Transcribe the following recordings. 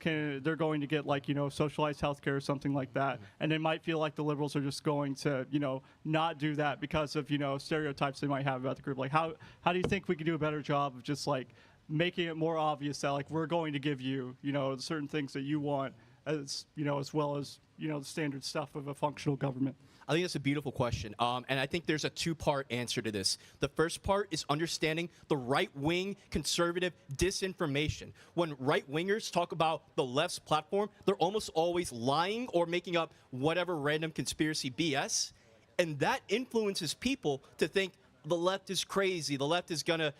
they're going to get like, socialized healthcare or something like that. And they might feel like the liberals are just going to, not do that because of, stereotypes they might have about the group. Like, how do you think we could do a better job of just like making it more obvious that like we're going to give you, certain things that you want as, as well as, the standard stuff of a functional government? I think that's a beautiful question, and I think there's a two-part answer to this. The first part is understanding the right-wing conservative disinformation. When right-wingers talk about the left's platform, they're almost always lying or making up whatever random conspiracy BS, and that influences people to think the left is crazy, the left is gonna,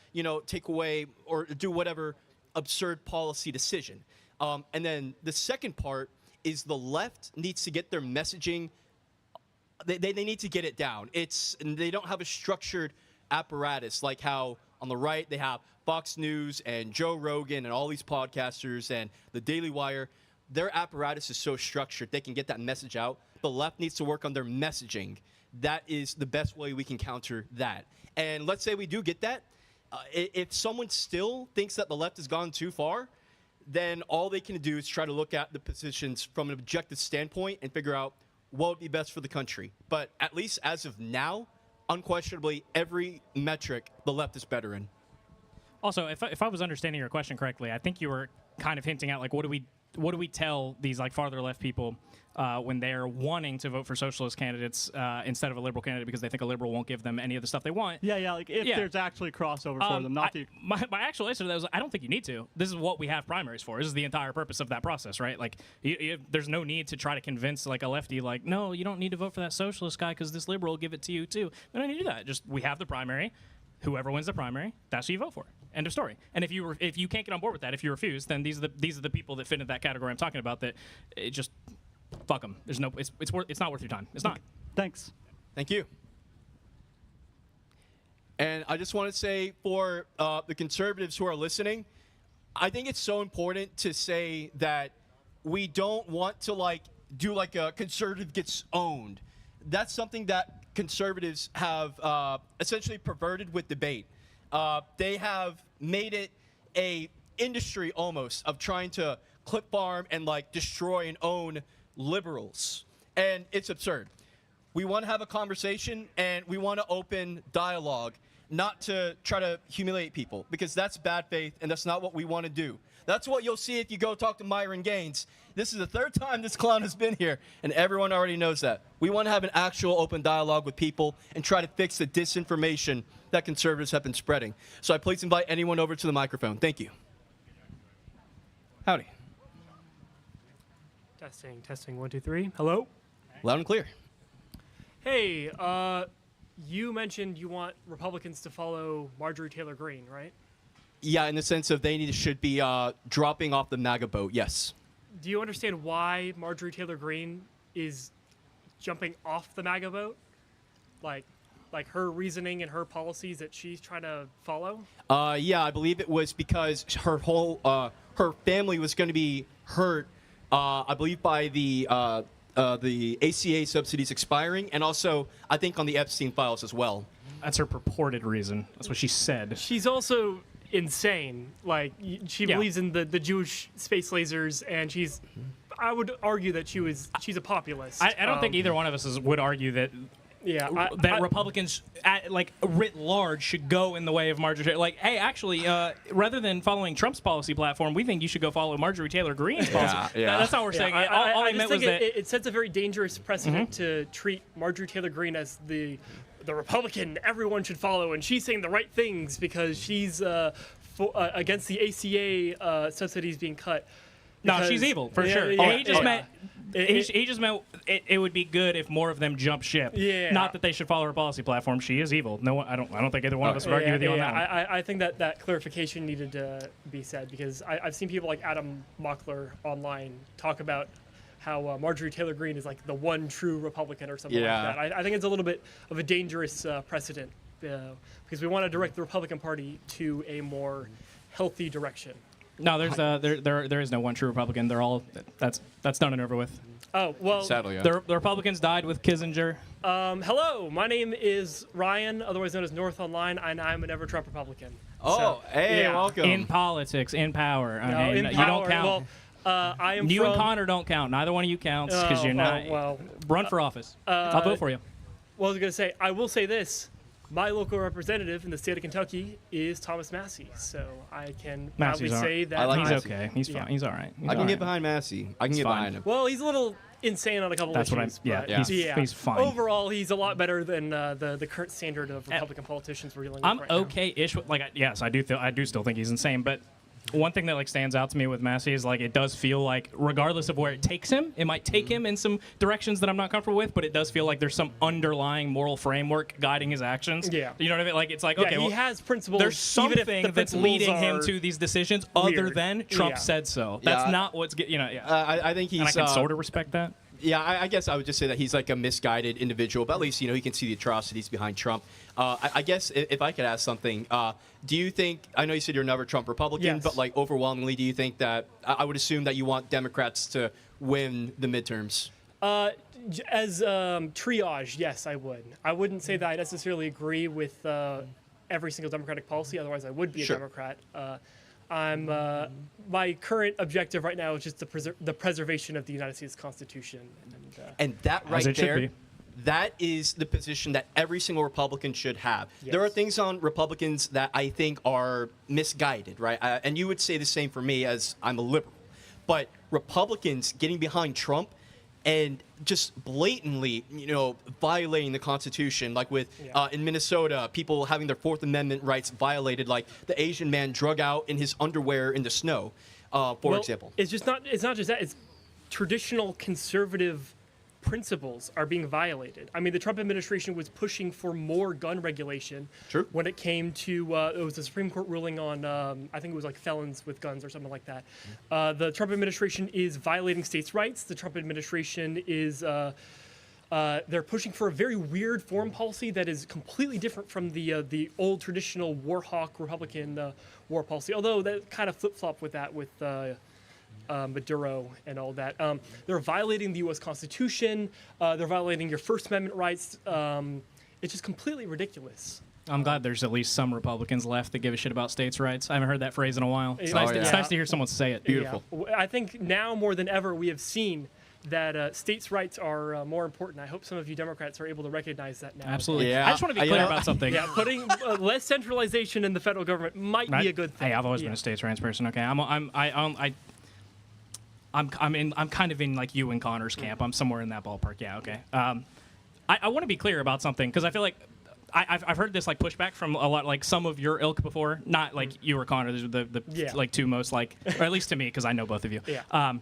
take away or do whatever absurd policy decision. And then the second part is the left needs to get their messaging. They need to get it down. They don't have a structured apparatus like how on the right they have Fox News and Joe Rogan and all these podcasters and the Daily Wire. Their apparatus is so structured they can get that message out. The left needs to work on their messaging. That is the best way we can counter that. And let's say we do get that. If someone still thinks that the left has gone too far, then all they can do is try to look at the positions from an objective standpoint and figure out what would be best for the country. But at least as of now, unquestionably, every metric the left is better in. Also, if I was understanding your question correctly, I think you were kind of hinting at like what do we tell these like farther left people when they're wanting to vote for socialist candidates instead of a liberal candidate because they think a liberal won't give them any of the stuff they want? Yeah, like if there's actually crossover for them, not my actual answer to that was I don't think you need to. This is what we have primaries for. This is the entire purpose of that process, right? Like there's no need to try to convince like a lefty like, no, you don't need to vote for that socialist guy because this liberal will give it to you too. We don't need to do that. Just we have the primary. Whoever wins the primary, that's who you vote for. End of story. And if you can't get on board with that, if you refuse, then these are the people that fit into that category I'm talking about. That it just fuck them. There's no. It's not worth your time. It's not. Thanks. Thank you. And I just want to say for the conservatives who are listening, I think it's so important to say that we don't want to like do like a conservative gets owned. That's something that conservatives have essentially perverted with debate. They have made it a industry almost of trying to clip farm and like destroy and own liberals. And it's absurd. We want to have a conversation and we want to open dialogue, not to try to humiliate people, because that's bad faith and that's not what we want to do. That's what you'll see if you go talk to Myron Gaines. This is the third time this clown has been here, and everyone already knows that. We want to have an actual open dialogue with people and try to fix the disinformation that conservatives have been spreading. So I please invite anyone over to the microphone. Thank you. Howdy. Testing, 1, 2, 3. Hello? Loud and clear. Hey, you mentioned you want Republicans to follow Marjorie Taylor Greene, right? Yeah, in the sense of should be dropping off the MAGA boat, yes. Do you understand why Marjorie Taylor Greene is jumping off the MAGA boat? Like her reasoning and her policies that she's trying to follow? Yeah, I believe it was because her whole her family was going to be hurt. I believe by the ACA subsidies expiring, and also I think on the Epstein files as well. That's her purported reason. That's what she said. She's also insane. Like she believes in the Jewish space lasers, and I would argue that she's a populist. I don't think either one of us would argue that. Yeah, Republicans, like writ large, should go in the way of Marjorie Taylor. Like, hey, actually, rather than following Trump's policy platform, we think you should go follow Marjorie Taylor Greene's policy. Yeah. That's how we're saying it. All I meant was that it sets a very dangerous precedent to treat Marjorie Taylor Greene as the Republican everyone should follow, and she's saying the right things because she's against the ACA subsidies being cut. No, she's evil for sure. He just meant it would be good if more of them jump ship. Yeah. Not that they should follow her policy platform. She is evil. No, I don't think either one of us would argue with you on that one. I think that clarification needed to be said because I've seen people like Adam Mockler online talk about how Marjorie Taylor Greene is like the one true Republican or something like that. I think it's a little bit of a dangerous precedent because we want to direct the Republican Party to a more healthy direction. No, there is no one true Republican. They're all that's done and over with. Oh well, sadly, yeah. The Republicans died with Kissinger. Hello, my name is Ryan, otherwise known as North Online, and I'm an ever-Trump Republican. Oh, so, hey, yeah. welcome. In politics, in power. No, in you power. don't count. Well, I am You from, and Connor don't count. Neither one of you counts because you're not. well, Run for office. I'll vote for you. well, I was gonna say, I will say this. My local representative in the state of Kentucky is Thomas Massey, so I can proudly Massey's all say right. that I like He's Massey. okay. He's Yeah. fine. He's all right. He's I can all get right. behind Massey. I can get fine. behind him. Well, he's a little insane on a couple That's what I'm. issues. Yeah, but he's fine. Overall, he's a lot better than the current standard of Republican politicians we're dealing with I'm right now. okay-ish with yes, I do still think he's insane, but one thing that like stands out to me with Massey is like it does feel like regardless of where it takes him, it might take him in some directions that I'm not comfortable with, but it does feel like there's some underlying moral framework guiding his actions. Yeah. You know what I mean? Like it's like Yeah, okay, he well, has principles. there's even if something the that's principles leading him are to these decisions other weird. than Trump Yeah. said so. That's Yeah. not what's yeah. I think he's. And I can sort of respect that. Yeah, I guess I would just say that he's like a misguided individual, but at least, he can see the atrocities behind Trump. I guess if I could ask something, do you think, I know you said you're never Trump Republican, Yes. but like overwhelmingly, do you think that, I would assume that you want Democrats to win the midterms? As triage, yes, I would. I wouldn't say that I necessarily agree with every single Democratic policy. Otherwise, I would be Sure. a Democrat. My current objective right now is just the preservation of the United States Constitution. And that As right it should there, be. that is the position that every single Republican should have. There are Yes. things on Republicans that I think are misguided, right? And you would say the same for me as I'm a liberal. But Republicans getting behind Trump and just blatantly, violating the Constitution, like with in Minnesota, people having their Fourth Amendment rights violated, like the Asian man drug out in his underwear in the snow, for example. It's just not. It's not just that. It's traditional conservative principles are being violated. I mean, the Trump administration was pushing for more gun regulation. True. When it came to, it was a Supreme Court ruling on, I think it was like felons with guns or something like that. The Trump administration is violating states' rights. The Trump administration is, they're pushing for a very weird foreign policy that is completely different from the old traditional war hawk Republican war policy. Although that kind of flip-flop with that with Maduro and all that. They're violating the U.S. Constitution. They're violating your First Amendment rights. It's just completely ridiculous. I'm glad there's at least some Republicans left that give a shit about states' rights. I haven't heard that phrase in a while. It's, Oh, nice, yeah. it's nice to hear someone say it. Beautiful. Yeah. I think now more than ever we have seen that states' rights are more important. I hope some of you Democrats are able to recognize that now. Absolutely. Yeah. I just want to be clear about something. Yeah, putting less centralization in the federal government might be a good thing. Hey, I've always been a states' rights person. Okay, I'm kind of in like you and Connor's camp. I'm somewhere in that ballpark. Yeah. Okay. I want to be clear about something because I feel like I've heard this like pushback from a lot like some of your ilk before. Not like you or Connor. These are the like two most like, or at least to me because I know both of you. Yeah.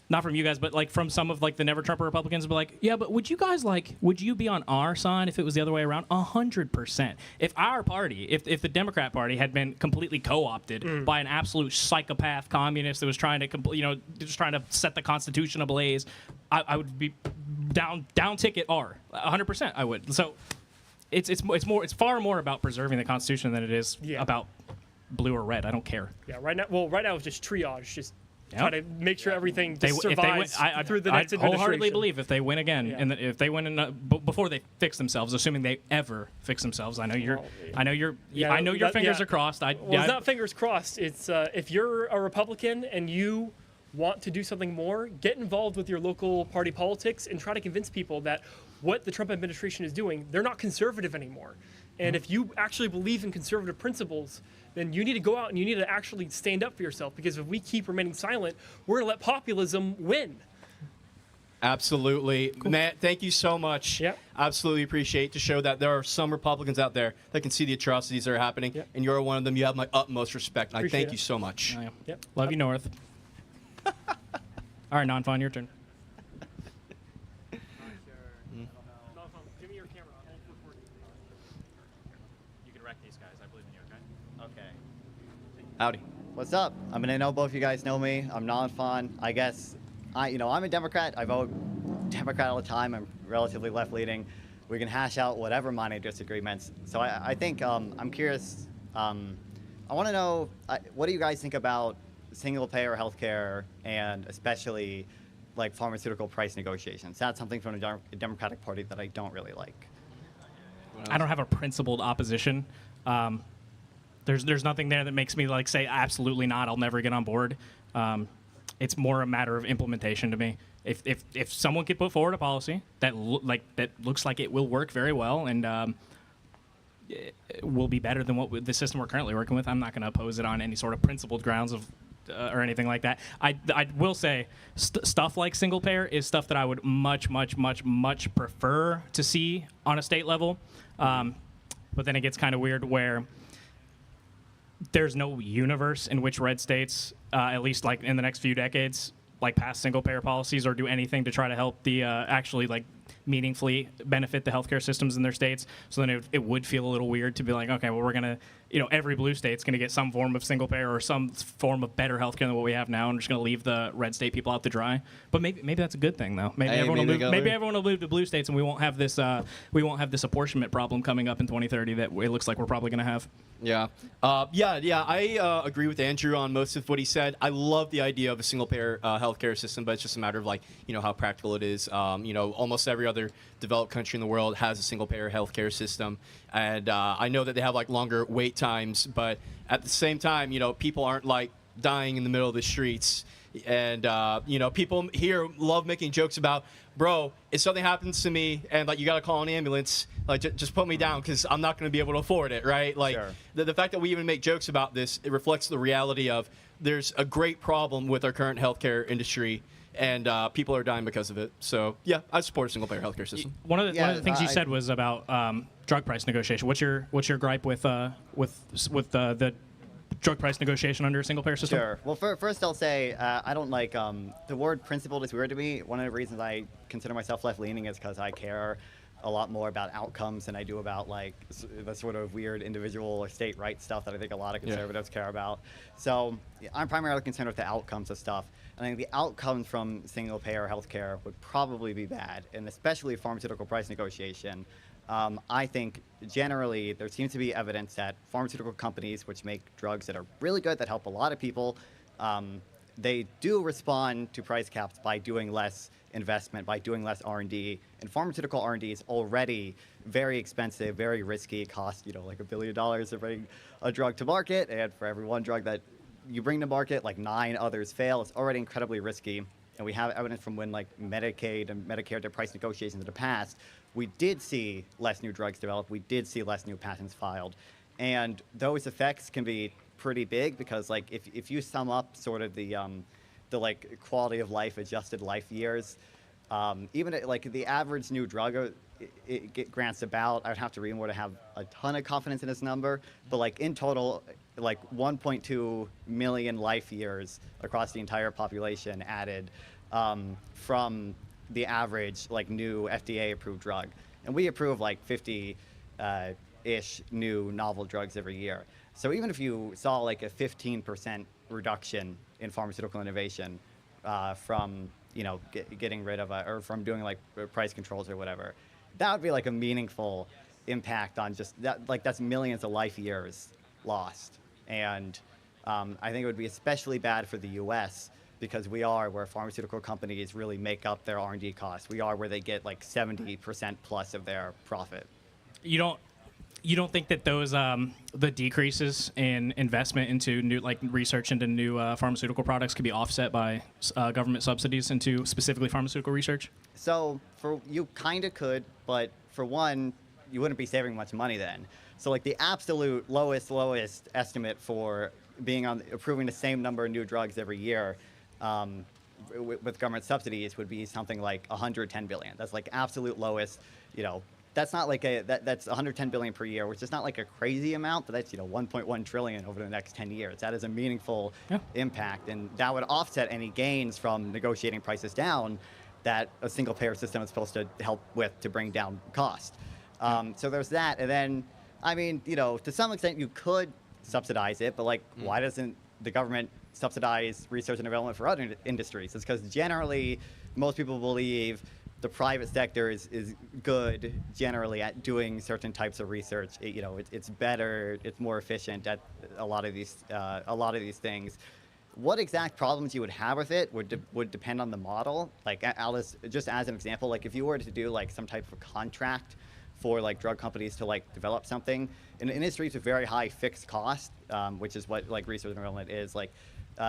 Not from you guys, but like from some of like the never Trumper Republicans, be like, yeah, but would you be on our side if it was the other way around? 100%. If our party, if the Democrat Party had been completely co-opted by an absolute psychopath communist that was trying to, just trying to set the Constitution ablaze, I would be down ticket R. 100%. I would. So it's far more about preserving the Constitution than it is about blue or red. I don't care. Yeah. Right now it's just triage. Just try to make sure everything just If they win, survives through the next I wholeheartedly administration. believe if they win again, Yeah. and if they win before they fix themselves, assuming they ever fix themselves. I know your fingers are crossed. It's not fingers crossed. It's if you're a Republican and you want to do something more, get involved with your local party politics and try to convince people that what the Trump administration is doing, they're not conservative anymore. And if you actually believe in conservative principles, then you need to go out and you need to actually stand up for yourself. Because if we keep remaining silent, we're going to let populism win. Absolutely. Cool. Matt, thank you so much. Yep. Absolutely appreciate to show that there are some Republicans out there that can see the atrocities that are happening, and you're one of them. You have my utmost respect. And I thank you so much. Yep. Love you, North. All right, Non-Fun, your turn. Give me your camera. You can wreck these guys. I believe in you, okay? Howdy. What's up? I mean, I know both you guys know me. I'm non-fun. I guess, I'm a Democrat. I vote Democrat all the time. I'm relatively left-leaning. We can hash out whatever minor disagreements. So I think I'm curious. I want to know, what do you guys think about single-payer healthcare and especially like pharmaceutical price negotiations? That's something from the Democratic Party that I don't really like. I don't have a principled opposition. There's nothing there that makes me like say absolutely not. I'll never get on board. it's more a matter of implementation to me. If someone could put forward a policy that that looks like it will work very well and it will be better than the system we're currently working with, I'm not going to oppose it on any sort of principled grounds of or anything like that. I will say stuff like single payer is stuff that I would much prefer to see on a state level. But then it gets kind of weird where there's no universe in which red states, at least like in the next few decades, like pass single payer policies or do anything to try to help the actually like meaningfully benefit the healthcare systems in their states. So then it would feel a little weird to be like, okay, well, we're going to, every blue state's going to get some form of single payer or some form of better healthcare than what we have now, and we're just going to leave the red state people out to dry. But maybe that's a good thing, though. Maybe everyone will move to blue states, and we won't have this apportionment problem coming up in 2030 that it looks like we're probably going to have. Yeah. I agree with Andrew on most of what he said. I love the idea of a single payer healthcare system, but it's just a matter of how practical it is. Almost every other developed country in the world has a single payer healthcare system. And I know that they have longer wait times, but at the same time, people aren't dying in the middle of the streets. And, people here love making jokes about, bro, if something happens to me and you got to call an ambulance, just put me down because I'm not going to be able to afford it, right? Sure. The fact that we even make jokes about this, it reflects the reality of there's a great problem with our current healthcare industry, and people are dying because of it. So, yeah, I support a single-payer healthcare system. One of the things you said was about drug price negotiation. What's your gripe with the drug price negotiation under a single-payer system? Sure. Well, first I'll say I don't like the word principled is weird to me. One of the reasons I consider myself left-leaning is because I care a lot more about outcomes than I do about the sort of weird individual or state rights stuff that I think a lot of conservatives care about. So I'm primarily concerned with the outcomes of stuff. And I think the outcomes from single-payer healthcare would probably be bad, and especially pharmaceutical price negotiation. I think generally there seems to be evidence that pharmaceutical companies which make drugs that are really good, that help a lot of people, they do respond to price caps by doing less investment, by doing less R&D. And pharmaceutical R&D is already very expensive, very risky. It costs, like $1 billion to bring a drug to market. And for every one drug that you bring to market, 9 others fail. It's already incredibly risky. And we have evidence from when Medicaid and Medicare did price negotiations in the past, we did see less new drugs developed. We did see less new patents filed. And those effects can be pretty big because if you sum up sort of the quality of life, adjusted life years, even the average new drug it grants about, I would have to read more to have a ton of confidence in this number, but in total, 1.2 million life years across the entire population added from the average new FDA approved drug. And we approve 50 ish new novel drugs every year. So even if you saw a 15% reduction in pharmaceutical innovation from getting rid of or from doing price controls or whatever, that would be a meaningful impact on just that. That's millions of life years lost. And I think it would be especially bad for the U.S. because we are where pharmaceutical companies really make up their R&D costs. We are where they get 70% plus of their profit. You don't think that those the decreases in investment into new research into new pharmaceutical products could be offset by government subsidies into specifically pharmaceutical research? So you kind of could, but for one, you wouldn't be saving much money then. So the absolute lowest estimate for approving the same number of new drugs every year with government subsidies would be something like 110 billion. That's absolute lowest. That's not that's 110 billion per year, which is not a crazy amount, but that's 1.1 trillion over the next 10 years. That is a meaningful impact, and that would offset any gains from negotiating prices down that a single payer system is supposed to help with to bring down cost. So there's that, and then to some extent you could subsidize it, but why doesn't the government subsidize research and development for other industries? It's because generally most people believe the private sector is good generally at doing certain types of research. It's better, it's more efficient at a lot of these things. What exact problems you would have with it would depend on the model. Alice, just as an example, if you were to do some type of contract for drug companies to develop something in industries with very high fixed cost, which is what research and development is.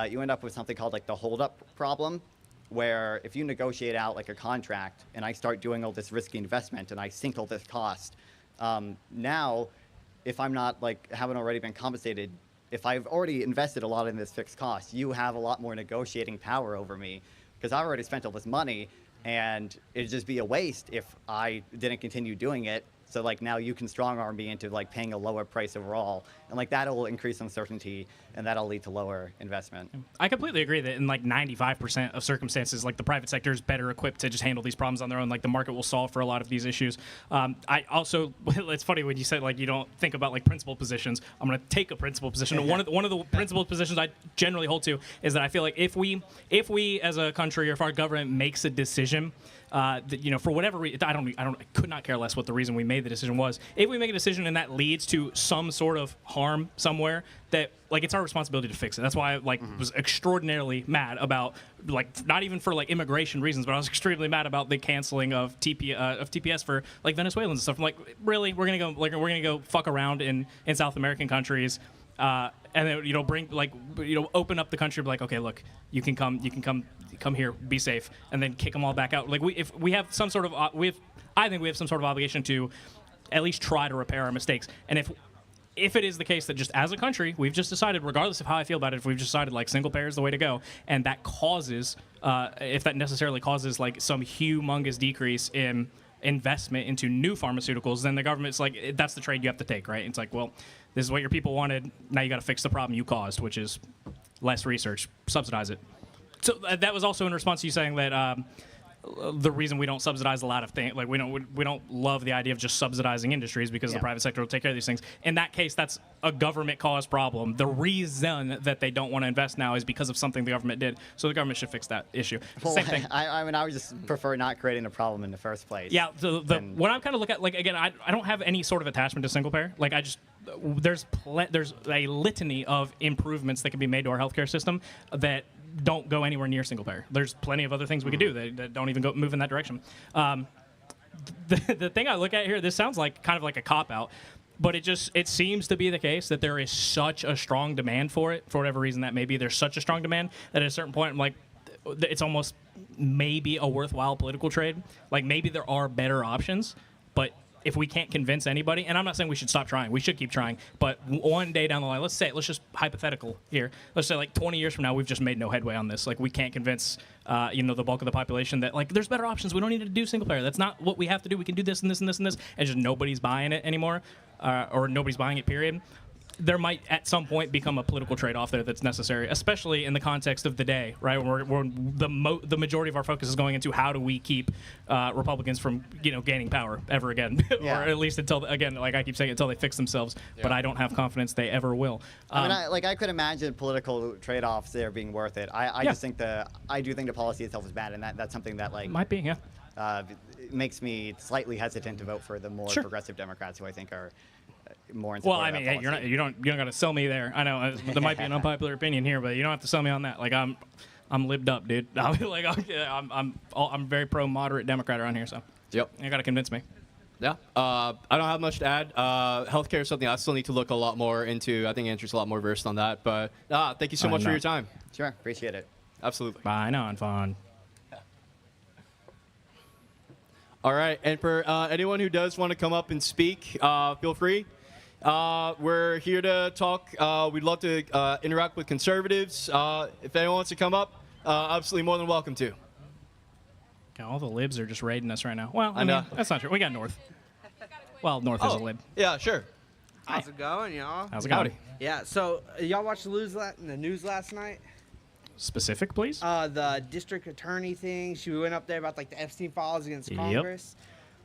you end up with something called like the hold-up problem, where if you negotiate out like a contract and I start doing all this risky investment and I sink all this cost, now if I'm not like haven't already been compensated, if I've already invested a lot in this fixed cost, you have a lot more negotiating power over me because I've already spent all this money and it'd just be a waste if I didn't continue doing it. So like now you can strong arm me into like paying a lower price overall, and like that'll increase uncertainty, and that'll lead to lower investment. I completely agree that in like 95% of circumstances, like the private sector is better equipped to just handle these problems on their own. Like the market will solve for a lot of these issues. I also, it's funny when you said like you don't think about like principal positions. I'm going to take a principal position. One of the principal positions I generally hold to is that I feel like if we as a country or if our government makes a decision. That, you know, for whatever reason, I could not care less what the reason we made the decision was. If we make a decision and that leads to some sort of harm somewhere, that like it's our responsibility to fix it. That's why I like was extraordinarily mad about like not even for like immigration reasons, but I was extremely mad about the canceling of TPS for like Venezuelans and stuff. I'm like, really, we're gonna go fuck around in South American countries. And then open up the country, be like, okay, look, you can come here, be safe, and then kick them all back out. Like I think we have some sort of obligation to at least try to repair our mistakes. And if it is the case that just as a country we've just decided, regardless of how I feel about it, if we've just decided like single payer is the way to go, and that causes, if that necessarily causes like some humongous decrease in investment into new pharmaceuticals, then the government's like, that's the trade you have to take, right? It's like, well, this is what your people wanted. Now you got to fix the problem you caused, which is less research, subsidize it. So that was also in response to you saying that the reason we don't subsidize a lot of things, like we don't love the idea of just subsidizing industries because the private sector will take care of these things. In that case, that's a government-caused problem. The reason that they don't want to invest now is because of something the government did. So the government should fix that issue. Well, Same thing. I mean, I would just prefer not creating a problem in the first place. Yeah. So when I'm kind of look at, like, again, I don't have any sort of attachment to single payer. Like there's a litany of improvements that can be made to our healthcare system that don't go anywhere near single payer. There's plenty of other things we could do that don't even move in that direction. The thing I look at here, this sounds like kind of like a cop-out, but it seems to be the case that there is such a strong demand for it, for whatever reason that may be. There's such a strong demand that at a certain point, I'm like, it's almost maybe a worthwhile political trade. Like maybe there are better options, but if we can't convince anybody, and I'm not saying we should stop trying, we should keep trying, but one day down the line, let's just hypothetical here, let's say like 20 years from now, we've just made no headway on this. Like we can't convince, the bulk of the population that like there's better options. We don't need to do single payer. That's not what we have to do. We can do this and this and this and this, and just nobody's buying it anymore, or nobody's buying it, period. There might at some point become a political trade-off there that's necessary, especially in the context of the day, right? Where the majority of our focus is going into how do we keep Republicans from gaining power ever again, or at least until again, like I keep saying, until they fix themselves. Yeah. But I don't have confidence they ever will. I mean, I could imagine political trade-offs there being worth it. I just think I do think the policy itself is bad, and that's something that like might be, yeah. It makes me slightly hesitant to vote for the more progressive Democrats, who I think are more in well, I mean, hey, you don't got to sell me there. I know there might be an unpopular opinion here, but you don't have to sell me on that. Like I'm libbed up, dude. I'm very pro moderate Democrat around here, so yep, you got to convince me. Yeah, I don't have much to add. Healthcare is something I still need to look a lot more into. I think Andrew's a lot more versed on that. But thank you so much for your time. Sure, appreciate it. Absolutely. Bye now, and fun. All right, and for anyone who does want to come up and speak, feel free. We're here to talk. We'd love to interact with conservatives. If anyone wants to come up, absolutely more than welcome to. God, all the libs are just raiding us right now. Well, I mean, that's not true. We got North. Well, North is a lib. Yeah, sure. How's it going, y'all? How's it going? Yeah, so y'all watched the news last night? Specific, please. The district attorney thing. She went up there about like the Epstein files against Congress.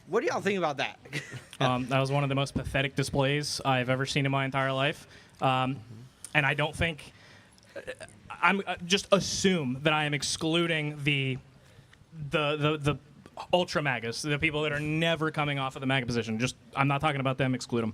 What do y'all think about that? That was one of the most pathetic displays I've ever seen in my entire life. And I don't think I'm just assume that I am excluding the ultra MAGAs, the people that are never coming off of the MAGA position. Just I'm not talking about them. Exclude them.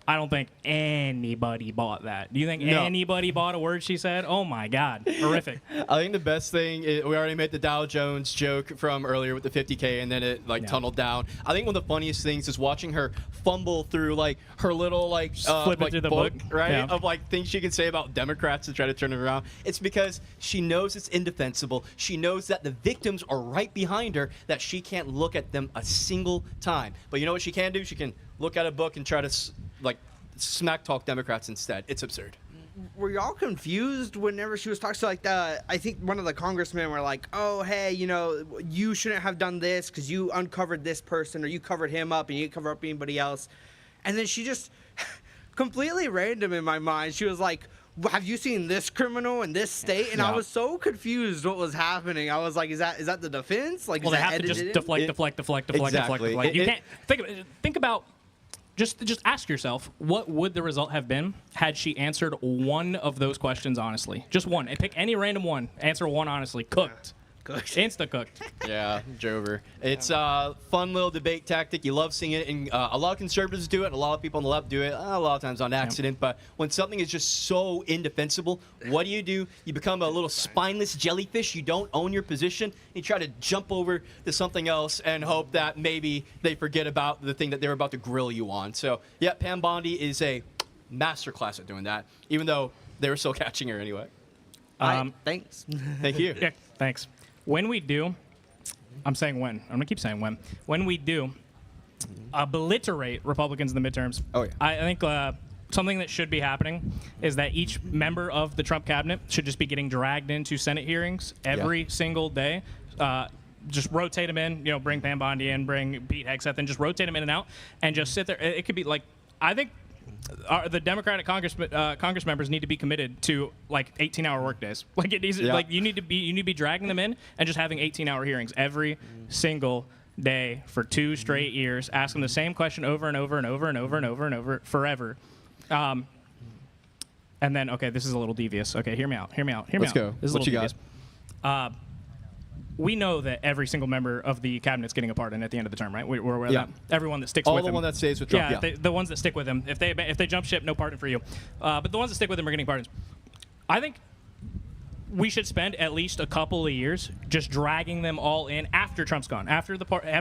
I don't think anybody bought that. Do you think anybody bought a word she said? Oh my God, horrific. I think the best thing is we already made the Dow Jones joke from earlier with the 50K, and then it tunneled down. I think one of the funniest things is watching her fumble through like her little flipping through the book, right? Yeah. Of like things she can say about Democrats to try to turn it around. It's because she knows it's indefensible. She knows that the victims are right behind her, that she can't look at them a single time. But you know what she can do? She can look at a book and try to smack talk Democrats instead. It's absurd. Were y'all confused whenever she was talking? So I think one of the congressmen were like, oh, hey, you shouldn't have done this because you uncovered this person, or you covered him up and you didn't cover up anybody else. And then she just completely random in my mind. She was like, have you seen this criminal in this state? And I was so confused what was happening. I was like, is that the defense? Like, Well, they have to just deflect. Exactly. You can't think about. Just ask yourself, what would the result have been had she answered one of those questions honestly? Just one. And pick any random one. Answer one honestly. Cooked. Insta-cooked. Yeah, Jover. It's a fun little debate tactic. You love seeing it, and a lot of conservatives do it, a lot of people on the left do it, a lot of times on accident. But when something is just so indefensible, what do? You become a little spineless jellyfish. You don't own your position. You try to jump over to something else and hope that maybe they forget about the thing that they're about to grill you on. So, yeah, Pam Bondi is a masterclass at doing that, even though they were still catching her anyway. Thanks. Thank you. Yeah, thanks. When we do, I'm saying when. I'm going to keep saying when. When we do obliterate Republicans in the midterms, I think something that should be happening is that each member of the Trump cabinet should just be getting dragged into Senate hearings every single day. Just rotate them in, bring Pam Bondi in, bring Pete Hegseth in, just rotate them in and out, and just sit there. It could be like, I think the Democratic Congress members need to be committed to 18-hour workdays. It needs you need to be dragging them in and just having 18-hour hearings every single day for 2 straight years, asking the same question over and over and over and over and over and over forever. And then this is a little devious. Okay, hear me out. Let's go. This is What a you little devious. We know that every single member of the cabinet's getting a pardon at the end of the term, right? We're aware of that. Everyone that sticks with him. All the one that stays with Trump. Yeah, the ones that stick with him. If they jump ship, no pardon for you. But the ones that stick with him are getting pardons. I think we should spend at least a couple of years just dragging them all in after Trump's gone, after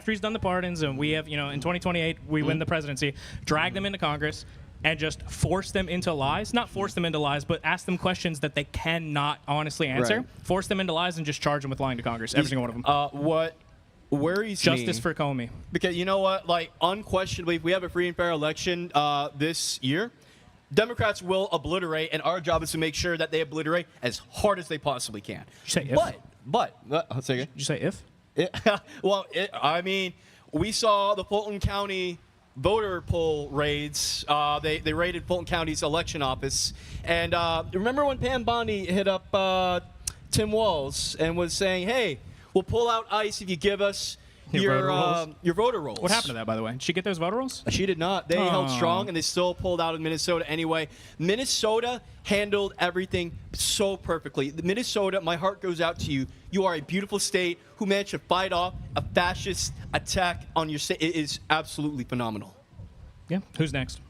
he's done the pardons, and we have, in 2028 we win the presidency. Drag them into Congress and just force them into lies. Not force them into lies, but ask them questions that they cannot honestly answer. Right. Force them into lies and just charge them with lying to Congress. Every single one of them. What worries Justice me, for Comey. because you know what? Unquestionably, if we have a free and fair election this year, Democrats will obliterate, and our job is to make sure that they obliterate as hard as they possibly can. Did you say if? But say again. Did you say if? We saw the Fulton County voter poll raids. They raided Fulton County's election office. And remember when Pam Bondi hit up Tim Walz and was saying, hey, we'll pull out ICE if you give us your voter rolls. What happened to that, by the way? Did she get those voter rolls? She did not. They held strong, and they still pulled out of Minnesota anyway. Minnesota handled everything so perfectly. Minnesota, my heart goes out to you. You are a beautiful state who managed to fight off a fascist attack on your state. It is absolutely phenomenal. Yeah. Who's next?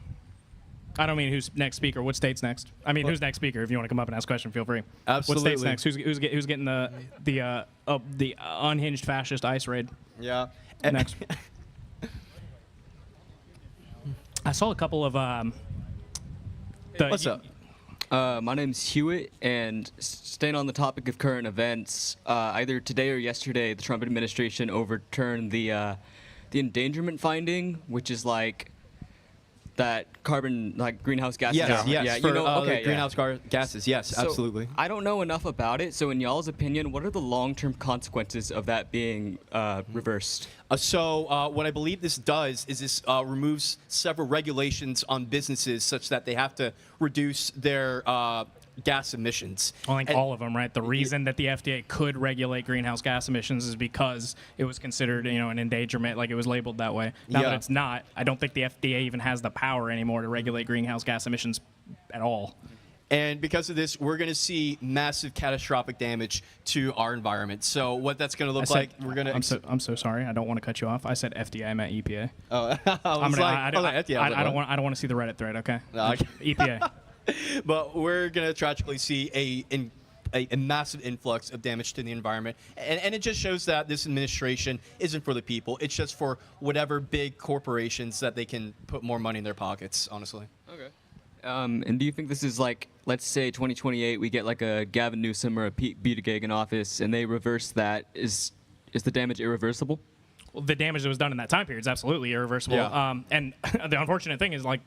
I don't mean who's next speaker. What state's next? I mean, who's next speaker? If you want to come up and ask a question, feel free. Absolutely. What state's next? Who's getting the unhinged fascist ICE raid? Yeah. Next. I saw a couple of. What's up? My name's Hewitt, and staying on the topic of current events, either today or yesterday, the Trump administration overturned the endangerment finding, which is like that carbon, like greenhouse gases. Yes, yeah, for, okay, greenhouse gases. Yes, So, absolutely. I don't know enough about it, so in y'all's opinion, what are the long-term consequences of that being reversed? So what I believe this does is this removes several regulations on businesses such that they have to reduce their gas emissions. I think all of them, right? The reason that the FDA could regulate greenhouse gas emissions is because it was considered, an endangerment, like it was labeled that way. Now that it's not, I don't think the FDA even has the power anymore to regulate greenhouse gas emissions at all. And because of this, we're going to see massive catastrophic damage to our environment. So what that's going to look like, we're going to... I'm so sorry. I don't want to cut you off. I said FDA. I meant EPA. Oh, I don't want to see the Reddit thread. Okay. Okay. EPA. But we're going to tragically see a massive influx of damage to the environment. And it just shows that this administration isn't for the people. It's just for whatever big corporations that they can put more money in their pockets, honestly. Okay. And do you think this is like, let's say 2028, we get like a Gavin Newsom or a Pete Buttigieg in office, and they reverse that? Is the damage irreversible? Well, the damage that was done in that time period is absolutely irreversible. Yeah. And the unfortunate thing is, like,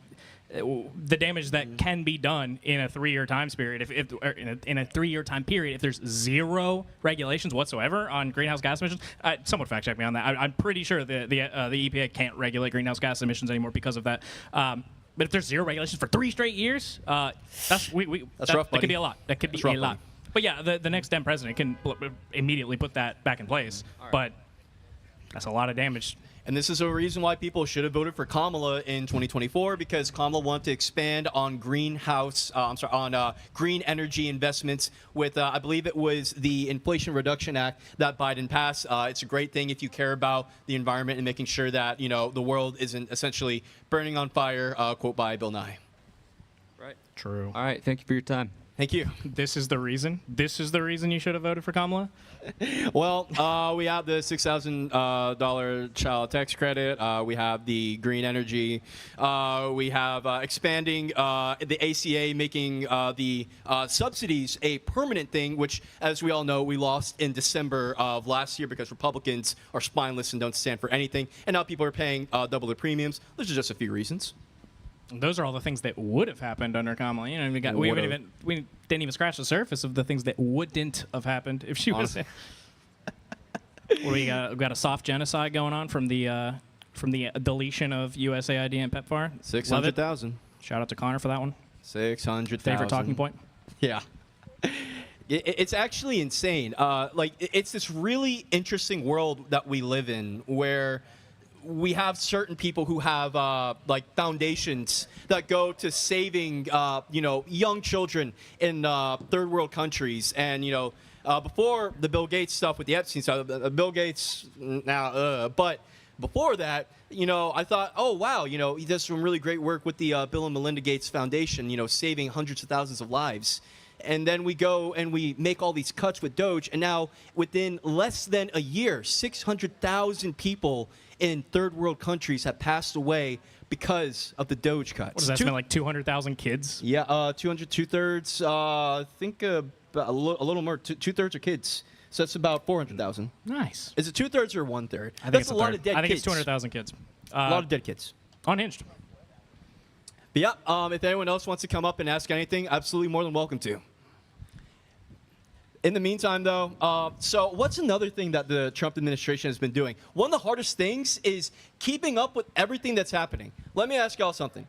the damage that can be done in a 3-year time period, in a 3-year time period, if there's zero regulations whatsoever on greenhouse gas emissions, someone fact check me on that. I'm pretty sure the EPA can't regulate greenhouse gas emissions anymore because of that. But if there's zero regulations for 3 straight years, that's rough, that could be a lot. That could be That's rough, a lot. But yeah, the next Dem president can immediately put that back in place. Right. But that's a lot of damage. And this is a reason why people should have voted for Kamala in 2024, because Kamala wanted to expand on green energy investments with, I believe it was the Inflation Reduction Act that Biden passed. It's a great thing if you care about the environment and making sure that, the world isn't essentially burning on fire, quote by Bill Nye. Right. True. All right. Thank you for your time. Thank you. This is the reason you should have voted for Kamala? Well, we have the $6,000 child tax credit. We have the green energy. We have expanding the ACA, making the subsidies a permanent thing, which, as we all know, we lost in December of last year because Republicans are spineless and don't stand for anything. And now people are paying double their premiums. Those are just a few reasons. Those are all the things that would have happened under Kamala. We didn't even scratch the surface of the things that wouldn't have happened if she was. We got a soft genocide going on from the deletion of USAID and PEPFAR. 600,000. Shout out to Connor for that one. 600,000. Favorite talking point. Yeah. It's actually insane. It's this really interesting world that we live in where we have certain people who have foundations that go to saving young children in third world countries. And before the Bill Gates stuff with the Epstein stuff, Bill Gates now, but before that, I thought, oh wow, he does some really great work with the Bill and Melinda Gates Foundation, saving hundreds of thousands of lives. And then we go and we make all these cuts with Doge, and now within less than a year, 600,000 people in third world countries have passed away because of the Doge cuts. What does that mean, like 200,000 kids? Yeah, 200, 2/3. I think a little more. 2/3 are kids, so that's about 400,000. Nice. Is it 2/3 or 1/3? I think That's it's a lot of dead kids. I think it's 200,000 kids. A lot of dead kids. Unhinged. But yeah, if anyone else wants to come up and ask anything, absolutely more than welcome to. In the meantime, though, so what's another thing that the Trump administration has been doing? One of the hardest things is keeping up with everything that's happening. Let me ask y'all something.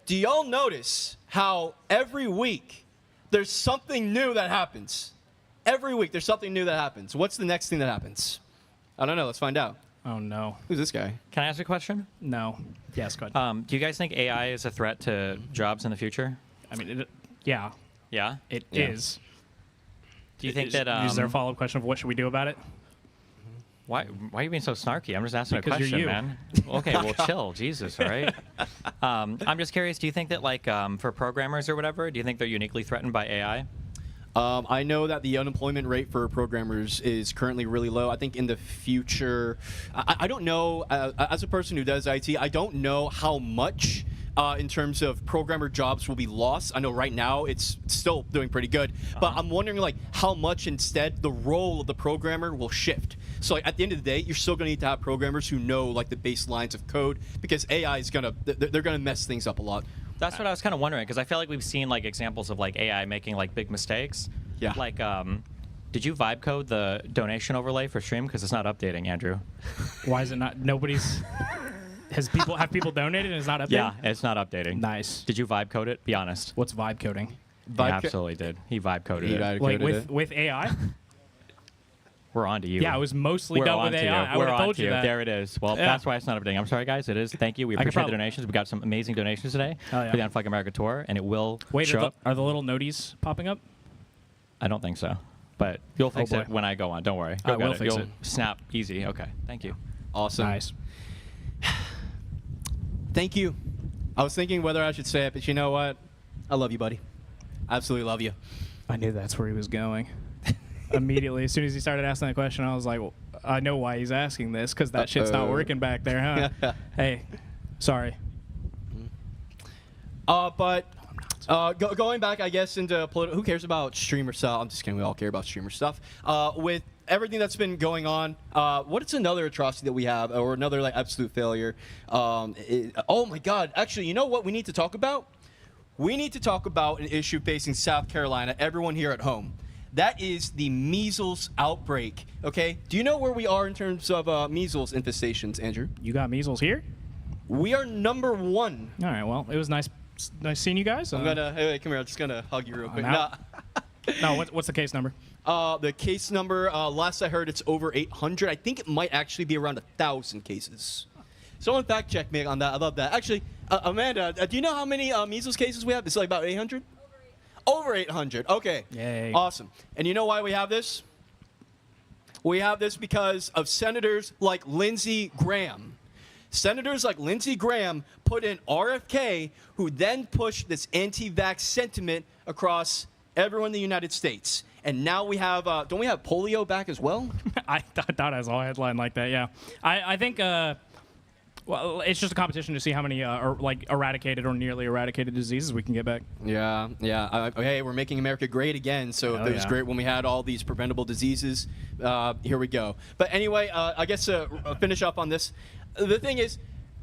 Do y'all notice how every week there's something new that happens? Every week there's something new that happens. What's the next thing that happens? I don't know. Let's find out. Oh, no. Who's this guy? Can I ask a question? No. Yes, go ahead. Do you guys think AI is a threat to jobs in the future? I mean, yeah. Yeah? It is. Do you think that... Is there a follow-up question of what should we do about it? Why are you being so snarky? I'm just asking Because a question, you're you. man. Okay, well, chill. Jesus, all right? I'm just curious, do you think that, for programmers or whatever, do you think they're uniquely threatened by AI? I know that the unemployment rate for programmers is currently really low. I think in the future, I don't know, as a person who does IT, I don't know how much in terms of programmer jobs will be lost. I know right now it's still doing pretty good, but I'm wondering how much instead the role of the programmer will shift. So at the end of the day, you're still going to need to have programmers who know the baselines of code, because AI is they're going to mess things up a lot. That's what I was kind of wondering, because I feel like we've seen examples of AI making big mistakes. Yeah. Did you vibe code the donation overlay for stream? Because it's not updating, Andrew. Why is it not? Nobody's... Have people donated and it's not updating? Yeah, it's not updating. Nice. Did you vibe code it? Be honest. What's vibe coding? He absolutely did. He vibe coded it. With AI? We're on to you. Yeah, it was mostly We're done on with to you. AI. I We're would have on told to you that. There it is. Well, Yeah. that's why it's not updating. I'm sorry, guys. It is. Thank you. We I could appreciate the probably- donations. We got some amazing donations today Oh, yeah. for the Unfuck America tour, and it will Wait, show up. are the little noties popping up? I don't think so, but you'll fix boy. it when I go on. Don't worry. I Go get will fix You'll it. snap easy. Okay. Thank you. Awesome. Nice. Thank you. I was thinking whether I should say it, but you know what? I love you, buddy. Absolutely love you. I knew that's where he was going. Immediately, as soon as he started asking that question, I was like, well, I know why he's asking this, because that shit's not working back there, huh? Hey, sorry. Going back, I guess, into who cares about streamer stuff? I'm just kidding. We all care about streamer stuff. With everything that's been going on, what is another atrocity that we have, or another like absolute failure? Oh my God! Actually, you know what we need to talk about? We need to talk about an issue facing South Carolina. Everyone here at home. That is the measles outbreak. Okay. Do you know where we are in terms of measles infestations, Andrew? You got measles here? We are number 1. All right, well, it was nice seeing you guys. I'm gonna hey, come here. I'm just gonna hug you real quick. out. No, what's the case number? The case number, last I heard, it's over 800. I think it might actually be around 1,000 cases. Someone fact check me on that. I love that. Actually, Amanda, do you know how many measles cases we have? It's like about 800? Over 800. Okay. Yay. Awesome. And you know why we have this? We have this because of senators like Lindsey Graham. Senators like Lindsey Graham put in RFK, who then pushed this anti-vax sentiment across everyone in the United States. And now we have, don't we have polio back as well? I thought I saw a headline like that, yeah. I think, well, it's just a competition to see how many like eradicated or nearly eradicated diseases we can get back. Yeah, yeah. Hey, we're making America great again. So Oh, it was yeah. great when we had all these preventable diseases. Here we go. But anyway, I guess to finish up on this, the thing is,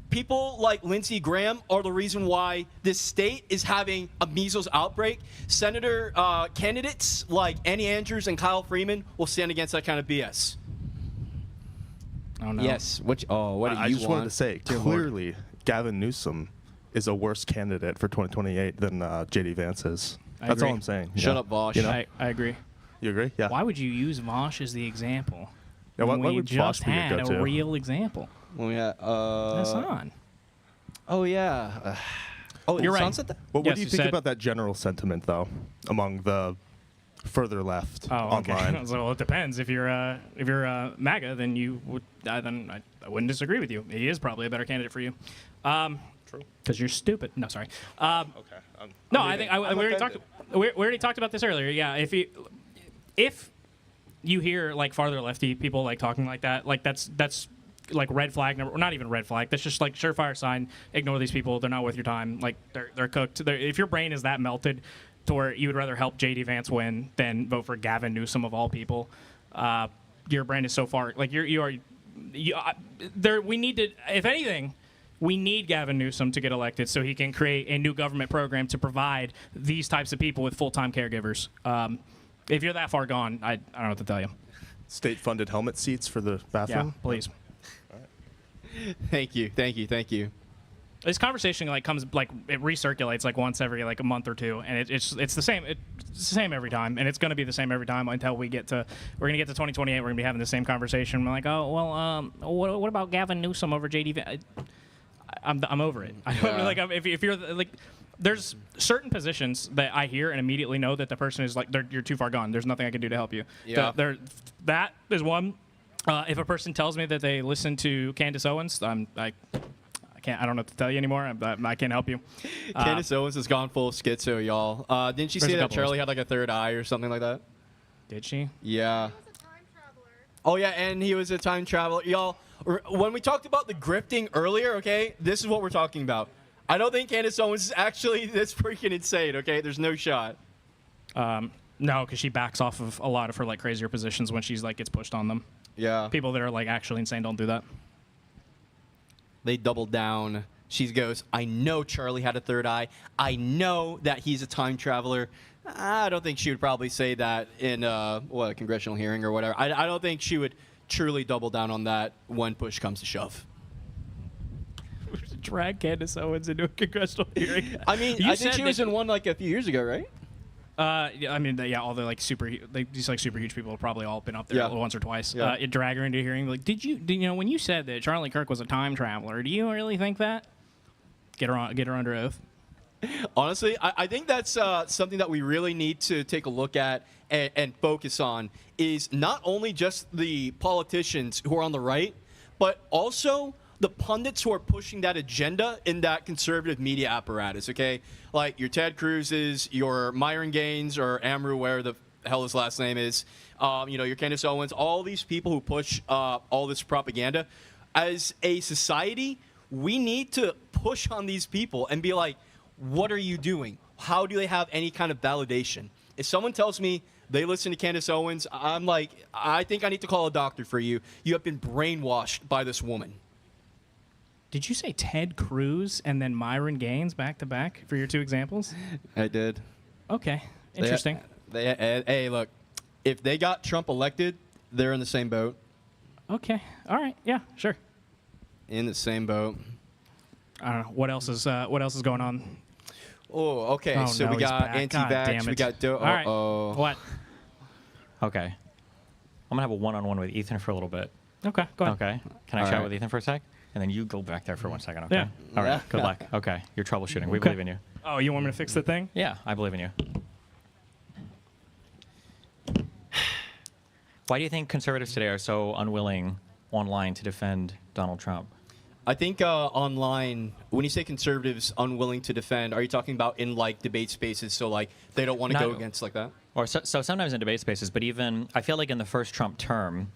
people like Lindsey Graham are the reason why this state is having a measles outbreak. Senator candidates like Annie Andrews and Kyle Freeman will stand against that kind of BS. Oh, no. Yes. What do I you just want? wanted to say, clearly, Gavin Newsom is a worse candidate for 2028 than J.D. Vance is. I That's agree. all I'm saying. Shut Yeah. up, Vosh. You know? I agree. You agree? Yeah. Why would you use Vosh as the example? Yeah, why when we would just Vosh be your had a go-to? real example. Well, yeah. That's on. Oh yeah. Oh, You're right. Sean said that? What Yes, do you you think said- about that general sentiment, though, among the further left Oh, okay. online? So it depends. If you're MAGA, then you would. Then I wouldn't disagree with you. He is probably a better candidate for you. True. Because you're stupid. No, sorry. Okay. No, I think we already talked. We already talked about this earlier. Yeah, if you hear like farther lefty people like talking like that, like that's like red flag number, or not even red flag. That's just like surefire sign. Ignore these people. They're not worth your time. Like they're cooked. If your brain is that melted to where you would rather help J.D. Vance win than vote for Gavin Newsom of all people, your brain is so far like we need to. If anything, we need Gavin Newsom to get elected so he can create a new government program to provide these types of people with full-time caregivers. If you're that far gone, I don't know what to tell you. State-funded helmet seats for the Yeah, bathroom? please. Thank you. This conversation like comes like it recirculates like once every like a month or two, and it's the same. It's the same every time, and it's going to be the same every time until we're going to get to 2028. We're going to be having the same conversation. We're like, oh well, what about Gavin Newsom over JD? I'm over it. I don't like if you're like. There's certain positions that I hear and immediately know that the person is like you're too far gone. There's nothing I can do to help you. Yeah. That is one. If a person tells me that they listen to Candace Owens, I don't know what to tell you anymore. I can't help you. Candace Owens has gone full schizo, y'all. Didn't she There's say a that couple Charlie had like a third eye or something like that? Did she? Yeah. Oh yeah, and he was a time traveler, y'all. When we talked about the grifting earlier, okay, this is what we're talking about. I don't think Candace Owens is actually this freaking insane. Okay, there's no shot. No, because she backs off of a lot of her like crazier positions when she's like gets pushed on them. Yeah. People that are like actually insane don't do that. They doubled down. She goes, I know Charlie had a third eye. I know that he's a time traveler. I don't think she would probably say that in a congressional hearing or whatever. I don't think she would truly double down on that when push comes to shove. Drag Candace Owens into a congressional hearing. I mean, You I think said she was that- in one like a few years ago, right? Yeah, I mean, yeah, all the like these like super huge people have probably all been up there once or twice. It drag her into hearing like, did you know when you said that Charlie Kirk was a time traveler? Do you really think that? Get her under oath. Honestly, I think that's something that we really need to take a look at and focus on is not only just the politicians who are on the right, but also the pundits who are pushing that agenda in that conservative media apparatus, okay? Like your Ted Cruz's, your Myron Gaines, or Amru, where the hell his last name is, your Candace Owens, all these people who push all this propaganda. As a society, we need to push on these people and be like, what are you doing? How do they have any kind of validation? If someone tells me they listen to Candace Owens, I'm like, I think I need to call a doctor for you. You have been brainwashed by this woman. Did you say Ted Cruz and then Myron Gaines back to back for your two examples? I did. Okay, interesting. Hey, look, if they got Trump elected, they're in the same boat. Okay, all right, yeah, sure. In the same boat. I don't know what else is going on. Oh, okay. So we got anti-vax. We got all right. What? Okay. I'm gonna have a one-on-one with Ethan for a little bit. Okay, go ahead. Okay. Can I chat with Ethan for a sec? And then you go back there for 1 second, okay? Yeah. All right. Good luck. Okay. You're troubleshooting. We believe in you. Oh, you want me to fix the thing? Yeah, I believe in you. Why do you think conservatives today are so unwilling online to defend Donald Trump? I think online, when you say conservatives unwilling to defend, are you talking about in like debate spaces? So like they don't want to go against like that? Or so sometimes in debate spaces, but even I feel like in the first Trump term,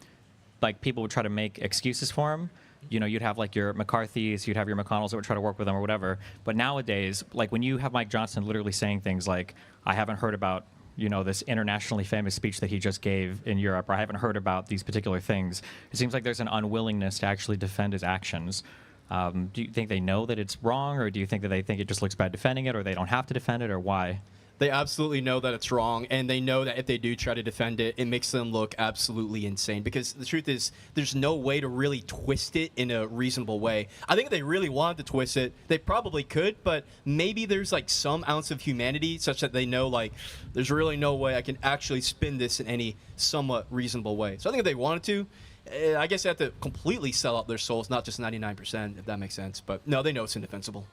like people would try to make excuses for him. You know, you'd have like your McCarthys, you'd have your McConnells that would try to work with him or whatever. But nowadays, like when you have Mike Johnson literally saying things like, I haven't heard about, this internationally famous speech that he just gave in Europe, or I haven't heard about these particular things. It seems like there's an unwillingness to actually defend his actions. Do you think they know that it's wrong, or do you think that they think it just looks bad defending it, or they don't have to defend it, or why? They absolutely know that it's wrong, and they know that if they do try to defend it, it makes them look absolutely insane. Because the truth is, there's no way to really twist it in a reasonable way. I think if they really wanted to twist it, they probably could, but maybe there's like some ounce of humanity such that they know like there's really no way I can actually spin this in any somewhat reasonable way. So I think if they wanted to, I guess they have to completely sell out their souls, not just 99%, if that makes sense. But no, they know it's indefensible.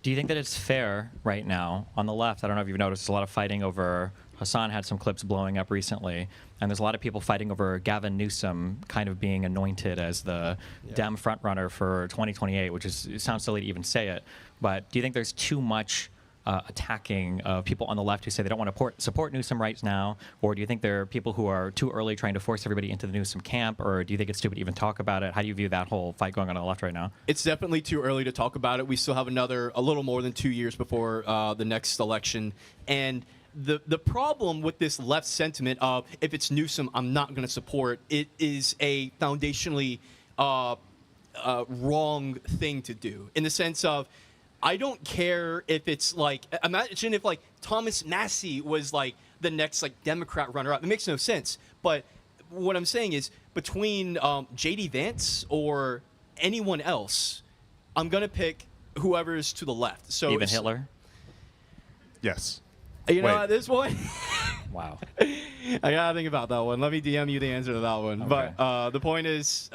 Do you think that it's fair right now on the left? I don't know if you've noticed a lot of fighting over, Hassan had some clips blowing up recently, and there's a lot of people fighting over Gavin Newsom kind of being anointed as the Dem frontrunner for 2028, which is, it sounds silly to even say it, but do you think there's too much attacking of people on the left who say they don't want to support Newsom right now, or do you think there are people who are too early trying to force everybody into the Newsom camp, or do you think it's stupid to even talk about it? How do you view that whole fight going on the left right now? It's definitely too early to talk about it. We still have a little more than 2 years before the next election, and the problem with this left sentiment of if it's Newsom, I'm not going to support it is a foundationally wrong thing to do in the sense of I don't care if it's like, imagine if like Thomas Massey was like the next like Democrat runner-up. It makes no sense. But what I'm saying is between J.D. Vance or anyone else, I'm going to pick whoever's to the left. So even Hitler? Yes. You know, at this point, wow. I gotta think about that one. Let me DM you the answer to that one. Okay. But the point is,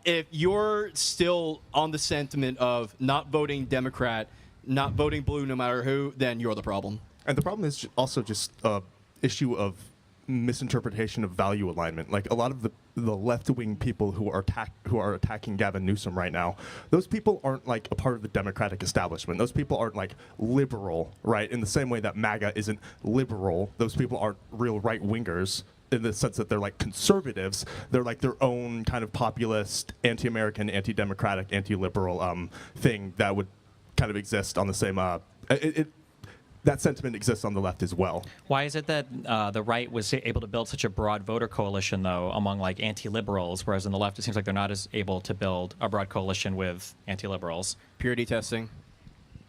if you're still on the sentiment of not voting Democrat, not voting blue no matter who, then you're the problem. And the problem is also just issue of misinterpretation of value alignment. Like a lot of the left-wing people who are attacking Gavin Newsom right now, those people aren't like a part of the Democratic establishment. Those people aren't like liberal, right? In the same way that MAGA isn't liberal, those people aren't real right-wingers in the sense that they're like conservatives. They're like their own kind of populist, anti-American, anti-democratic, anti-liberal thing that would kind of exist on the same that sentiment exists on the left as well. Why is it that the right was able to build such a broad voter coalition, though, among like anti-liberals, whereas on the left it seems like they're not as able to build a broad coalition with anti-liberals? Purity testing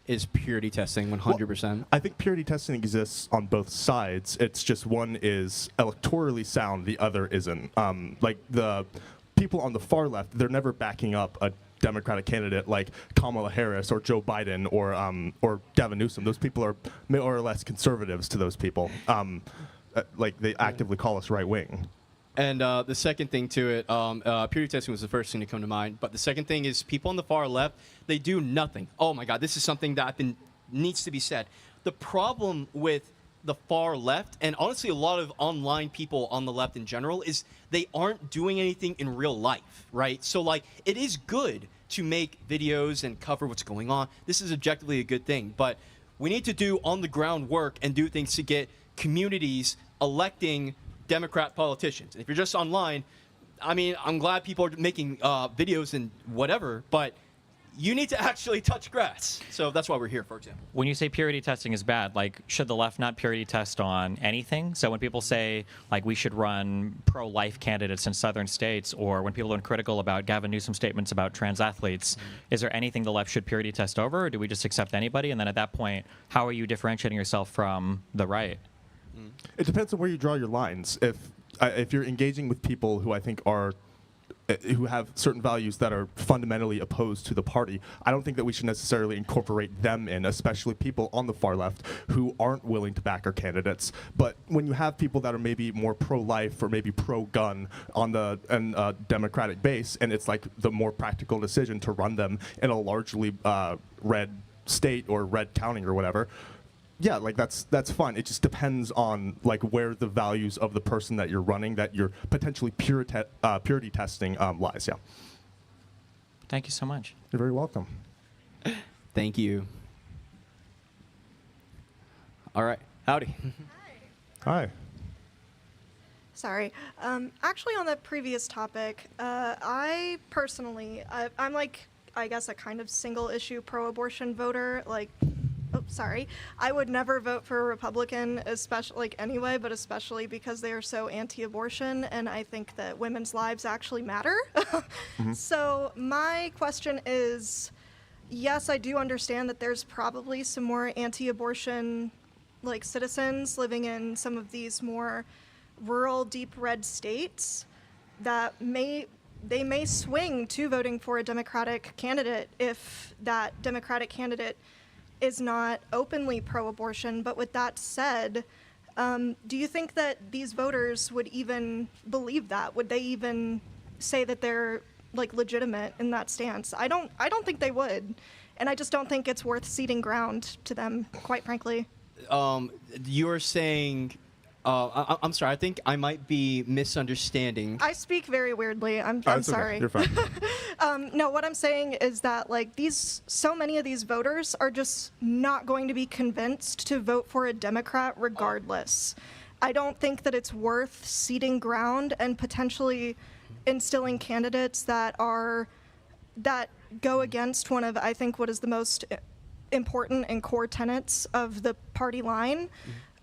is purity testing 100%. Well, I think purity testing exists on both sides. It's just one is electorally sound, the other isn't. Like the people on the far left, they're never backing up a Democratic candidate like Kamala Harris or Joe Biden or Gavin Newsom. Those people are more or less conservatives to those people. Like they actively call us right wing. And the second thing to it, purity testing was the first thing to come to mind. But the second thing is people on the far left, they do nothing. Oh my God, this is something that needs to be said. The problem with the far left, and honestly a lot of online people on the left in general, is they aren't doing anything in real life, right? So like, it is good to make videos and cover what's going on. This is objectively a good thing, but we need to do on the ground work and do things to get communities electing Democrat politicians. And if you're just online, I mean, I'm glad people are making videos and whatever, but you need to actually touch grass. So that's why we're here, for example. When you say purity testing is bad, like, should the left not purity test on anything? So when people say, like, we should run pro-life candidates in southern states, or when people are critical about Gavin Newsom's statements about trans athletes, is there anything the left should purity test over, or do we just accept anybody? And then at that point, how are you differentiating yourself from the right? It depends on where you draw your lines. If you're engaging with people who I think are who have certain values that are fundamentally opposed to the party, I don't think that we should necessarily incorporate them in, especially people on the far left who aren't willing to back our candidates. But when you have people that are maybe more pro-life or maybe pro-gun on the Democratic base, and it's like the more practical decision to run them in a largely red state or red county or whatever, yeah, like that's fun. It just depends on like where the values of the person that you're running, that you're potentially purity testing lies. Yeah. Thank you so much. You're very welcome. Thank you. All right. Howdy. Hi. Sorry. Actually, on the previous topic, I personally, I'm like, I guess, a kind of single issue pro-abortion voter. Like, oh, sorry. I would never vote for a Republican, especially like anyway, but especially because they are so anti-abortion, and I think that women's lives actually matter. So my question is, yes, I do understand that there's probably some more anti-abortion like citizens living in some of these more rural, deep red states that may swing to voting for a Democratic candidate if that Democratic candidate is not openly pro-abortion. But with that said, do you think that these voters would even believe that? Would they even say that they're like legitimate in that stance? I don't think they would, and I just don't think it's worth ceding ground to them, quite frankly. You're saying, I'm sorry, I think I might be misunderstanding. I speak very weirdly. I'm sorry. Okay. You're fine. No, what I'm saying is that like so many of these voters are just not going to be convinced to vote for a Democrat regardless. I don't think that it's worth ceding ground and potentially instilling candidates that go against one of, I think, what is the most important and core tenets of the party line,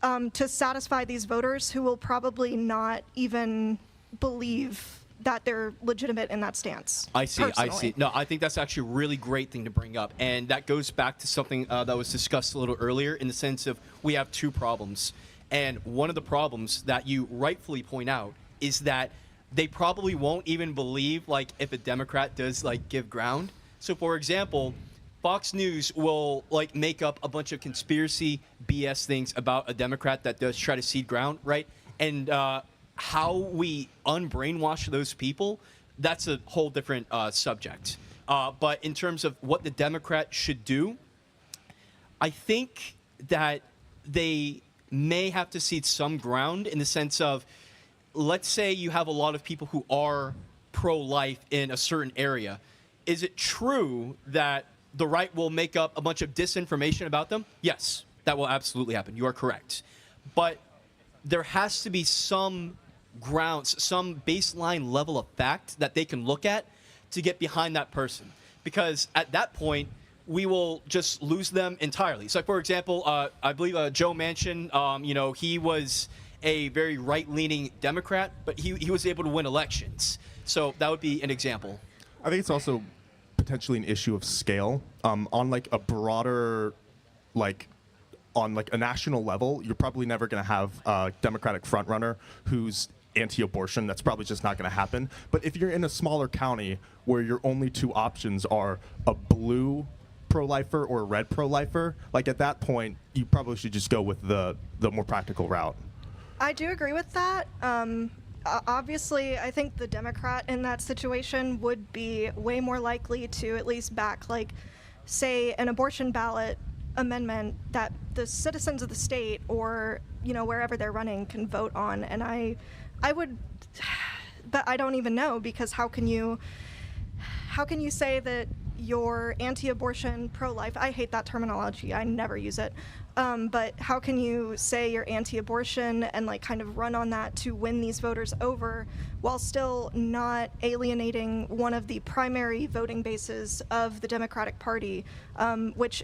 to satisfy these voters who will probably not even believe that they're legitimate in that stance. I see. Personally. No, I think that's actually a really great thing to bring up. And that goes back to something that was discussed a little earlier, in the sense of we have two problems. And one of the problems that you rightfully point out is that they probably won't even believe, like, if a Democrat does, like, give ground. So, for example, Fox News will, like, make up a bunch of conspiracy BS things about a Democrat that does try to cede ground, right? And how we unbrainwash those people, that's a whole different subject. But in terms of what the Democrat should do, I think that they may have to cede some ground in the sense of, let's say you have a lot of people who are pro-life in a certain area. Is it true that the right will make up a bunch of disinformation about them? Yes, that will absolutely happen. You are correct. But there has to be some grounds, some baseline level of fact that they can look at to get behind that person. Because at that point, we will just lose them entirely. So, for example, I believe Joe Manchin, he was a very right-leaning Democrat, but he was able to win elections. So that would be an example. I think it's also potentially an issue of scale. On like a broader, on like a national level, you're probably never going to have a Democratic frontrunner who's anti-abortion. That's probably just not going to happen. But if you're in a smaller county where your only two options are a blue pro-lifer or a red pro-lifer, like at that point, you probably should just go with the more practical route. I do agree with that. Obviously, I think the Democrat in that situation would be way more likely to at least back, like, say, an abortion ballot amendment that the citizens of the state or, you know, wherever they're running can vote on. And I would, but I don't even know, because how can you say that you're anti-abortion, pro-life? I hate that terminology. I never use it. But how can you say you're anti-abortion and like kind of run on that to win these voters over while still not alienating one of the primary voting bases of the Democratic Party, which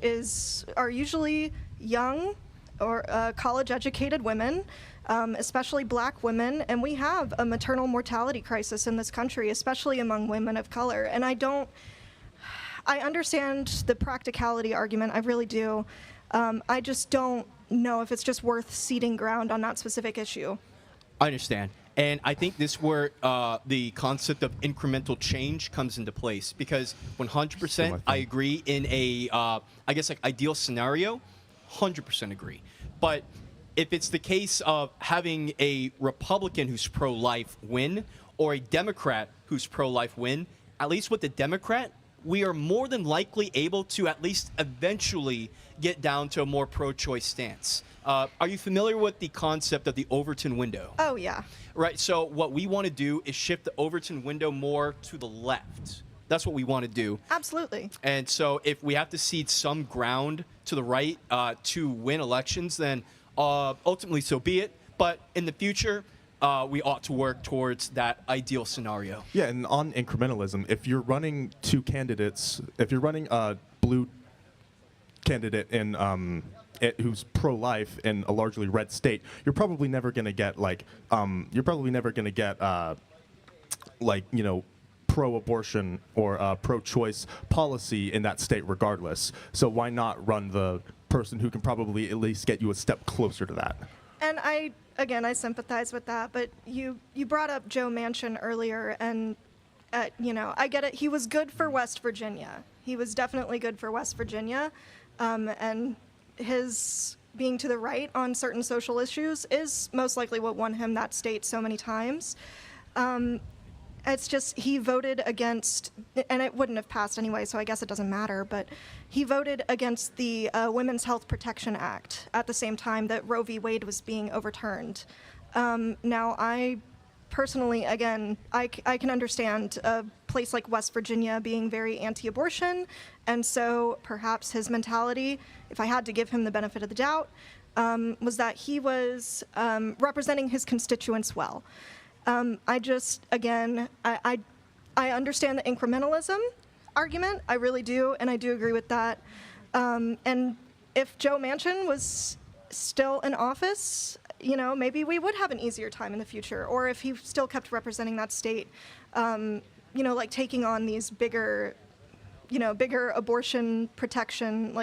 are usually young or college-educated women, especially black women, and we have a maternal mortality crisis in this country, especially among women of color. And I understand the practicality argument, I really do. I just don't know if it's just worth ceding ground on that specific issue. I understand. And I think this is where the concept of incremental change comes into place, because 100% I agree in a, I guess, like ideal scenario, 100% agree. But if it's the case of having a Republican who's pro-life win or a Democrat who's pro-life win, at least with the Democrat, we are more than likely able to at least eventually get down to a more pro-choice stance. Are you familiar with the concept of the Overton window? Oh, yeah. Right, so what we want to do is shift the Overton window more to the left. That's what we want to do. Absolutely. And so if we have to cede some ground to the right to win elections, then ultimately so be it. But in the future, we ought to work towards that ideal scenario. Yeah, and on incrementalism, if you're running two candidates, if you're running a blue candidate in who's pro-life in a largely red state, you're probably never going to get pro-abortion or pro-choice policy in that state regardless. So why not run the person who can probably at least get you a step closer to that? And I sympathize with that, but you brought up Joe Manchin earlier, and I get it. He was good for West Virginia. He was definitely good for West Virginia, and his being to the right on certain social issues is most likely what won him that state so many times. It's just he voted against, and it wouldn't have passed anyway, so I guess it doesn't matter, but he voted against the Women's Health Protection Act at the same time that Roe v. Wade was being overturned. Now, I personally, again, I can understand a place like West Virginia being very anti-abortion, and so perhaps his mentality, if I had to give him the benefit of the doubt, was that he was representing his constituents well. I understand the incrementalism argument. I really do, and I do agree with that. And if Joe Manchin was still in office, maybe we would have an easier time in the future. Or if he still kept representing that state, like taking on these bigger abortion protection,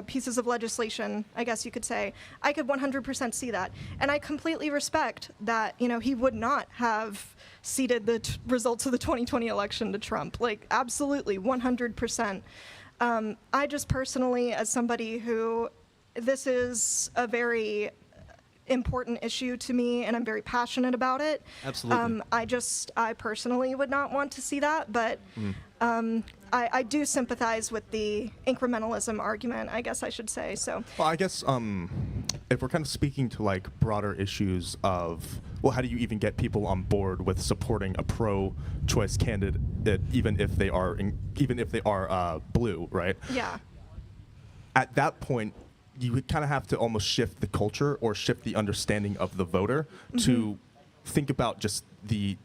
pieces of legislation, I guess you could say. I could 100% see that. And I completely respect that, he would not have ceded the results of the 2020 election to Trump. Absolutely, 100%. I just personally, as somebody who, this is a very important issue to me, and I'm very passionate about it. Absolutely. I personally would not want to see that, but I do sympathize with the incrementalism argument, I guess I should say. So. Well, I guess if we're kind of speaking to broader issues of, well, how do you even get people on board with supporting a pro-choice candidate, even if they are blue, right? Yeah. At that point, you would kind of have to almost shift the culture or shift the understanding of the voter to think about just the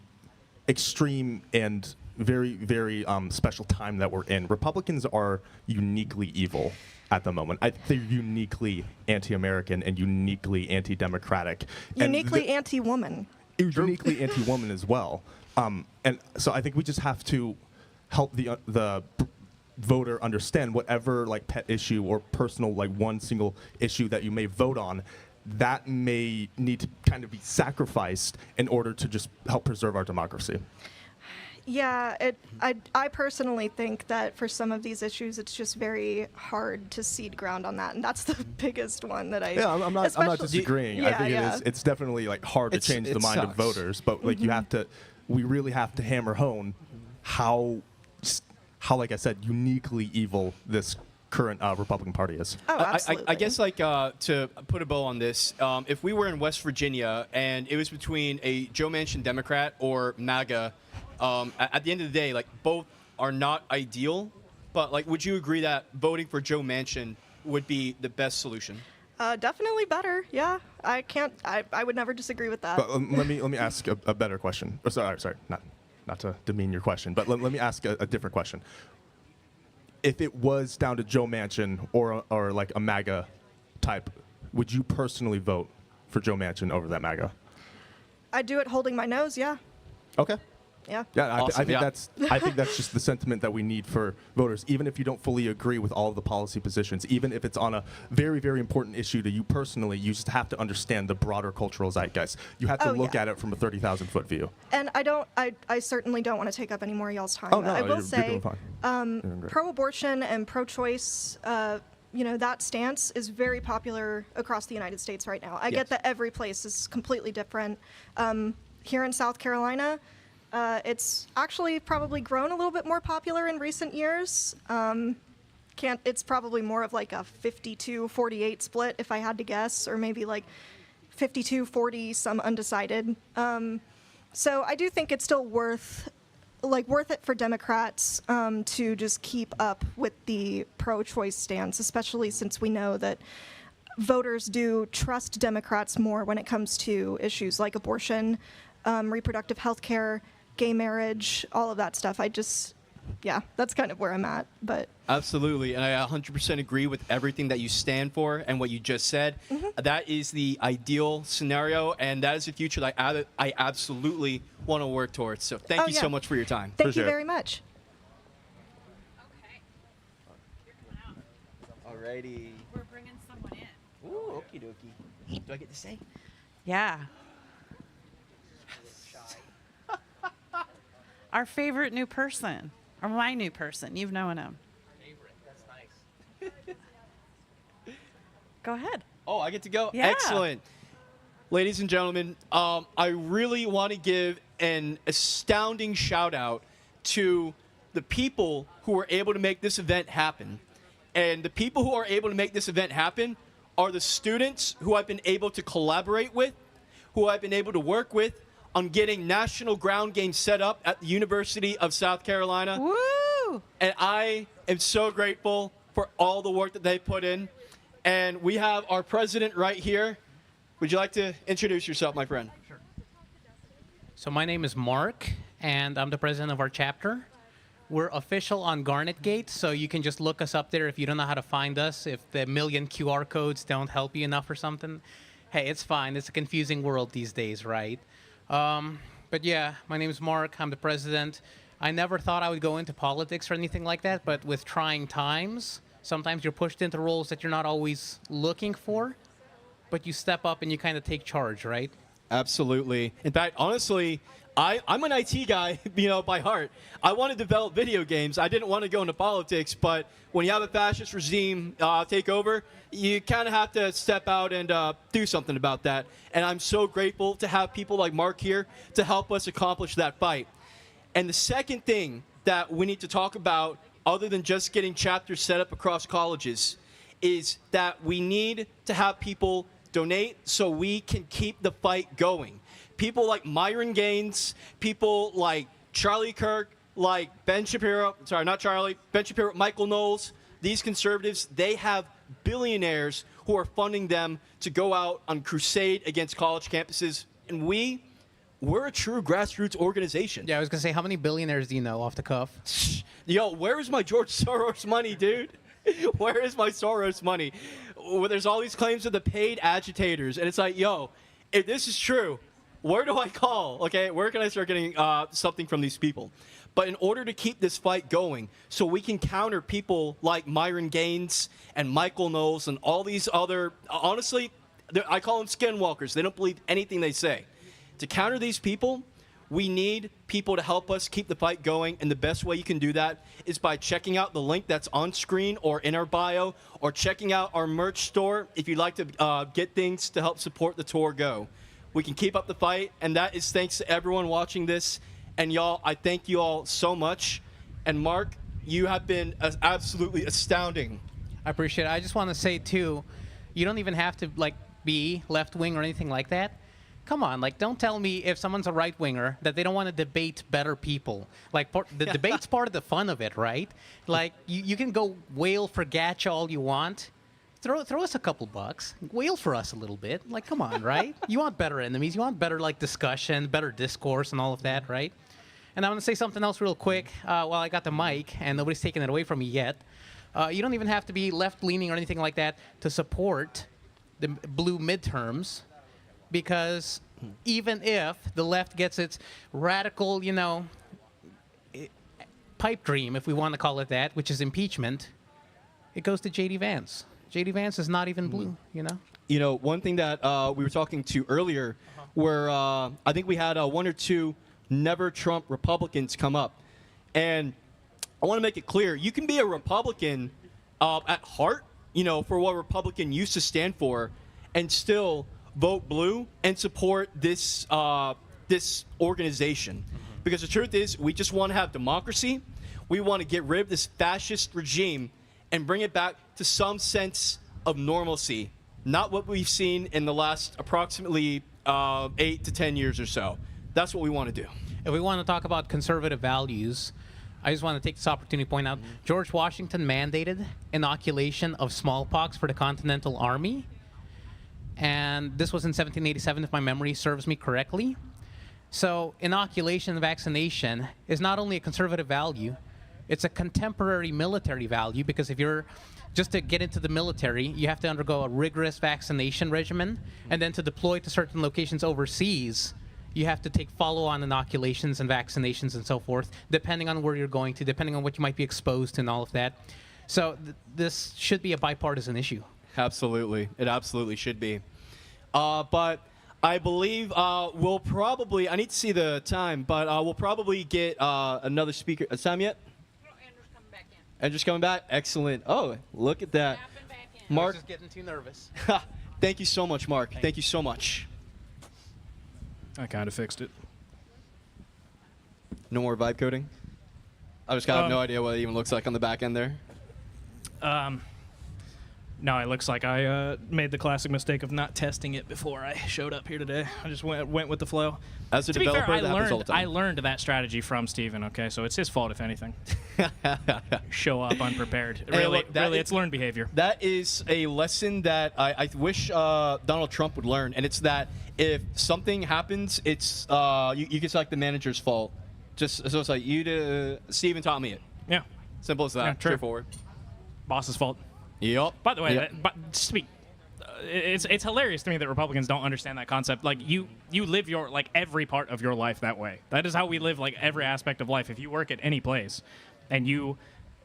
extreme and very, very special time that we're in. Republicans are uniquely evil at the moment. They're uniquely anti-American and uniquely anti-democratic. Uniquely anti-woman. Uniquely anti-woman as well. And so I think we just have to help the voter understand whatever pet issue or personal one single issue that you may vote on, that may need to kind of be sacrificed in order to just help preserve our democracy. Yeah, I personally think that for some of these issues, it's just very hard to cede ground on that, and that's the biggest one that I. Yeah, I'm not disagreeing. I think it's definitely like hard to change the mind of voters, but like we really have to hammer home how like I said, uniquely evil this current Republican Party is. Oh, absolutely. I guess like to put a bow on this, if we were in West Virginia and it was between a Joe Manchin Democrat or MAGA. At the end of the day, like both are not ideal, but like, would you agree that voting for Joe Manchin would be the best solution? Definitely better. Yeah, I would never disagree with that. But let me ask a better question. Oh, sorry, not to demean your question, but let me ask a different question. If it was down to Joe Manchin or like a MAGA type, would you personally vote for Joe Manchin over that MAGA? I'd do it holding my nose. Yeah. Okay. Yeah. Yeah, Awesome. I think that's just the sentiment that we need for voters. Even if you don't fully agree with all of the policy positions, even if it's on a very, very important issue to you personally, you just have to understand the broader cultural zeitgeist. You have to look at it from a 30,000-foot view. And I certainly don't want to take up any more of y'all's time. Oh, but no, I will you're say, doing fine. pro-abortion and pro-choice, that stance is very popular across the United States right now. I get that every place is completely different. Here in South Carolina, it's actually probably grown a little bit more popular in recent years. It's probably more of like a 52-48 split if I had to guess, or maybe like 52-40, some undecided. So I do think it's still worth it for Democrats to just keep up with the pro-choice stance, especially since we know that voters do trust Democrats more when it comes to issues like abortion, reproductive health care, gay marriage, all of that stuff. That's kind of where I'm at. But absolutely, and I 100% agree with everything that you stand for and what you just said. That is the ideal scenario, and that is the future that I absolutely want to work towards. So thank you so much for your time. Thank you very much. Alrighty. We're bringing someone in. Ooh, okie dokie. Do I get to say? Yeah. Our favorite new person, or my new person. You've known him. Favorite. That's nice. Go ahead. Oh, I get to go? Yeah. Excellent. Ladies and gentlemen, I really want to give an astounding shout out to the people who were able to make this event happen. And the people who are able to make this event happen are the students who I've been able to collaborate with, who I've been able to work with on getting national ground games set up at the University of South Carolina. Woo! And I am so grateful for all the work that they put in. And we have our president right here. Would you like to introduce yourself, my friend? Sure. So my name is Mark, and I'm the president of our chapter. We're official on GarnetGate, so you can just look us up there if you don't know how to find us, if the million QR codes don't help you enough or something. Hey, it's fine. It's a confusing world these days, right? But yeah, my name is Mark. I'm the president. I never thought I would go into politics or anything like that, but with trying times, sometimes you're pushed into roles that you're not always looking for, but you step up and you kind of take charge, right? Absolutely. In fact, honestly, I'm an IT guy, by heart. I want to develop video games. I didn't want to go into politics, but when you have a fascist regime take over, you kind of have to step out and do something about that. And I'm so grateful to have people like Mark here to help us accomplish that fight. And the second thing that we need to talk about, other than just getting chapters set up across colleges, is that we need to have people donate so we can keep the fight going. People like Myron Gaines, people like Charlie Kirk, like Ben Shapiro, Michael Knowles, these conservatives, they have billionaires who are funding them to go out on crusade against college campuses. And we're a true grassroots organization. Yeah, I was going to say, how many billionaires do you know off the cuff? Yo, where is my George Soros money, dude? Where is my Soros money? Well, there's all these claims of the paid agitators. And it's like, yo, if this is true, where do I call? Okay, where can I start getting something from these people? But in order to keep this fight going, so we can counter people like Myron Gaines and Michael Knowles and all these other, honestly, I call them skinwalkers. They don't believe anything they say. To counter these people, we need people to help us keep the fight going, and the best way you can do that is by checking out the link that's on screen or in our bio, or checking out our merch store if you'd like to get things to help support the tour go. We can keep up the fight, and that is thanks to everyone watching this. And y'all, I thank you all so much. And Mark, you have been absolutely astounding. I appreciate it. I just want to say, too, you don't even have to, like, be left-wing or anything like that. Come on, like, don't tell me if someone's a right-winger that they don't want to debate better people. Like, the debate's part of the fun of it, right? Like, you can go wail for Gatch all you want. Throw us a couple bucks. Wail for us a little bit. Like, come on, right? You want better enemies. You want better, like, discussion, better discourse and all of that, right? And I want to say something else real quick while I got the mic, and nobody's taking it away from me yet. You don't even have to be left-leaning or anything like that to support the blue midterms, because even if the left gets its radical, pipe dream, if we want to call it that, which is impeachment, it goes to J.D. Vance. J.D. Vance is not even blue, One thing that we were talking to earlier, where I think we had one or two never Trump Republicans come up. And I want to make it clear, you can be a Republican at heart, for what Republican used to stand for, and still vote blue and support this this organization. Because the truth is, we just want to have democracy. We want to get rid of this fascist regime and bring it back to some sense of normalcy, not what we've seen in the last approximately 8 to 10 years or so. That's what we want to do. If we want to talk about conservative values, I just want to take this opportunity to point out George Washington mandated inoculation of smallpox for the Continental Army. And this was in 1787, if my memory serves me correctly. So inoculation and vaccination is not only a conservative value, it's a contemporary military value, because if you're just to get into the military, you have to undergo a rigorous vaccination regimen, and then to deploy to certain locations overseas, you have to take follow-on inoculations and vaccinations and so forth, depending on where you're going to, depending on what you might be exposed to and all of that. So this should be a bipartisan issue. Absolutely. It absolutely should be. But I believe we'll probably, I need to see the time, but we'll probably get another speaker. Is time yet? No, Andrew's coming back in. Andrew's coming back? Excellent. Oh, look at that. Mark. I was just getting too nervous. Thank you so much, Mark. Thank you so much. I kind of fixed it. No more vibe coding? I just have no idea what it even looks like on the back end there. No, it looks like I made the classic mistake of not testing it before I showed up here today. I just went with the flow. As a to developer, be fair, that happens all the time. I learned that strategy from Steven, okay? So it's his fault, if anything. Show up unprepared. Hey, Really, look, that really, is- it's learned behavior. That is a lesson that I wish Donald Trump would learn, and it's that if something happens, it's you can say like the manager's fault. Just so it's like Steven taught me it. Yeah. Simple as that. Yeah, true. Straightforward. Boss's fault. Yep. By the way, Yep. but speak. It's hilarious to me that Republicans don't understand that concept. Like you live your every part of your life that way. That is how we live every aspect of life. If you work at any place, and you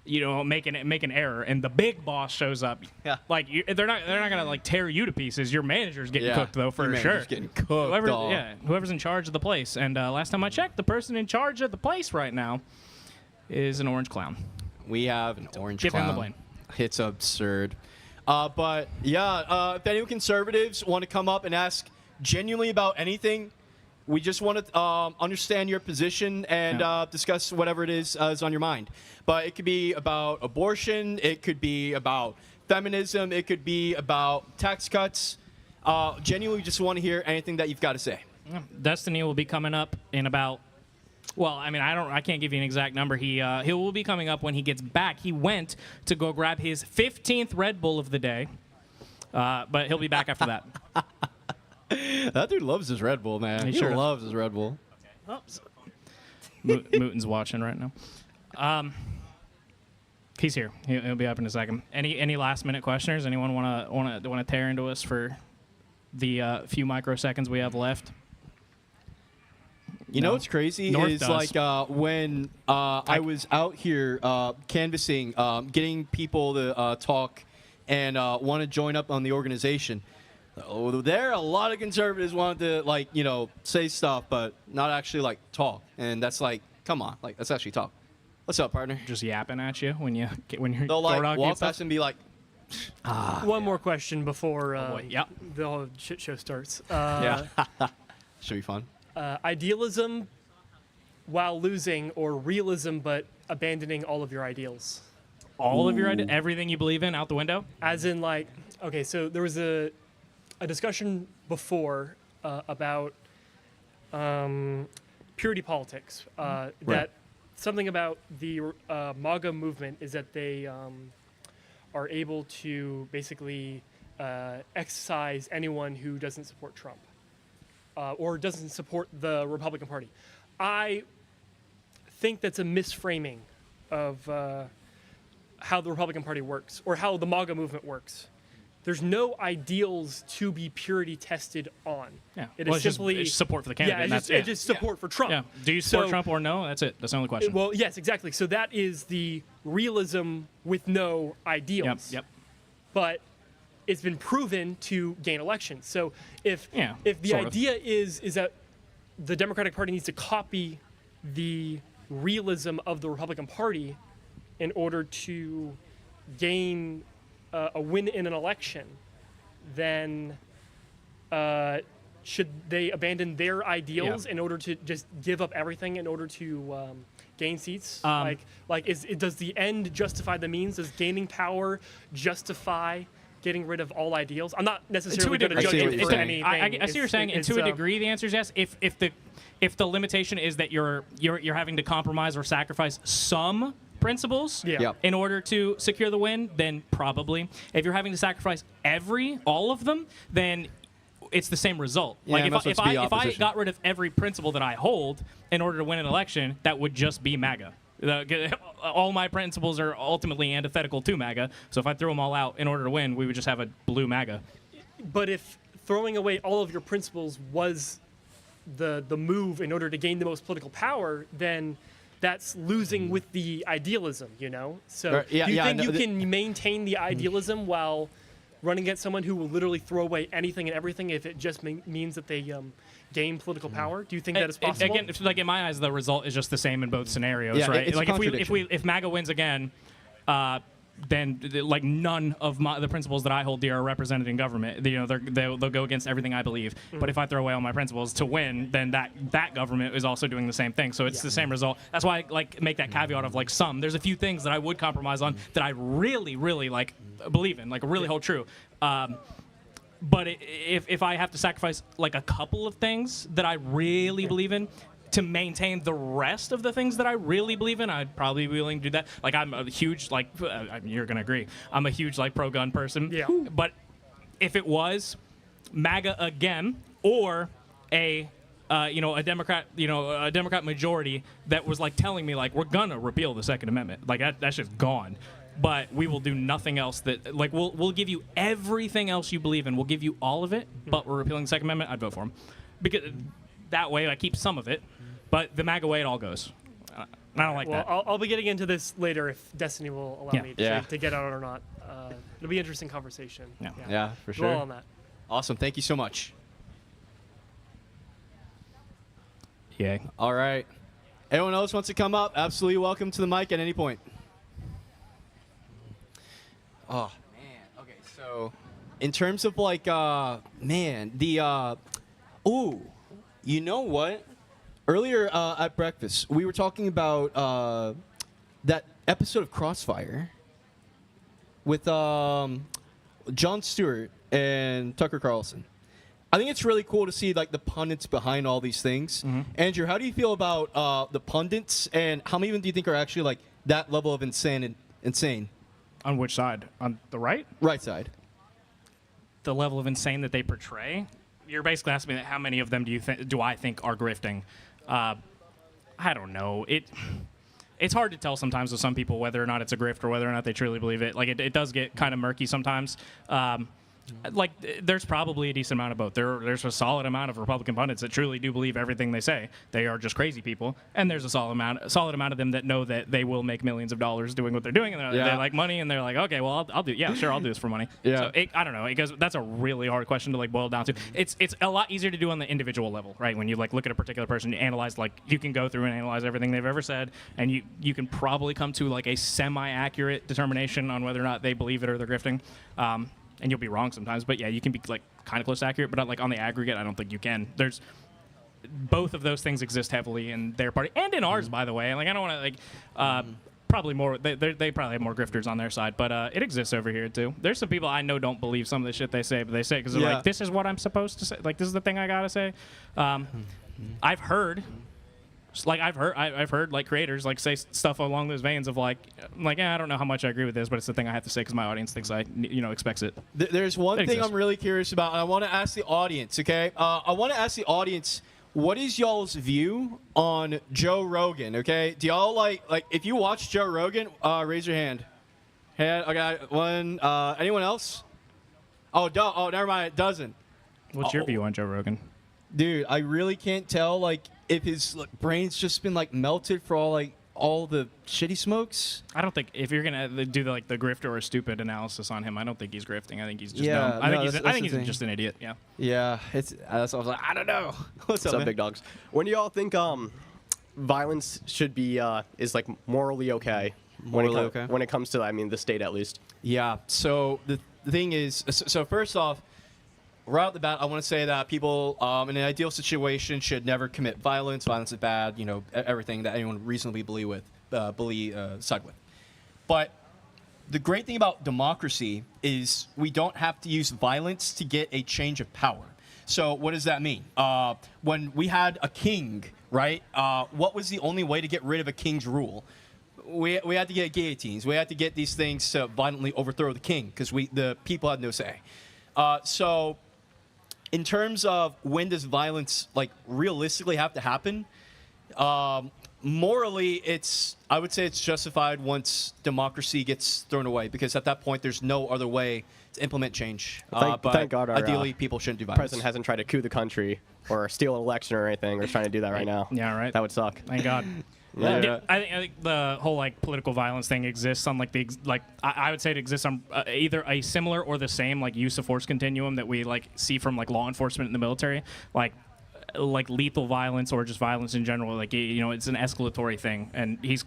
make an error, and the big boss shows up, Yeah. they're not gonna tear you to pieces. Your manager's getting cooked though, for Your sure. manager's getting cooked, dog. Whoever's in charge of the place. And last time I checked, the person in charge of the place right now is an orange clown. We have an orange Give clown. him the blame. It's absurd. But yeah, if any conservatives want to come up and ask genuinely about anything, we just want to understand your position and discuss whatever it is on your mind. But it could be about abortion, it could be about feminism, it could be about tax cuts. Genuinely, we just want to hear anything that you've got to say. Destiny will be coming up in about. Well, I mean, I can't give you an exact number. He will be coming up when he gets back. He went to go grab his 15th Red Bull of the day, but he'll be back after that. That dude loves his Red Bull, man. He He sure loves his Red Bull. Oops. Mooten's watching right now. He's here. He'll be up in a second. Any last minute questioners? Anyone want to tear into us for the few microseconds we have left? You know what's crazy North is does. when I was out here canvassing, getting people to talk and want to join up on the organization. Oh, there are a lot of conservatives wanted to say stuff, but not actually talk. And that's come on, let's actually talk. What's up, partner? Just yapping at you when you're They'll walk stuff. past and be like, One more question before Yeah. the whole shit show starts. yeah, should be fun. Idealism while losing, or realism but abandoning all of your ideals. All of your everything you believe in out the window. As in, okay, so there was a discussion before about purity politics. That something about the MAGA movement is that they are able to basically excise anyone who doesn't support Trump or doesn't support the Republican Party. I think that's a misframing of how the Republican Party works or how the MAGA movement works. There's no ideals to be purity tested on. Yeah. It Well, is it's simply just support for the candidate. Yeah, and it's just support for Trump. Yeah. Do you support So- Trump or no? That's it. That's the only question. Well, yes, exactly. So that is the realism with no ideals. Yep. But it's been proven to gain elections. So if Yeah, the sort of. idea is that the Democratic Party needs to copy the realism of the Republican Party in order to gain a win in an election, then should they abandon their ideals in order to just give up everything in order to gain seats? Does the end justify the means? Does gaining power justify getting rid of all ideals? I'm not necessarily going to judge it for anything. I see what you're saying. And to a degree, the answer is yes. If the limitation is that you're having to compromise or sacrifice some principles in order to secure the win, then probably. If you're having to sacrifice all of them, then it's the same result. Yeah, If I got rid of every principle that I hold in order to win an election, that would just be MAGA. All my principles are ultimately antithetical to MAGA. So if I threw them all out in order to win, we would just have a blue MAGA. But if throwing away all of your principles was the move in order to gain the most political power, then that's losing with the idealism, So do you think you can maintain the idealism while running against someone who will literally throw away anything and everything if it just means that they gain political power? Do you think that is possible? Again, in my eyes, the result is just the same in both scenarios, right? It's if MAGA wins again, then none of the principles that I hold dear are represented in government. They'll go against everything I believe. But if I throw away all my principles to win, then that government is also doing the same thing. So it's the same result. That's why I make that caveat of some. There's a few things that I would compromise on that I really, really believe in, really hold true. But if I have to sacrifice a couple of things that I really believe in to maintain the rest of the things that I really believe in, I'd probably be willing to do that. I'm a huge you're gonna agree. I'm a huge pro-gun person. Yeah. But if it was MAGA again or a Democrat majority that was telling me we're gonna repeal the Second Amendment, that's just gone. But we will do nothing else that we'll give you everything else you believe in. We'll give you all of it, but we're repealing the Second Amendment. I'd vote for them because that way I keep some of it, but the MAGA way it all goes. I don't like that. I'll be getting into this later if Destiny will allow me to get out or not. It'll be an interesting conversation. Yeah, for sure. Well on that. Awesome. Thank you so much. Yay. All right. Anyone else wants to come up? Absolutely welcome to the mic at any point. Oh, man. Okay, so in terms of you know what? Earlier at breakfast, we were talking about that episode of Crossfire with Jon Stewart and Tucker Carlson. I think it's really cool to see the pundits behind all these things. Mm-hmm. Andrew, how do you feel about the pundits, and how many of them do you think are actually that level of insane? On which side? On the right? Right side. The level of insane that they portray? You're basically asking me how many of them do I think are grifting? I don't know. It's hard to tell sometimes with some people whether or not it's a grift or whether or not they truly believe it. It does get kind of murky sometimes. Like, there's probably a decent amount of both. There's a solid amount of Republican pundits that truly do believe everything they say. They are just crazy people, and there's a solid amount of them that know that they will make millions of dollars doing what they're doing, and they like money, and they're like, okay, well, I'll do, yeah, sure, I'll do this for money. Yeah. So I don't know, because that's a really hard question to like boil down to. It's a lot easier to do on the individual level, right? When you like look at a particular person, you analyze, like you can go through and analyze everything they've ever said, and you can probably come to like a semi-accurate determination on whether or not they believe it or they're grifting. And you'll be wrong sometimes, but yeah, you can be like kind of close to accurate, but like on the aggregate, I don't think you can. There's both of those things exist heavily in their party and in ours, by the way. Like I don't want to like probably more. They probably have more grifters on their side, but it exists over here too. There's some people I know don't believe some of the shit they say, but they say because they're like, this is what I'm supposed to say. Like this is the thing I gotta say. I've heard like creators like say stuff along those veins of like I don't know how much I agree with this, but it's the thing I have to say because my audience thinks I expects it. There's one thing I'm really curious about, and I want to ask the audience. Okay, I want to ask the audience, what is y'all's view on Joe Rogan? Okay, do y'all like if you watch Joe Rogan? Raise your hand. Okay, one. Anyone else? Oh, never mind. It doesn't. What's your view on Joe Rogan? Dude, I really can't tell like if his brain's just been like melted for all the shit he smokes. I don't think if you're gonna do the grifter or stupid analysis on him, I don't think he's grifting. I think he's just Yeah, dumb. I think he's thing. just an idiot. Yeah. Yeah, that's what I was like, I don't know. What's up, man? big dogs? When do y'all think violence should be is like morally okay? Morally okay? When it comes to, I mean, the state at least. Yeah. So the thing is, so first off, right out the bat, I want to say that people in an ideal situation should never commit violence. Violence is bad. Everything that anyone reasonably side with. But the great thing about democracy is we don't have to use violence to get a change of power. So what does that mean? When we had a king, right? What was the only way to get rid of a king's rule? We had to get guillotines. We had to get these things to violently overthrow the king because the people had no say. So in terms of when does violence realistically have to happen, morally I would say it's justified once democracy gets thrown away, because at that point there's no other way to implement change. Thank God our ideally people shouldn't do violence. President hasn't tried to coup the country or steal an election or anything, or trying to do that right now. Yeah, right. That would suck. Thank God. Yeah. I think the whole political violence thing exists on I would say it exists on either a similar or the same use of force continuum that we see from law enforcement in the military, like lethal violence or just violence in general. It's an escalatory thing, and he's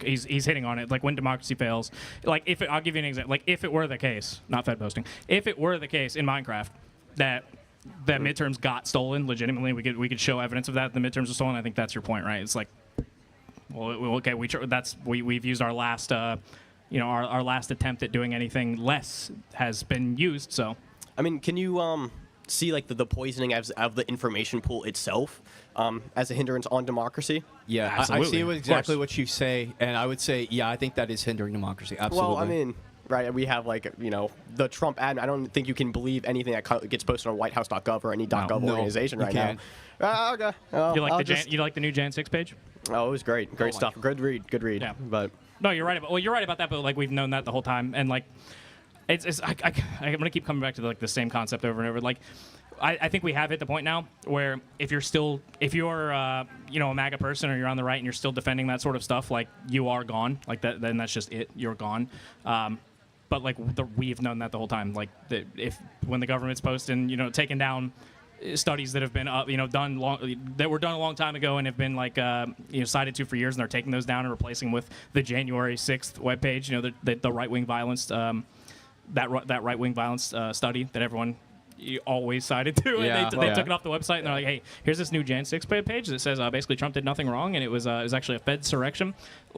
hitting on it. When democracy fails, I'll give you an example. If it were the case, not Fed boasting, if it were the case in Minecraft that midterms got stolen legitimately, we could show evidence of that. The midterms were stolen. I think that's your point, right? It's well, okay, we've used our last, our last attempt at doing anything less has been used. So, I mean, can you see the poisoning of the information pool itself as a hindrance on democracy? Yeah, I see exactly what you say, and I would say, yeah, I think that is hindering democracy. Absolutely. Well, I mean, right, we have the Trump ad. I don't think you can believe anything that gets posted on WhiteHouse.gov or any .gov organization right can't. now. Okay. Well, you like the new Jan 6 page? Oh, it was great. Great stuff. Good read. Yeah. But no, you're right about that. But we've known that the whole time, and I'm gonna keep coming back to the same concept over and over. I think we have hit the point now where if you're a MAGA person or you're on the right and you're still defending that sort of stuff, you are gone. Then that's just it. You're gone. But we've known that the whole time. When the government's posting, taking down studies that have been that were done a long time ago and have been cited to for years, and they're taking those down and replacing them with the January 6th webpage. The right-wing violence, that right-wing violence study that everyone always cited to. Yeah. And they took it off the website, and they're like, hey, here's this new Jan 6 page that says basically Trump did nothing wrong, and it was actually a Fed insurrection.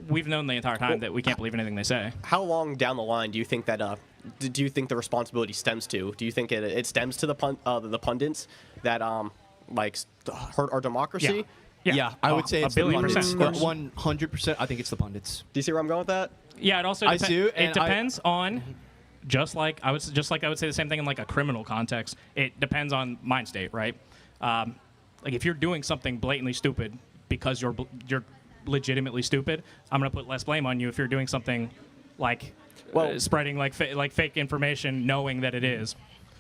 We've known the entire time that we can't believe anything they say. how long down the line do you think that do you think the responsibility stems to? Do you think it stems to the pundits that hurt our democracy? Yeah. I would say it's the 1,000,000,000%. pundits. 100%. I think it's the pundits. Do you see where I'm going with that? Yeah, it also I do, and it depends on just like I would say the same thing in a criminal context. It depends on mind state, right? If you're doing something blatantly stupid because you're legitimately stupid, I'm gonna put less blame on you. If you're doing something spreading fake information knowing that it is.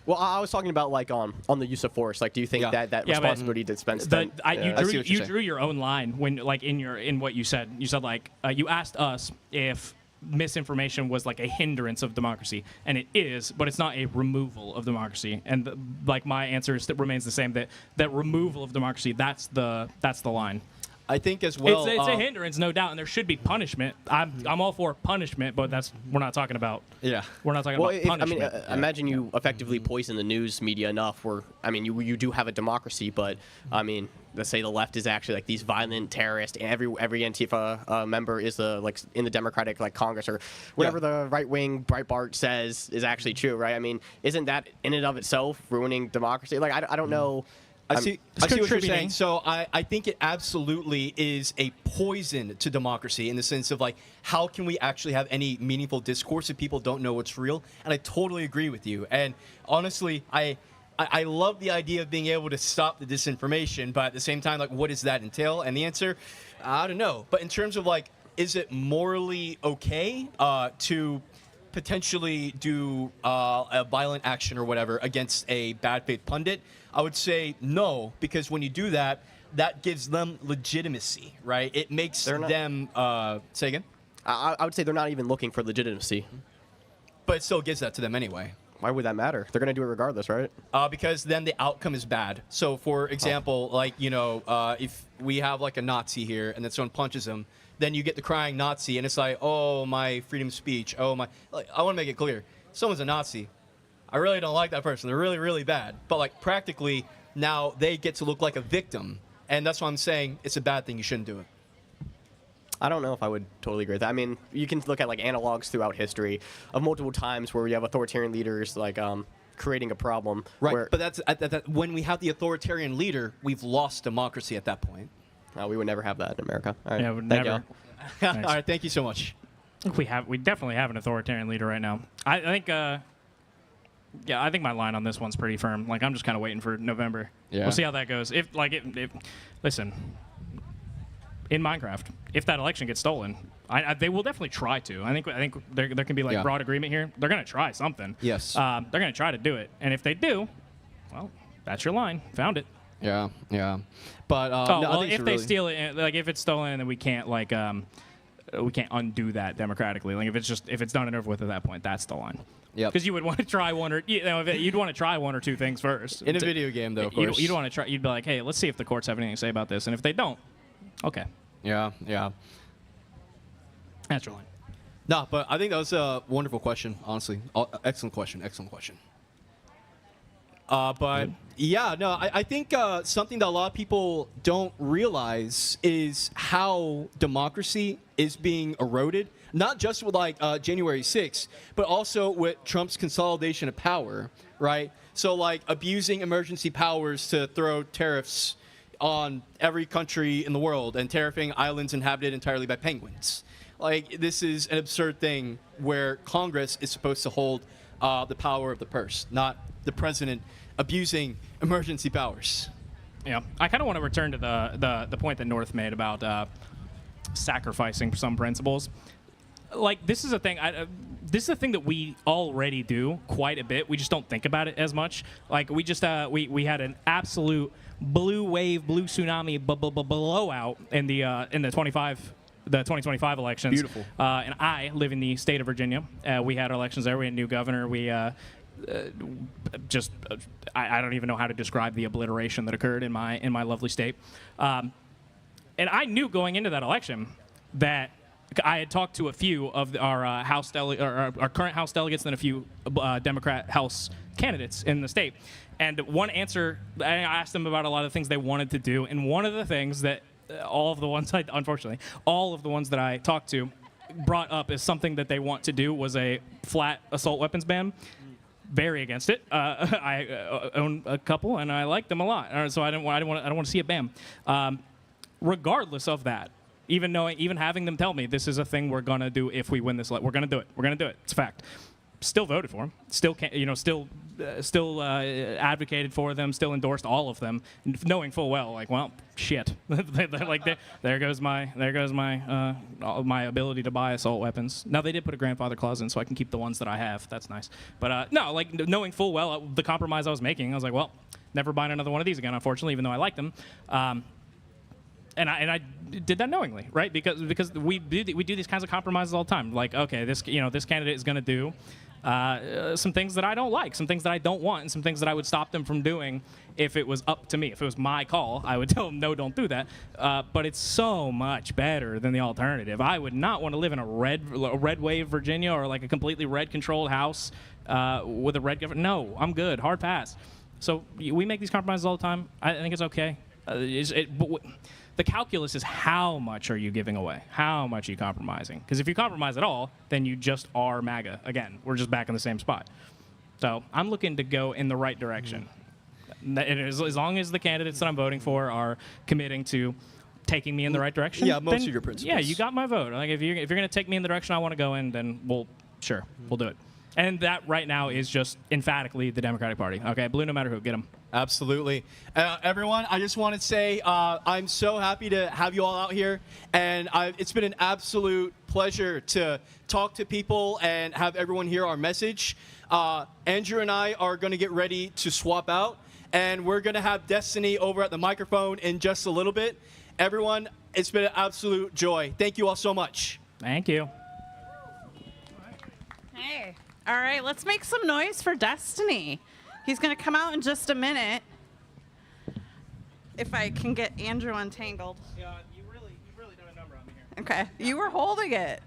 Well, I was talking about like on the use of force. Like, do you think that Yeah, but responsibility dispensed? Then, you drew your own line when, like, in what you said. You said like you asked us if misinformation was like a hindrance of democracy, and it is, but it's not a removal of democracy. And like my answer remains the same, that removal of democracy, that's the line. I think as well. It's a hindrance, no doubt, and there should be punishment. I'm all for punishment, but we're not talking about. Yeah. We're not talking about punishment. I mean, imagine you effectively poison the news media enough where, I mean, you do have a democracy, but I mean, let's say the left is actually like these violent terrorists, and every Antifa member is like in the Democratic like Congress or whatever the right wing Breitbart says is actually true, right? I mean, isn't that in and of itself ruining democracy? Like, I don't know. I see what you're saying. So I think it absolutely is a poison to democracy in the sense of like, how can we actually have any meaningful discourse if people don't know what's real? And I totally agree with you. And honestly, I love the idea of being able to stop the disinformation, but at the same time, like, what does that entail? And the answer, I don't know. But in terms of like, is it morally okay to potentially do a violent action or whatever against a bad faith pundit? I would say no, because when you do that, that gives them legitimacy, right? It makes them. Say again? I would say they're not even looking for legitimacy. But it still gives that to them anyway. Why would that matter? They're going to do it regardless, right? Because then the outcome is bad. So, for example, like, you know, if we have like a Nazi here and then someone punches him, then you get the crying Nazi, and it's like, oh, my freedom of speech. Oh, my. Like, I want to make it clear. Someone's a Nazi. I really don't like that person. They're really, really bad. But, like, practically, now they get to look like a victim. And that's why I'm saying it's a bad thing. You shouldn't do it. I don't know if I would totally agree with that. I mean, you can look at, like, analogs throughout history of multiple times where you have authoritarian leaders, like, creating a problem. Right, but that's when we have the authoritarian leader, we've lost democracy at that point. We would never have that in America. All right. Yeah, we'd Thank never. you. All right, thank you so much. We definitely have an authoritarian leader right now. I think. Yeah, I think my line on this one's pretty firm. Like, I'm just kind of waiting for November. Yeah. We'll see how that goes. Listen, in Minecraft, if that election gets stolen, they will definitely try to. I think there can be like broad agreement here. They're gonna try something. Yes. They're gonna try to do it, and if they do, well, that's your line. Found it. Yeah. But if they steal it, like if it's stolen, then we can't we can't undo that democratically. Like if it's done and over with at that point, that's the line. Yeah. Because you would want to try you'd want to try one or two things first. In a video game, though, of course. You'd want to try. You'd be like, hey, let's see if the courts have anything to say about this, and if they don't, okay. Yeah. That's your line. No, but I think that was a wonderful question, honestly. Excellent question. But yeah, no, I think something that a lot of people don't realize is how democracy is being eroded, not just with like January 6th, but also with Trump's consolidation of power, right? So like abusing emergency powers to throw tariffs on every country in the world and tariffing islands inhabited entirely by penguins. Like, this is an absurd thing where Congress is supposed to hold the power of the purse, not the president abusing emergency powers. Yeah, I kind of want to return to the point that North made about sacrificing some principles. Like, this is a thing. This is a thing that we already do quite a bit. We just don't think about it as much. Like, we just we had an absolute blue wave, blue tsunami blowout in the 2025 elections. Beautiful. And I live in the state of Virginia. We had elections there. We had a new governor. We I don't even know how to describe the obliteration that occurred in my lovely state. And I knew going into that election that I had talked to a few of our our current House delegates and a few Democrat House candidates in the state. And one answer, I asked them about a lot of things they wanted to do, and one of the things that all of the ones that I talked to brought up as something that they want to do was a flat assault weapons ban. Very against it. I own a couple, and I like them a lot. So I don't want to see a ban. Regardless of that, even having them tell me this is a thing we're gonna do if we win this, we're gonna do it. We're gonna do it. It's a fact. still voted for them, still advocated for them, still endorsed all of them, knowing full well, like, well, shit, there goes my my ability to buy assault weapons. Now they did put a grandfather clause in, so I can keep the ones that I have. That's nice. But no, like knowing full well the compromise I was making, I was like, well, never buying another one of these again, unfortunately, even though I like them. And I did that knowingly, right? Because we do these kinds of compromises all the time. Like, okay, this candidate is going to do some things that I don't like, some things that I don't want, and some things that I would stop them from doing if it was up to me. If it was my call, I would tell them, no, don't do that. But it's so much better than the alternative. I would not want to live in a red wave Virginia or like a completely red-controlled house with a red government. No, I'm good. Hard pass. So we make these compromises all the time. I think it's okay. The calculus is how much are you giving away? How much are you compromising? Because if you compromise at all, then you just are MAGA. Again, we're just back in the same spot. So I'm looking to go in the right direction. As long as the candidates that I'm voting for are committing to taking me in the right direction. Yeah, most of your principles. Yeah, you got my vote. Like if you're going to take me in the direction I want to go in, then we'll do it. And that right now is just emphatically the Democratic Party. Okay, blue no matter who, get them. Absolutely. Everyone, I just want to say I'm so happy to have you all out here. And it's been an absolute pleasure to talk to people and have everyone hear our message. Andrew and I are going to get ready to swap out. And we're going to have Destiny over at the microphone in just a little bit. Everyone, it's been an absolute joy. Thank you all so much. Thank you. Hey. All right, let's make some noise for Destiny. He's going to come out in just a minute. If I can get Andrew untangled. Yeah, you really done a number on me here. Okay, you were holding it.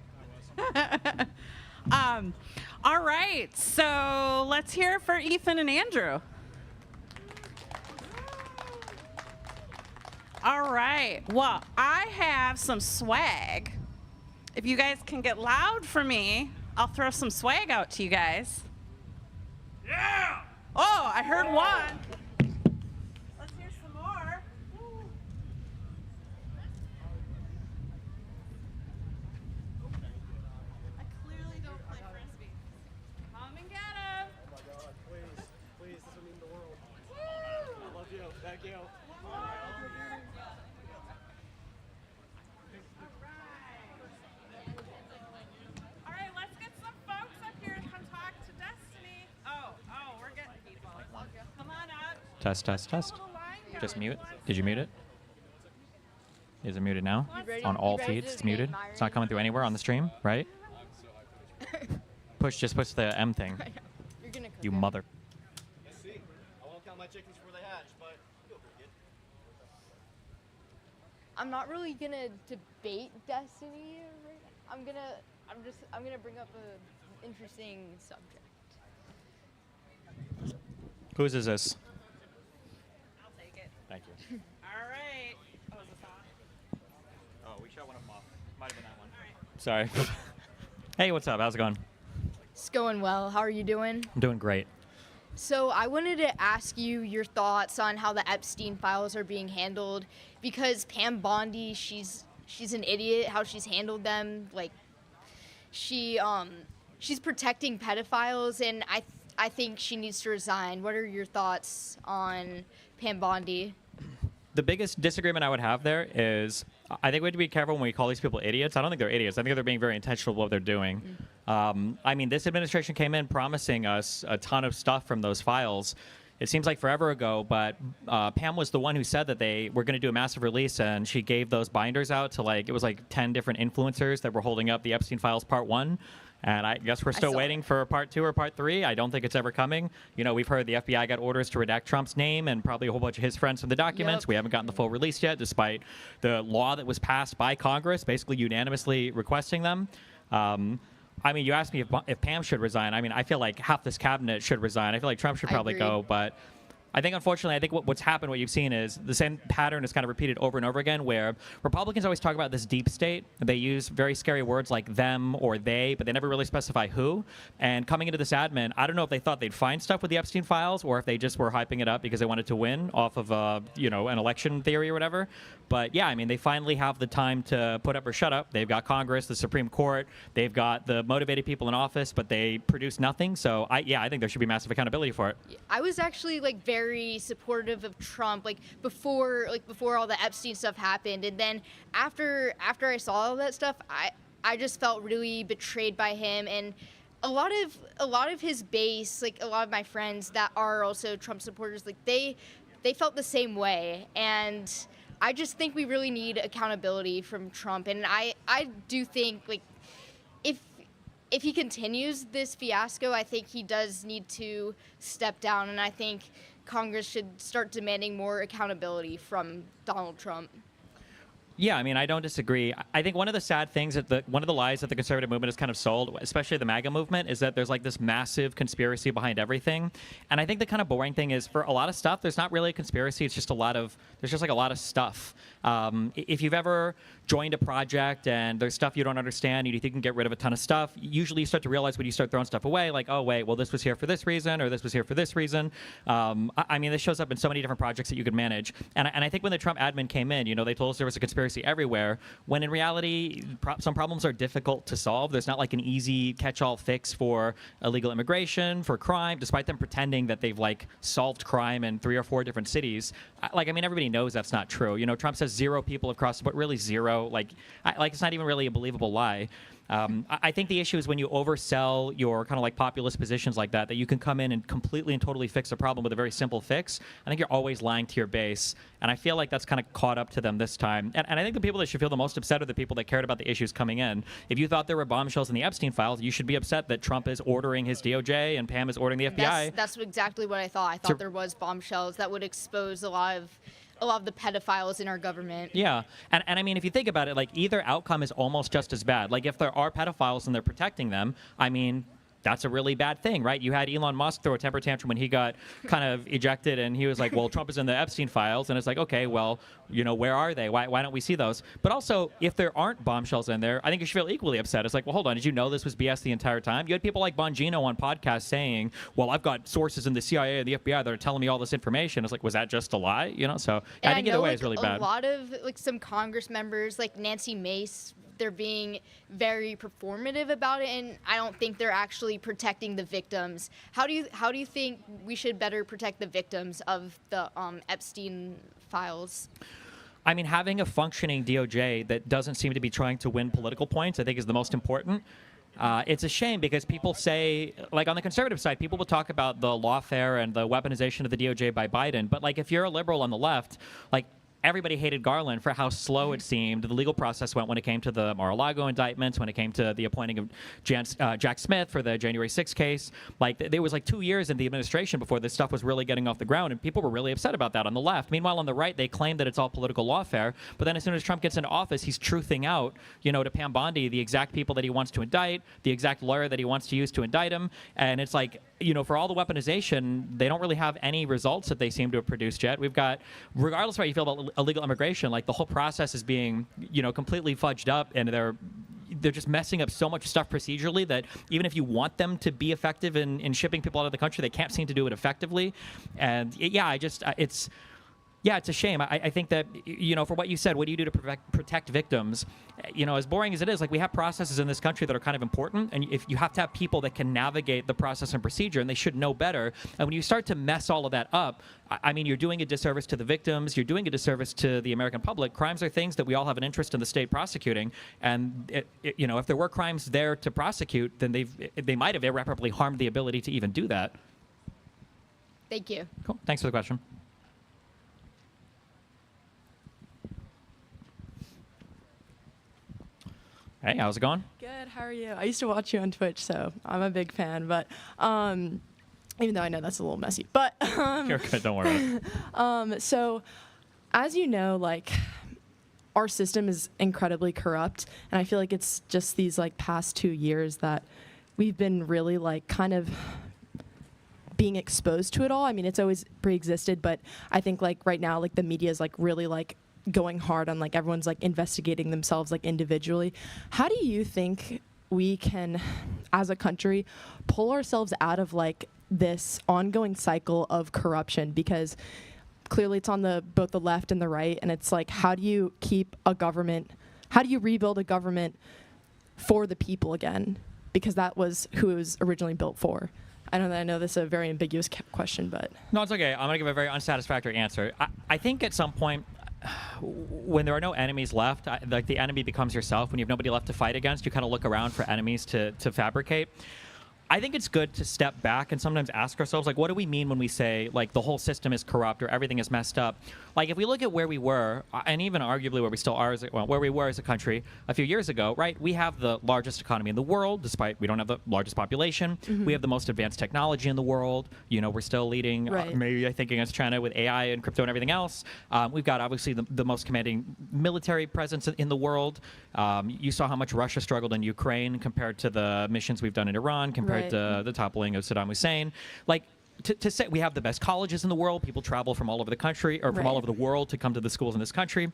All right, so let's hear it for Ethan and Andrew. All right, well, I have some swag. If you guys can get loud for me, I'll throw some swag out to you guys. Yeah! Oh, I heard one. Let's hear some more. I clearly don't play Frisbee. Come and get him. Oh my God, please, this would mean the world. I love you, thank you. All right, let's get some folks up here to come talk to Destiny. Oh, we're getting people. Come on up. Test. Just mute. Did you mute it? Is it muted now? On all feeds, it's muted. It's not coming through anywhere on the stream, right? Just push the M thing. You mother. Let's see. I won't count my chickens before they hatch, but you'll be good. I'm not really gonna debate Destiny right now. I'm gonna bring up an interesting subject. Whose is this? I'll take it. Thank you. All right. Oh, is this on? Oh, we shut one of them off. Might have been that one. Sorry. Hey, what's up? How's it going? It's going well. How are you doing? I'm doing great. So I wanted to ask you your thoughts on how the Epstein files are being handled, because Pam Bondi, she's an idiot how she's handled them. Like, she's protecting pedophiles, and I think she needs to resign. What are your thoughts on Pam Bondi? The biggest disagreement I would have there is I think we have to be careful when we call these people idiots. I don't think they're idiots. I think they're being very intentional with what they're doing. I mean, this administration came in promising us a ton of stuff from those files. It seems like forever ago, but Pam was the one who said that they were going to do a massive release, and she gave those binders out to it was 10 different influencers that were holding up the Epstein Files Part 1. And I guess we're still waiting for Part 2 or Part 3. I don't think it's ever coming. You know, we've heard the FBI got orders to redact Trump's name and probably a whole bunch of his friends from the documents. Yep. We haven't gotten the full release yet, despite the law that was passed by Congress, basically unanimously requesting them. I mean, you asked me if Pam should resign. I mean, I feel like half this cabinet should resign. I feel like Trump should probably go, but I think, unfortunately, I think what's happened, what you've seen is the same pattern is kind of repeated over and over again, where Republicans always talk about this deep state. They use very scary words like them or they, but they never really specify who. And coming into this admin, I don't know if they thought they'd find stuff with the Epstein files or if they just were hyping it up because they wanted to win off of, an election theory or whatever. But yeah, I mean, they finally have the time to put up or shut up. They've got Congress, the Supreme Court, they've got the motivated people in office, but they produce nothing. So I think there should be massive accountability for it. I was actually very supportive of Trump before all the Epstein stuff happened, and then after I saw all that stuff, I just felt really betrayed by him, and a lot of his base, a lot of my friends that are also Trump supporters, they felt the same way, and I just think we really need accountability from Trump, and I do think if he continues this fiasco, I think he does need to step down, and I think Congress should start demanding more accountability from Donald Trump. Yeah, I mean, I don't disagree. I think one of the sad things one of the lies that the conservative movement has kind of sold, especially the MAGA movement, is that there's this massive conspiracy behind everything. And I think the kind of boring thing is for a lot of stuff, there's not really a conspiracy. It's just a lot of stuff. If you've ever joined a project and there's stuff you don't understand, you think you can get rid of a ton of stuff, usually you start to realize when you start throwing stuff away, oh, wait, well, this was here for this reason, or this was here for this reason. I mean, this shows up in so many different projects that you could manage. And I think when the Trump admin came in, they told us there was a conspiracy everywhere, when in reality, some problems are difficult to solve. There's not an easy catch-all fix for illegal immigration, for crime, despite them pretending that they've solved crime in 3 or 4 different cities. I mean, everybody knows that's not true. Trump says 0 people across, but really 0. It's not even really a believable lie. I think the issue is when you oversell your kind of populist positions like that you can come in and completely and totally fix a problem with a very simple fix. I think you're always lying to your base. And I feel like that's kind of caught up to them this time. And I think the people that should feel the most upset are the people that cared about the issues coming in. If you thought there were bombshells in the Epstein files, you should be upset that Trump is ordering his DOJ and Pam is ordering the FBI. That's exactly what I thought. I thought there was bombshells that would expose a lot of the pedophiles in our government. Yeah, and I mean, if you think about it, either outcome is almost just as bad. If there are pedophiles and they're protecting them, I mean, that's a really bad thing, right? You had Elon Musk throw a temper tantrum when he got kind of ejected, and he was like, well, Trump is in the Epstein files, and it's okay, well, where are they? Why don't we see those? But also, if there aren't bombshells in there, I think you should feel equally upset. It's well, hold on, did you know this was BS the entire time? You had people like Bongino on podcasts saying, well, I've got sources in the CIA and the FBI that are telling me all this information. It's was that just a lie? So I think either way is really bad. A lot of some Congress members, Nancy Mace, they're being very performative about it, and I don't think they're actually protecting the victims. How do you think we should better protect the victims of the Epstein files? I mean, having a functioning DOJ that doesn't seem to be trying to win political points, I think, is the most important. It's a shame because people say, on the conservative side, people will talk about the lawfare and the weaponization of the DOJ by Biden, but if you're a liberal on the left, everybody hated Garland for how slow it seemed the legal process went when it came to the Mar-a-Lago indictments, when it came to the appointing of Jack Smith for the January 6th case. There was 2 years in the administration before this stuff was really getting off the ground, and people were really upset about that on the left. Meanwhile, on the right, they claim that it's all political lawfare, but then as soon as Trump gets into office, he's truthing out, to Pam Bondi, the exact people that he wants to indict, the exact lawyer that he wants to use to indict him, and it's for all the weaponization, they don't really have any results that they seem to have produced yet. We've got, regardless of how you feel about illegal immigration, the whole process is being, completely fudged up, and they're just messing up so much stuff procedurally that even if you want them to be effective in shipping people out of the country, they can't seem to do it effectively. And it's a shame. I think that, for what you said, what do you do to protect victims? As boring as it is, we have processes in this country that are kind of important, and if you have to have people that can navigate the process and procedure, and they should know better. And when you start to mess all of that up, I mean, you're doing a disservice to the victims, you're doing a disservice to the American public. Crimes are things that we all have an interest in the state prosecuting, and if there were crimes there to prosecute, then they might have irreparably harmed the ability to even do that. Thank you. Cool. Thanks for the question. Hey, how's it going? Good, how are you? I used to watch you on Twitch, so I'm a big fan, but even though I know that's a little messy, but you're good, don't worry about it. So as you know, our system is incredibly corrupt, and I feel like it's just these past 2 years that we've been really kind of being exposed to it all. I mean, it's always pre-existed, but I think like right now, like the media is like really like going hard on like everyone's like investigating themselves like individually. How do you think we can, as a country, pull ourselves out of like this ongoing cycle of corruption? Because clearly it's on both the left and the right, and it's like, how do you rebuild a government for the people again? Because that was who it was originally built for. I know this is a very ambiguous question, but No, it's okay. I'm going to give a very unsatisfactory answer. I think at some point, when there are no enemies left, like the enemy becomes yourself. When you have nobody left to fight against, you kind of look around for enemies to fabricate. I think it's good to step back and sometimes ask ourselves, like, what do we mean when we say, like, the whole system is corrupt or everything is messed up? Like, if we look at where we were, and even arguably where we still are, where we were as a country a few years ago, right? We have the largest economy in the world, despite we don't have the largest population. Mm-hmm. We have the most advanced technology in the world. You know, we're still leading, maybe I think, against China with AI and crypto and everything else. We've got, obviously, the most commanding military presence in the world. You saw how much Russia struggled in Ukraine compared to the missions we've done in Iran, compared to the toppling of Saddam Hussein. Like, to say we have the best colleges in the world, people travel from all over the country or from all over the world to come to the schools in this country.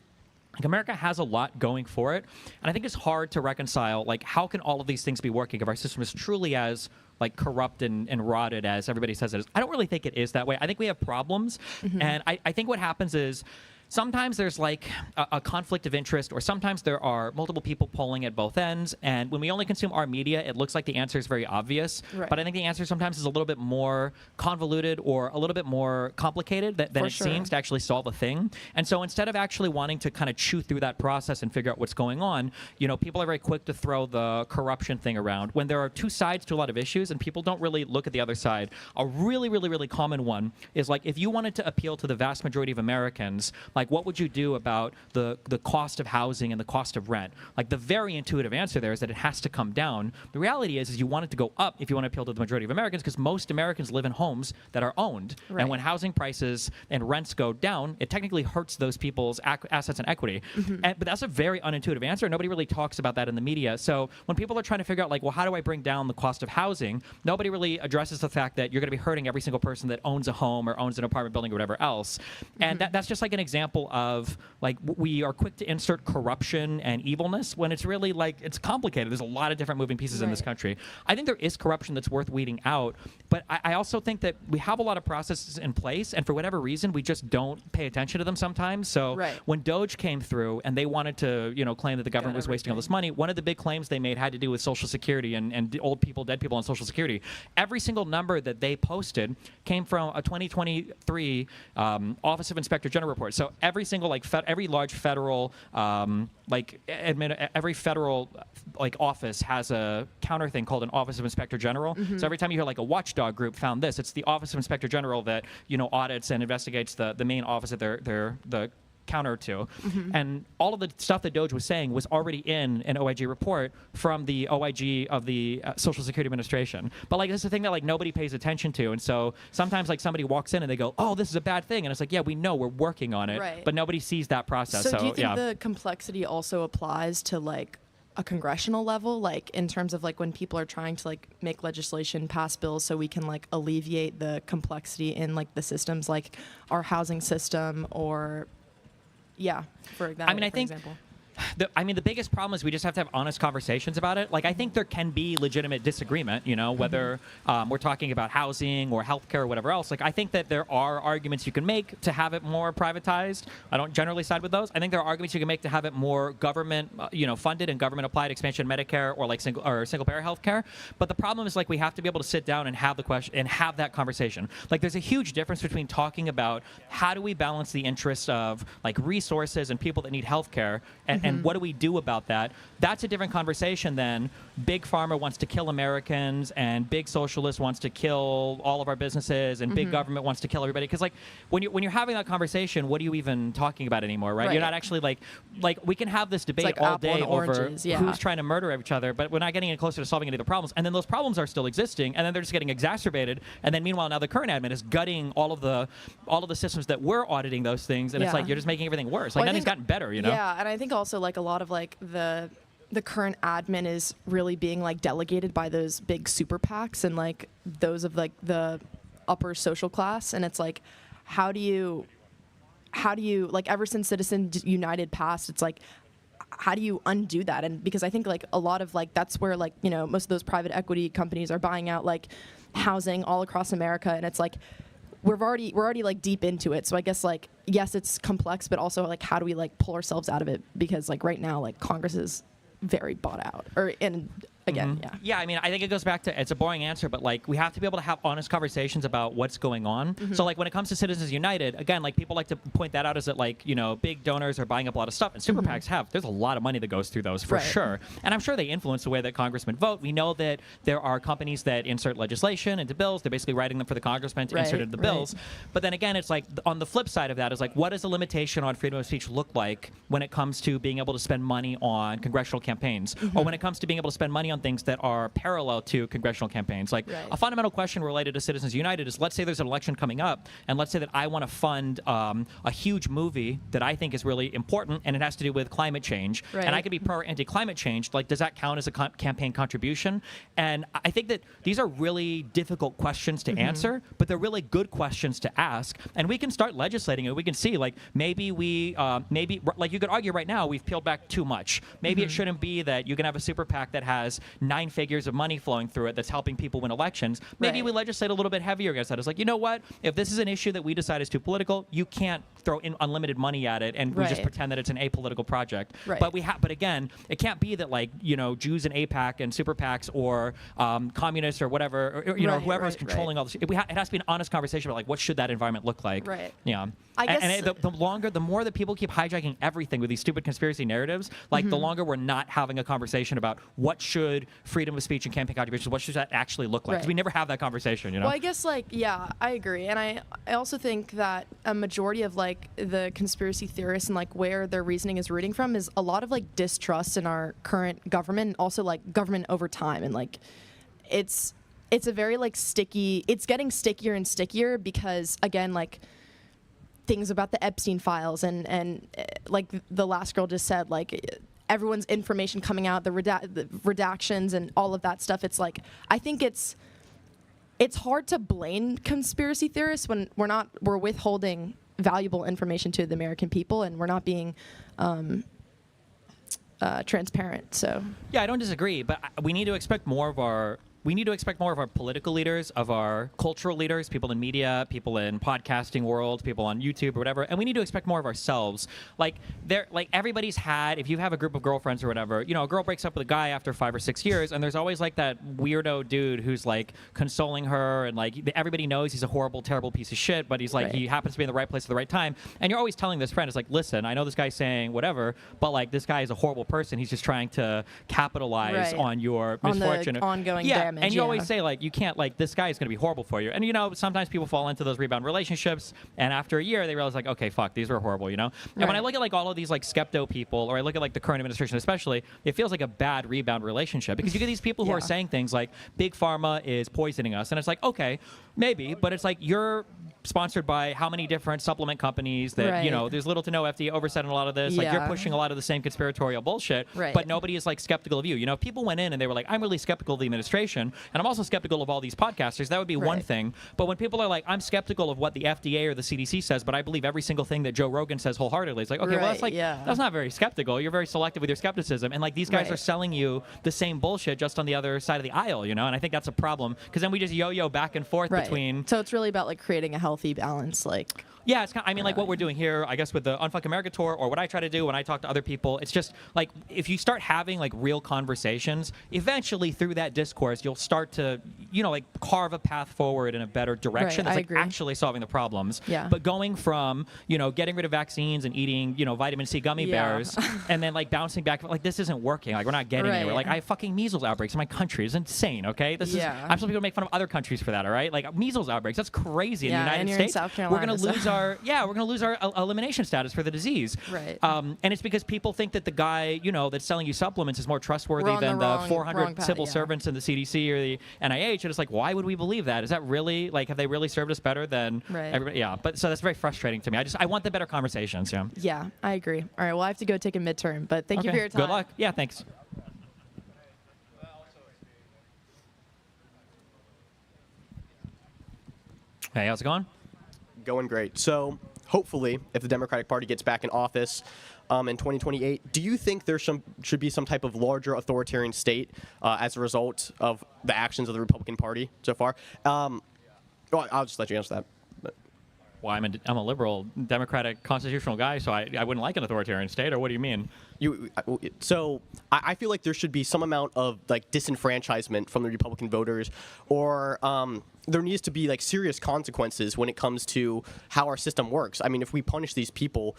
Like, America has a lot going for it, and I think it's hard to reconcile, like, how can all of these things be working if our system is truly as like corrupt and rotted as everybody says it is? I don't really think it is that way. I think we have problems, and I think what happens is sometimes there's like a conflict of interest, or sometimes there are multiple people polling at both ends. And when we only consume our media, it looks like the answer is very obvious. Right. But I think the answer sometimes is a little bit more convoluted or a little bit more complicated than it seems to actually solve a thing. And so instead of actually wanting to kind of chew through that process and figure out what's going on, you know, people are very quick to throw the corruption thing around when there are two sides to a lot of issues and people don't really look at the other side. A really, really, really common one is like, if you wanted to appeal to the vast majority of Americans, like, what would you do about the cost of housing and the cost of rent? Like, the very intuitive answer there is that it has to come down. The reality is you want it to go up if you want to appeal to the majority of Americans, because most Americans live in homes that are owned. Right. And when housing prices and rents go down, it technically hurts those people's assets and equity. But that's a very unintuitive answer. Nobody really talks about that in the media. So when people are trying to figure out, like, well, how do I bring down the cost of housing? Nobody really addresses the fact that you're going to be hurting every single person that owns a home or owns an apartment building or whatever else. And that's just like an example of, like, we are quick to insert corruption and evilness when it's really, like, it's complicated. There's a lot of different moving pieces in this country. I think there is corruption that's worth weeding out, but I also think that we have a lot of processes in place, and for whatever reason, we just don't pay attention to them sometimes. So when Doge came through and they wanted to, you know, claim that the government was wasting all this money, one of the big claims they made had to do with Social Security and old people, dead people on Social Security. Every single number that they posted came from a 2023 Office of Inspector General report. So every single, like, every large federal, every federal, like, office has a counter thing called an Office of Inspector General. So every time you hear, like, a watchdog group found this, it's the Office of Inspector General that, you know, audits and investigates the main office that they're the counter to. And all of the stuff that Doge was saying was already in an OIG report from the OIG of the Social Security Administration. But, like, this is the thing that, like, nobody pays attention to. And so sometimes, like, somebody walks in and they go, oh, this is a bad thing. And it's like, yeah, we know, we're working on it. Right. But nobody sees that process. So do you think the complexity also applies to, like, a congressional level, like, in terms of, like, when people are trying to, like, make legislation, pass bills so we can, like, alleviate the complexity in, like, the systems, like our housing system, or for example. I mean, I think the biggest problem is we just have to have honest conversations about it. Like, I think there can be legitimate disagreement, you know, whether we're talking about housing or healthcare or whatever else. Like, I think that there are arguments you can make to have it more privatized. I don't generally side with those. I think there are arguments you can make to have it more government, funded and government applied expansion Medicare or, like, single payer healthcare. But the problem is, like, we have to be able to sit down and have the question and have that conversation. Like, there's a huge difference between talking about how do we balance the interests of, like, resources and people that need healthcare and what do we do about that? That's a different conversation than big pharma wants to kill Americans and big socialist wants to kill all of our businesses and big government wants to kill everybody. Because, like, when you're having that conversation, what are you even talking about anymore, right? You're not actually like we can have this debate, like, all day over who's trying to murder each other, but we're not getting any closer to solving any of the problems. And then those problems are still existing, and then they're just getting exacerbated. And then meanwhile, now the current admin is gutting all of the systems that were auditing those things, and it's like you're just making everything worse. Like, nothing's gotten better, you know? Yeah, and I think also, like, a lot of, like, the current admin is really being, like, delegated by those big super PACs and, like, those of, like, the upper social class, and it's like, how do you like, ever since Citizens United passed, it's like, how do you undo that? And because I think like a lot of like, that's where like, you know, most of those private equity companies are buying out like housing all across America, and it's like, we're already like deep into it. So I guess like, yes, it's complex, but also like, how do we like pull ourselves out of it? Because like right now, like Congress is very bought out, and again, Yeah, I mean, I think it goes back to, it's a boring answer, but like we have to be able to have honest conversations about what's going on. So like when it comes to Citizens United, again, like people like to point that out as that like, you know, big donors are buying up a lot of stuff, and super PACs there's a lot of money that goes through those for sure. And I'm sure they influence the way that congressmen vote. We know that there are companies that insert legislation into bills. They're basically writing them for the congressmen to insert into the bills. But then again, it's like on the flip side of that is like, what does a limitation on freedom of speech look like when it comes to being able to spend money on congressional campaigns, or when it comes to being able to spend money on things that are parallel to congressional campaigns? Like a fundamental question related to Citizens United is, let's say there's an election coming up, and let's say that I want to fund a huge movie that I think is really important, and it has to do with climate change, and I could be pro or anti-climate change. Like, does that count as a campaign contribution? And I think that these are really difficult questions to answer, but they're really good questions to ask, and we can start legislating it. We can see, like, maybe like you could argue right now we've peeled back too much. Maybe it shouldn't be that you can have a super PAC that has 9 figures of money flowing through it that's helping people win elections. Maybe we legislate a little bit heavier against that. It's like, you know what? If this is an issue that we decide is too political, you can't throw in unlimited money at it and we just pretend that it's an apolitical project. But again, it can't be that, like, you know, Jews and APAC and super PACs or communists or whatever, or, you know, whoever is controlling all this. It has to be an honest conversation about like, what should that environment look like? Yeah. I guess the more that people keep hijacking everything with these stupid conspiracy narratives, like the longer we're not having a conversation about what should freedom of speech and campaign contributions, what should that actually look like? 'Cause we never have that conversation, you know? Well, I guess like, yeah, I agree. And I also think that a majority of like the conspiracy theorists and like where their reasoning is rooting from is a lot of like distrust in our current government, and also like government over time. And like, it's a very like sticky, it's getting stickier and stickier because, again, like, things about the Epstein files and like the last girl just said, like, everyone's information coming out, the redactions and all of that stuff. It's like, I think it's hard to blame conspiracy theorists when we're withholding valuable information to the American people, and we're not being transparent. So yeah, I don't disagree, but we need to expect more of our political leaders, of our cultural leaders, people in media, people in podcasting world, people on YouTube or whatever, and we need to expect more of ourselves. Like, everybody's had, if you have a group of girlfriends or whatever, you know, a girl breaks up with a guy after 5 or 6 years, and there's always like that weirdo dude who's like consoling her, and like everybody knows he's a horrible, terrible piece of shit, but he's like, he happens to be in the right place at the right time, and you're always telling this friend, it's like, listen, I know this guy's saying whatever, but like, this guy is a horrible person. He's just trying to capitalize on your misfortune. On the ongoing damage. And you always say, like, you can't, like, this guy is going to be horrible for you. And, you know, sometimes people fall into those rebound relationships, and after a year, they realize, like, okay, fuck, these were horrible, you know? And when I look at, like, all of these, like, skepto people, or I look at, like, the current administration especially, it feels like a bad rebound relationship. Because you get these people who are saying things like, Big Pharma is poisoning us. And it's like, okay, maybe, but it's like, you're sponsored by how many different supplement companies that, you know, there's little to no FDA oversight on a lot of this. Like, you're pushing a lot of the same conspiratorial bullshit, but nobody is, like, skeptical of you. You know, if people went in and they were like, I'm really skeptical of the administration, and I'm also skeptical of all these podcasters, that would be one thing. But when people are like, I'm skeptical of what the FDA or the CDC says, but I believe every single thing that Joe Rogan says wholeheartedly, it's like, okay, well, that's like, that's not very skeptical. You're very selective with your skepticism. And like, these guys are selling you the same bullshit just on the other side of the aisle, you know? And I think that's a problem, because then we just yo-yo back and forth between. So it's really about like creating a healthy balance, like. Yeah, it's kind of, I mean, like what we're doing here, I guess, with the Unfuck America tour, or what I try to do when I talk to other people, it's just like, if you start having like real conversations, eventually through that discourse, you'll start to, you know, like carve a path forward in a better direction that's like actually solving the problems. Yeah. But going from, you know, getting rid of vaccines and eating, you know, vitamin C gummy bears, and then like bouncing back, like, this isn't working. Like, we're not getting anywhere. Like, I have fucking measles outbreaks in my country. It's insane, okay? This is, I'm supposed to be able to make fun of other countries for that, all right? Like, measles outbreaks, that's crazy in the United States. In South Carolina, we're going to lose our, we're going to lose our elimination status for the disease. Right. And it's because people think that the guy, you know, that's selling you supplements is more trustworthy than the 400 civil servants in the CDC or the NIH. And it's like, why would we believe that? Is that really, like, have they really served us better than everybody? Yeah. But so that's very frustrating to me. I want the better conversations. Yeah. Yeah, I agree. All right. Well, I have to go take a midterm, but thank you for your time. Good luck. Yeah. Thanks. Hey, how's it going? Going great. So hopefully, if the Democratic Party gets back in office in 2028, do you think there should be some type of larger authoritarian state as a result of the actions of the Republican Party so far? Well, I'll just let you answer that. Well, I'm a liberal, democratic, constitutional guy, so I wouldn't like an authoritarian state, or what do you mean? So I feel like there should be some amount of like disenfranchisement from the Republican voters, or there needs to be like serious consequences when it comes to how our system works. I mean, if we punish these people,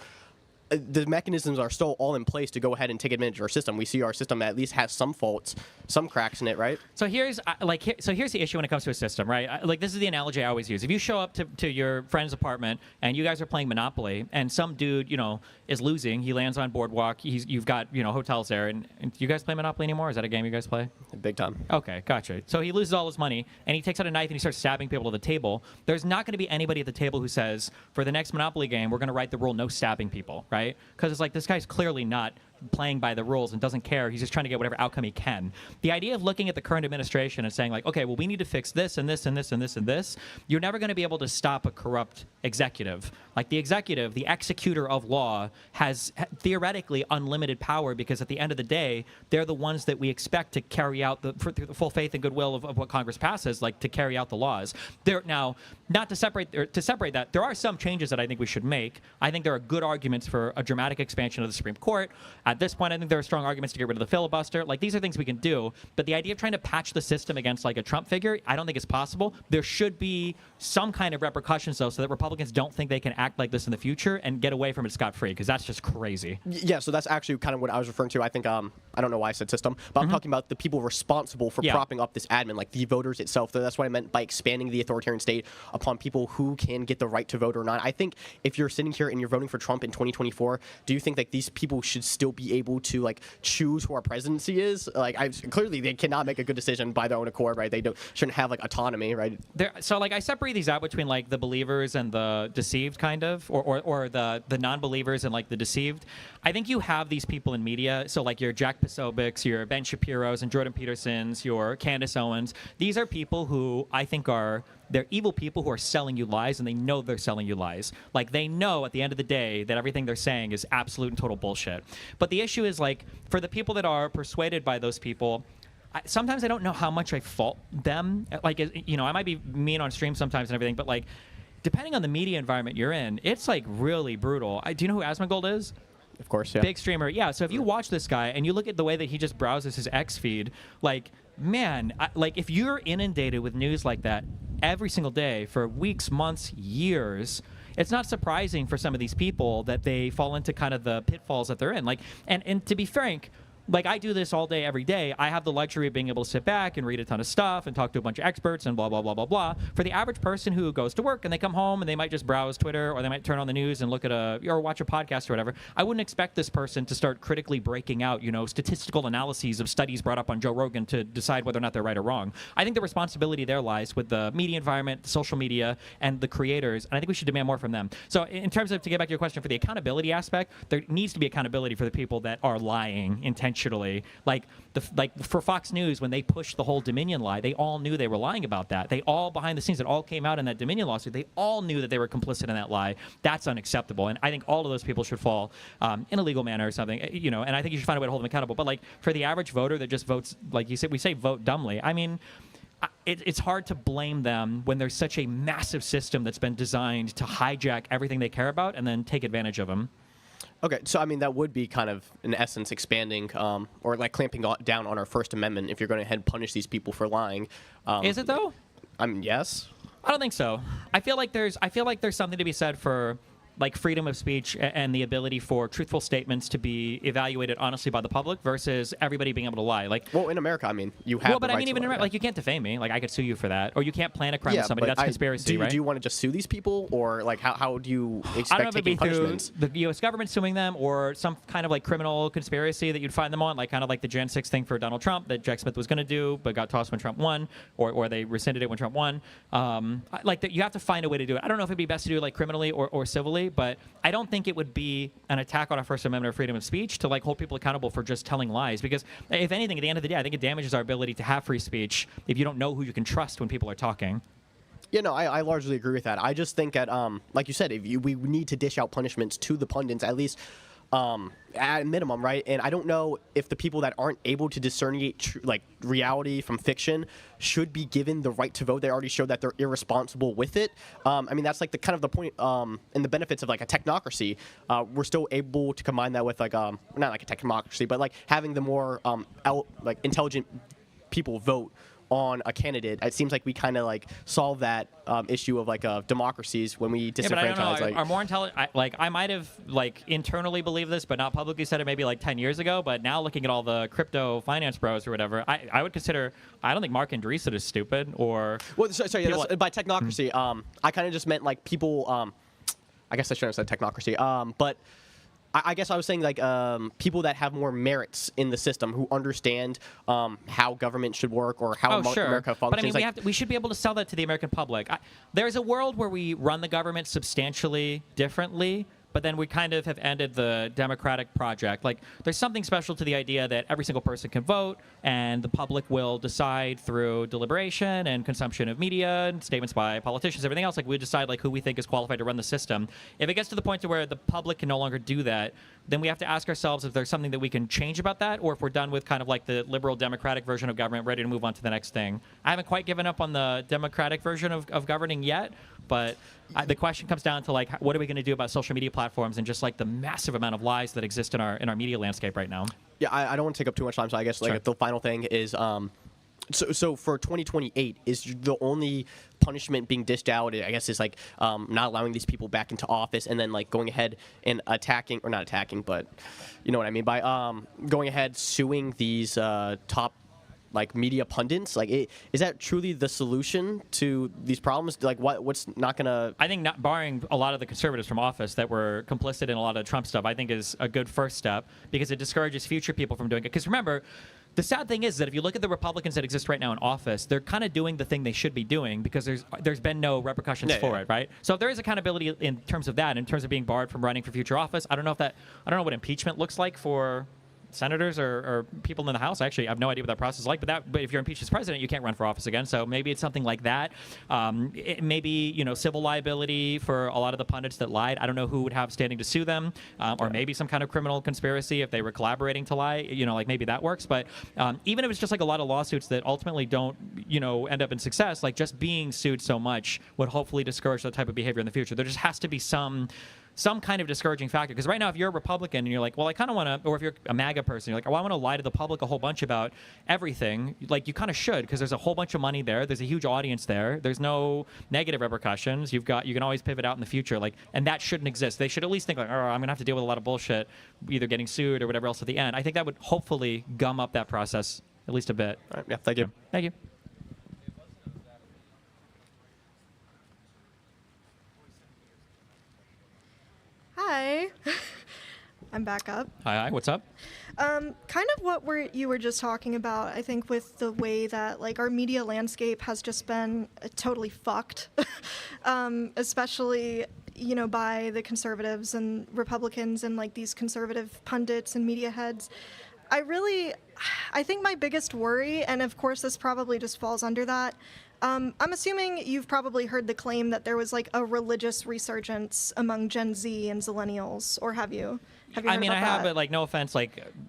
the mechanisms are still all in place to go ahead and take advantage of our system. We see our system at least has some faults, some cracks in it, right? So here's the issue when it comes to a system, right? Like, this is the analogy I always use. If you show up to your friend's apartment and you guys are playing Monopoly, and some dude, is losing, he lands on Boardwalk, you've got, hotels there, and you guys play Monopoly anymore? Is that a game you guys play? Big time. Okay, gotcha. So he loses all his money, and he takes out a knife and he starts stabbing people at the table. There's not going to be anybody at the table who says, for the next Monopoly game, we're going to write the rule no stabbing people, right? Because it's like, this guy's clearly not playing by the rules and doesn't care. He's just trying to get whatever outcome he can. The idea of looking at the current administration and saying, like, okay, well, we need to fix this and this and this and this and this, you're never going to be able to stop a corrupt executive. Like, the executive, the executor of law, has theoretically unlimited power, because at the end of the day, they're the ones that we expect to carry out the full faith and goodwill of what Congress passes, like to carry out the laws. Now, not to separate that, there are some changes that I think we should make. I think there are good arguments for a dramatic expansion of the Supreme Court. At this point, I think there are strong arguments to get rid of the filibuster. Like, these are things we can do, but the idea of trying to patch the system against like a Trump figure, I don't think it's possible. There should be some kind of repercussions, though, so that Republicans don't think they can act like this in the future and get away from it scot-free, because that's just crazy. Yeah, so that's actually kind of what I was referring to. I think, I don't know why I said system, but I'm talking about the people responsible for propping up this admin, like the voters itself. That's what I meant by expanding the authoritarian state upon people who can get the right to vote or not. I think if you're sitting here and you're voting for Trump in 2024, do you think that these people should still be able to like choose who our presidency is? Like, clearly they cannot make a good decision by their own accord, right? They shouldn't have like autonomy, right? So like, I separate these out between like the believers and the deceived, kind of, or the non-believers and like the deceived. I think you have these people in media, so like your Jack Posobics, your Ben Shapiro's and Jordan Petersons, your Candace Owens. These are people who I think they're evil people who are selling you lies, and they know they're selling you lies. Like, they know at the end of the day that everything they're saying is absolute and total bullshit. But the issue is, like, for the people that are persuaded by those people, sometimes I don't know how much I fault them. Like, I might be mean on stream sometimes and everything, but like, depending on the media environment you're in, it's like really brutal. Do you know who Asmongold is? Of course, yeah. Big streamer. Yeah, so if you watch this guy and you look at the way that he just browses his X feed, like, man, like, if you're inundated with news like that every single day for weeks, months, years, it's not surprising for some of these people that they fall into kind of the pitfalls that they're in. Like, and to be frank, like, I do this all day, every day. I have the luxury of being able to sit back and read a ton of stuff and talk to a bunch of experts and blah, blah, blah, blah, blah. For the average person who goes to work and they come home and they might just browse Twitter, or they might turn on the news and look at or watch a podcast or whatever, I wouldn't expect this person to start critically breaking out, statistical analyses of studies brought up on Joe Rogan to decide whether or not they're right or wrong. I think the responsibility there lies with the media environment, the social media, and the creators, and I think we should demand more from them. So in terms of, to get back to your question, for the accountability aspect, there needs to be accountability for the people that are lying intentionally. Like for Fox News, when they pushed the whole Dominion lie, they all knew they were lying about that. They all, behind the scenes, it all came out in that Dominion lawsuit. They all knew that they were complicit in that lie. That's unacceptable, and I think all of those people should fall in a legal manner or something. And I think you should find a way to hold them accountable. But like, for the average voter that just votes, like you said, we say vote dumbly. I mean, it's hard to blame them when there's such a massive system that's been designed to hijack everything they care about and then take advantage of them. Okay, so I mean, that would be kind of, in essence, expanding or like clamping down on our First Amendment if you're going to head punish these people for lying. Is it though? I mean, yes. I don't think so. I feel like there's something to be said for like freedom of speech and the ability for truthful statements to be evaluated honestly by the public versus everybody being able to lie. Like, well, in America, I mean, you have. Well, but the I right mean, to even lie, in, like, you can't defame me. Like, I could sue you for that, or you can't plan a crime with somebody. That's conspiracy, right? Do you want to just sue these people, or like how do you expect I don't know if it'd be punishments? through the U.S. government suing them, or some kind of like criminal conspiracy that you'd find them on, like kind of like the Jan 6 thing for Donald Trump that Jack Smith was going to do, but got tossed when Trump won, or they rescinded it when Trump won. Like that, you have to find a way to do it. I don't know if it'd be best to do it like criminally or civilly, but I don't think it would be an attack on our First Amendment or freedom of speech to like hold people accountable for just telling lies. Because if anything, at the end of the day, I think it damages our ability to have free speech if you don't know who you can trust when people are talking. Yeah, no, I largely agree with that. I just think that, like you said, we need to dish out punishments to the pundits, at least at a minimum, right? And I don't know if the people that aren't able to discerniate reality from fiction should be given the right to vote. They already showed that they're irresponsible with it. I mean, that's like the point and the benefits of like a technocracy. We're still able to combine that with not like a technocracy, but like having the more intelligent people vote on a candidate. It seems like we kind of like solve that issue of democracies when we disenfranchise. Yeah, but I don't know. Are more intelligent? I might have internally believed this, but not publicly said it maybe 10 years ago. But now looking at all the crypto finance bros or whatever, I would consider. I don't think Mark Andreessen is stupid or. Well, sorry. By technocracy, I kind of just meant people. I guess I shouldn't have said technocracy. But. I guess I was saying people that have more merits in the system who understand how government should work or how America functions. But I mean, we should be able to sell that to the American public. There's a world where we run the government substantially differently, but then we kind of have ended the democratic project. There's something special to the idea that every single person can vote, and the public will decide through deliberation and consumption of media and statements by politicians, everything else. We decide who we think is qualified to run the system. If it gets to the point to where the public can no longer do that, then we have to ask ourselves if there's something that we can change about that, or if we're done with kind of the liberal democratic version of government, ready to move on to the next thing. I haven't quite given up on the democratic version of governing yet, but the question comes down to what are we going to do about social media platforms and just the massive amount of lies that exist in our media landscape right now. Yeah, I don't want to take up too much time, so I guess the final thing is so for 2028 is the only punishment being dished out, I guess, is not allowing these people back into office and then going ahead and attacking, or not attacking, but you know what I mean by going ahead suing these top media pundits. Is that truly the solution to these problems? What's not gonna? I think not barring a lot of the conservatives from office that were complicit in a lot of Trump stuff, I think is a good first step, because it discourages future people from doing it. Because remember, the sad thing is that if you look at the Republicans that exist right now in office, they're kind of doing the thing they should be doing because there's been no repercussions for it, right? So if there is accountability in terms of that, in terms of being barred from running for future office, I don't know what impeachment looks like for senators or people in the House. Actually, I have no idea what that process is like. But if you're impeached as president, you can't run for office again. So maybe it's something like that. Maybe civil liability for a lot of the pundits that lied. I don't know who would have standing to sue them, or maybe some kind of criminal conspiracy if they were collaborating to lie. Maybe that works. But even if it's just a lot of lawsuits that ultimately don't end up in success, just being sued so much would hopefully discourage that type of behavior in the future. There just has to be some kind of discouraging factor. Because right now, if you're a Republican and you're well, I kind of want to, or if you're a MAGA person, you're well, I want to lie to the public a whole bunch about everything. You kind of should, because there's a whole bunch of money there. There's a huge audience there. There's no negative repercussions. You can always pivot out in the future. And that shouldn't exist. They should at least think oh, I'm going to have to deal with a lot of bullshit, either getting sued or whatever else at the end. I think that would hopefully gum up that process at least a bit. All right, yeah, thank you. Thank you. Hi. I'm back up. Hi, what's up? Kind of what you were just talking about, I think, with the way that our media landscape has just been totally fucked, especially by the conservatives and Republicans and these conservative pundits and media heads. I think my biggest worry, and of course this probably just falls under that, I'm assuming you've probably heard the claim that there was a religious resurgence among Gen Z and Zillennials, or have you? Have you heard about I have, that? but no offense,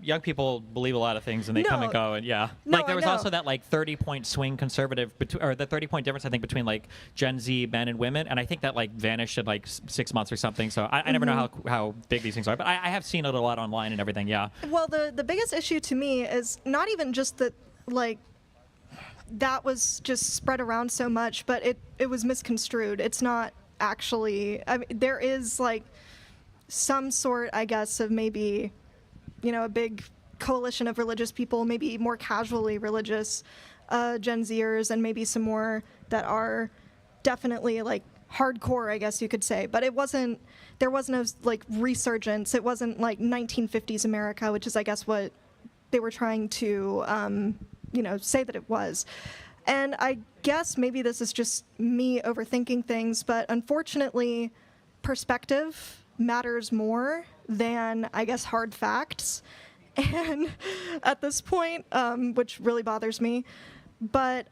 young people believe a lot of things and they come and go, and yeah. No, there was also that 30-point swing conservative, or the 30-point difference I think between Gen Z men and women, and I think that vanished in 6 months or something. So I never know how big these things are, but I have seen it a lot online and everything. Yeah. Well, the biggest issue to me is not even just that that was just spread around so much, but it was misconstrued. It's not actually. I mean, there is some sort, I guess, of maybe, a big coalition of religious people, maybe more casually religious Gen Zers, and maybe some more that are definitely hardcore, I guess you could say. But there wasn't a resurgence. It wasn't 1950s America, which is, I guess, what they were trying to say that it was. And I guess maybe this is just me overthinking things, but unfortunately, perspective matters more than, I guess, hard facts. And at this point, which really bothers me, but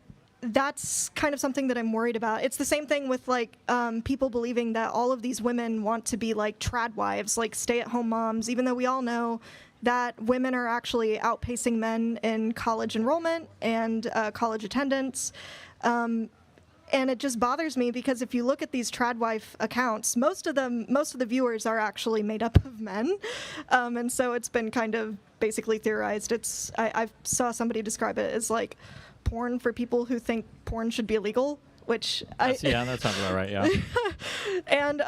that's kind of something that I'm worried about. It's the same thing with like people believing that all of these women want to be like trad wives, like stay-at-home moms, even though we all know that women are actually outpacing men in college enrollment and college attendance. And it just bothers me because if you look at these trad wife accounts, most of the viewers are actually made up of men, and so it's been kind of basically theorized. I saw somebody describe it as like porn for people who think porn should be illegal, which yeah, that sounds about right. Yeah. And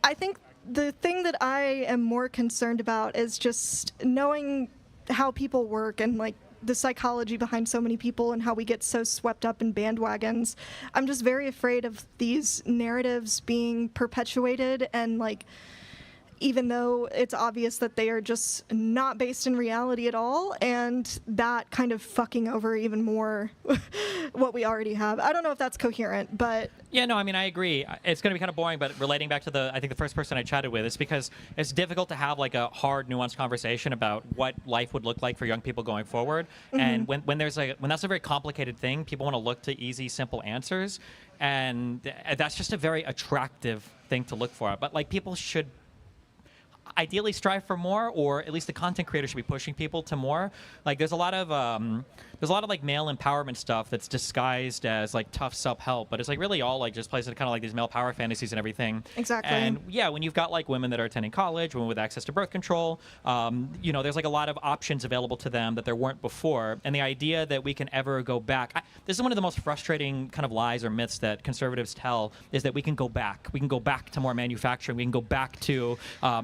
I think the thing that I am more concerned about is just knowing how people work and like the psychology behind so many people and how we get so swept up in bandwagons. I'm just very afraid of these narratives being perpetuated, and like, even though it's obvious that they are just not based in reality at all, and that kind of fucking over even more what we already have. I don't know if that's coherent, but... Yeah, no, I mean, I agree. It's going to be kind of boring, but relating back to I think the first person I chatted with, is because it's difficult to have like a hard, nuanced conversation about what life would look like for young people going forward. Mm-hmm. And when that's a very complicated thing, people want to look to easy, simple answers. And that's just a very attractive thing to look for. But like, people should ideally strive for more, or at least the content creator should be pushing people to more. Like, there's a lot of like male empowerment stuff that's disguised as like tough self-help, but it's like really all like just plays into kind of like these male power fantasies and everything. Exactly. And yeah, when you've got like women that are attending college, women with access to birth control, there's like a lot of options available to them that there weren't before. And the idea that we can ever go back, this is one of the most frustrating kind of lies or myths that conservatives tell, is that we can go back. We can go back to more manufacturing. We can go back to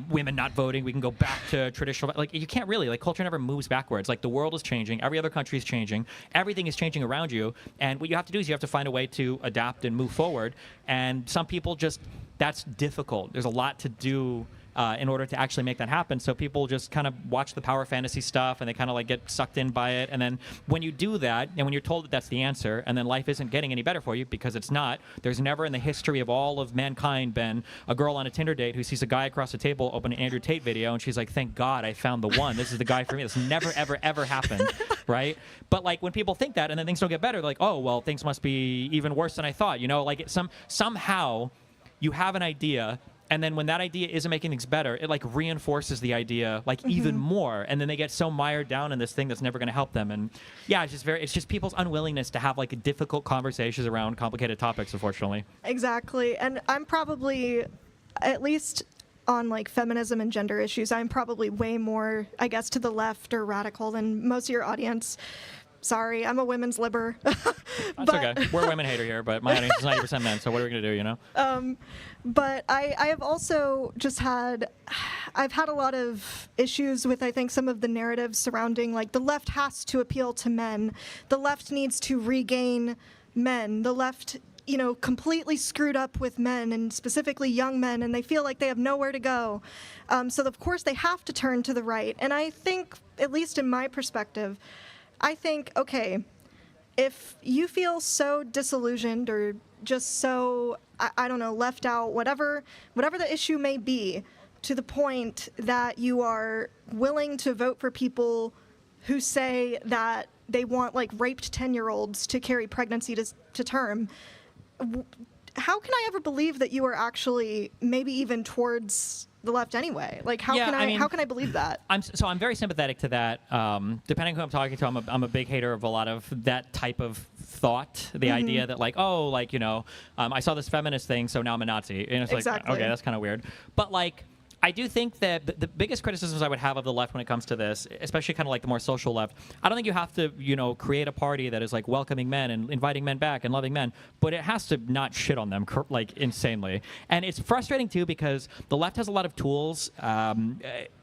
women not voting. We can go back to traditional, like, you can't really, like, culture never moves backwards. Like, the world is changing. Every other country is changing. Everything is changing around you. And what you have to do is you have to find a way to adapt and move forward. And some people just, that's difficult. There's a lot to do in order to actually make that happen. So people just kind of watch the power fantasy stuff and they kind of like get sucked in by it. And then when you do that, and when you're told that that's the answer, and then life isn't getting any better for you because it's not, there's never in the history of all of mankind been a girl on a Tinder date who sees a guy across the table open an Andrew Tate video and she's like, thank God I found the one. This is the guy for me. This never, ever, ever happened, right? But like, when people think that and then things don't get better, they're like, oh, well, things must be even worse than I thought. You know, like somehow you have an idea, and then when that idea isn't making things better, it like reinforces the idea like even more, and then they get so mired down in this thing that's never going to help them. And yeah, it's just people's unwillingness to have like difficult conversations around complicated topics, unfortunately. Exactly. And I'm probably, at least on like feminism and gender issues, I'm probably way more, I guess, to the left or radical than most of your audience. Sorry, I'm a women's libber. That's okay. We're a women hater here, but my audience is 90% men, so what are we going to do, you know? But I have also just I've had a lot of issues with, I think, some of the narratives surrounding, like, the left has to appeal to men. The left needs to regain men. The left, you know, completely screwed up with men, and specifically young men, and they feel like they have nowhere to go. So, of course, they have to turn to the right. And I think, at least in my perspective, I think, okay, if you feel so disillusioned or just so, I don't know, left out, whatever the issue may be, to the point that you are willing to vote for people who say that they want, like, raped 10-year-olds to carry pregnancy to term, how can I ever believe that you are actually maybe even towards the left anyway? Like, how can I believe that? I'm very sympathetic to that. Depending who I'm talking to, I'm a big hater of a lot of that type of thought. The idea that, like, oh, like, you know, I saw this feminist thing, so now I'm a Nazi. And it's Exactly. like, okay, that's kind of weird. But like, I do think that the biggest criticisms I would have of the left when it comes to this, especially kind of like the more social left, I don't think you have to, you know, create a party that is like welcoming men and inviting men back and loving men, but it has to not shit on them like insanely. And it's frustrating too, because the left has a lot of tools,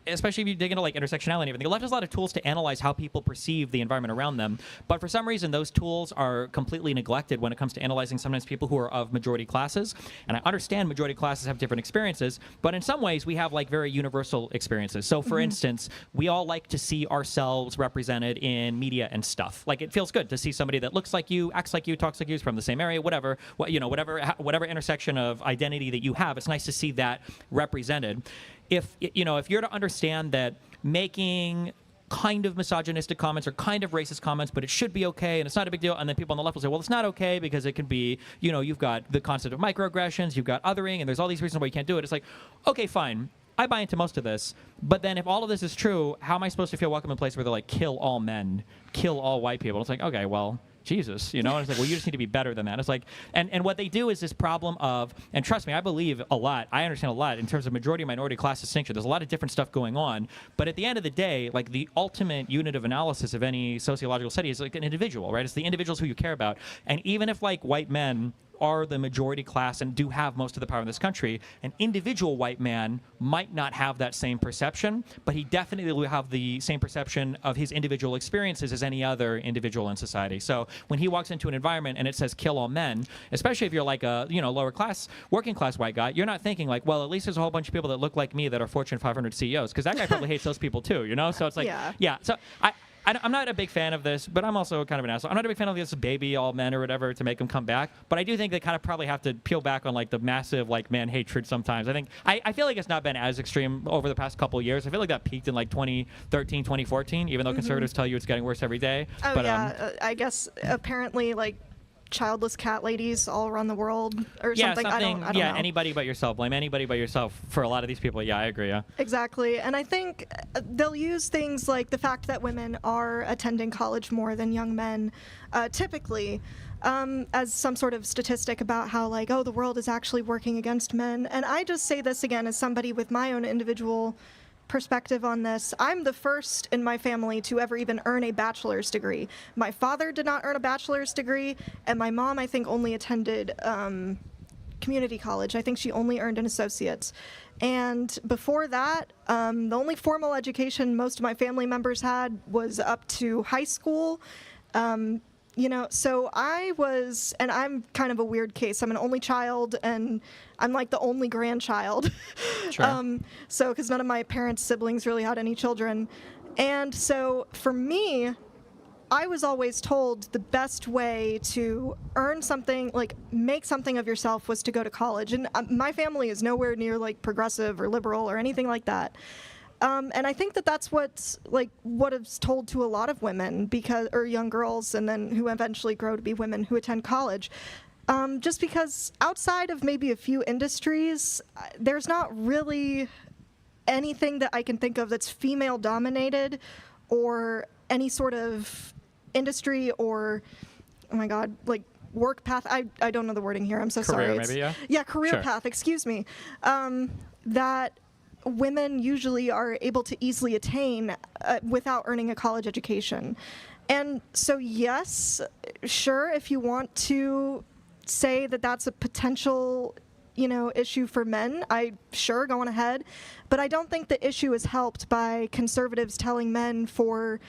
especially if you dig into like intersectionality and everything. The left has a lot of tools to analyze how people perceive the environment around them, but for some reason those tools are completely neglected when it comes to analyzing sometimes people who are of majority classes. And I understand majority classes have different experiences, but in some ways we have like very universal experiences. So for instance, we all like to see ourselves represented in media and stuff. Like, it feels good to see somebody that looks like you, acts like you, talks like you, is from the same area, whatever, whatever intersection of identity that you have. It's nice to see that represented. If you're to understand that making kind of misogynistic comments or kind of racist comments, but it should be okay and it's not a big deal. And then people on the left will say, well, it's not okay because it can be, you've got the concept of microaggressions, you've got othering, and there's all these reasons why you can't do it. It's like, okay, fine. I buy into most of this, but then if all of this is true, how am I supposed to feel welcome in a place where they're like, kill all men, kill all white people? It's like, okay, well, Jesus, and it's like, well, you just need to be better than that. It's like, and what they do is this problem of, and trust me, I believe a lot, I understand a lot in terms of majority-minority class distinction. There's a lot of different stuff going on, but at the end of the day, like the ultimate unit of analysis of any sociological study is like an individual, right? It's the individuals who you care about, and even if like white men are the majority class and do have most of the power in this country, an individual white man might not have that same perception, but he definitely will have the same perception of his individual experiences as any other individual in society. So when he walks into an environment and it says kill all men, especially if you're like a lower class, working class white guy, you're not thinking like, well, at least there's a whole bunch of people that look like me that are Fortune 500 CEOs, because that guy probably hates those people too, So it's like, yeah. So I'm not a big fan of this, but I'm also kind of an asshole. I'm not a big fan of this baby all men or whatever to make them come back. But I do think they kind of probably have to peel back on like the massive like man hatred sometimes. I feel like it's not been as extreme over the past couple of years. I feel like that peaked in like 2013, 2014, even though conservatives tell you it's getting worse every day. Oh, but, yeah. I guess apparently like childless cat ladies all around the world or something. I don't know. Anybody but yourself. Blame anybody but yourself for a lot of these people. Yeah, I agree. Yeah. Exactly. And I think they'll use things like the fact that women are attending college more than young men, typically, as some sort of statistic about how like, oh, the world is actually working against men. And I just say this again as somebody with my own individual perspective on this. I'm the first in my family to ever even earn a bachelor's degree. My father did not earn a bachelor's degree, and my mom, I think, only attended community college. I think she only earned an associate's. And before that, the only formal education most of my family members had was up to high school. So I was, and I'm kind of a weird case. I'm an only child, and I'm like the only grandchild. Sure. Because none of my parents' siblings really had any children. And so for me, I was always told the best way to earn something, like make something of yourself, was to go to college. And my family is nowhere near like progressive or liberal or anything like that. And I think that that's what is told to a lot of women, or young girls, and then who eventually grow to be women who attend college. Just because outside of maybe a few industries, there's not really anything that I can think of that's female dominated, or any sort of industry or, oh my God, like work path. I don't know the wording here. I'm so sorry. Career, maybe, yeah? Yeah, career Sure. path, excuse me. That women usually are able to easily attain without earning a college education. And so, yes, sure, if you want to say that that's a potential, issue for men, sure, go on ahead. But I don't think the issue is helped by conservatives telling men for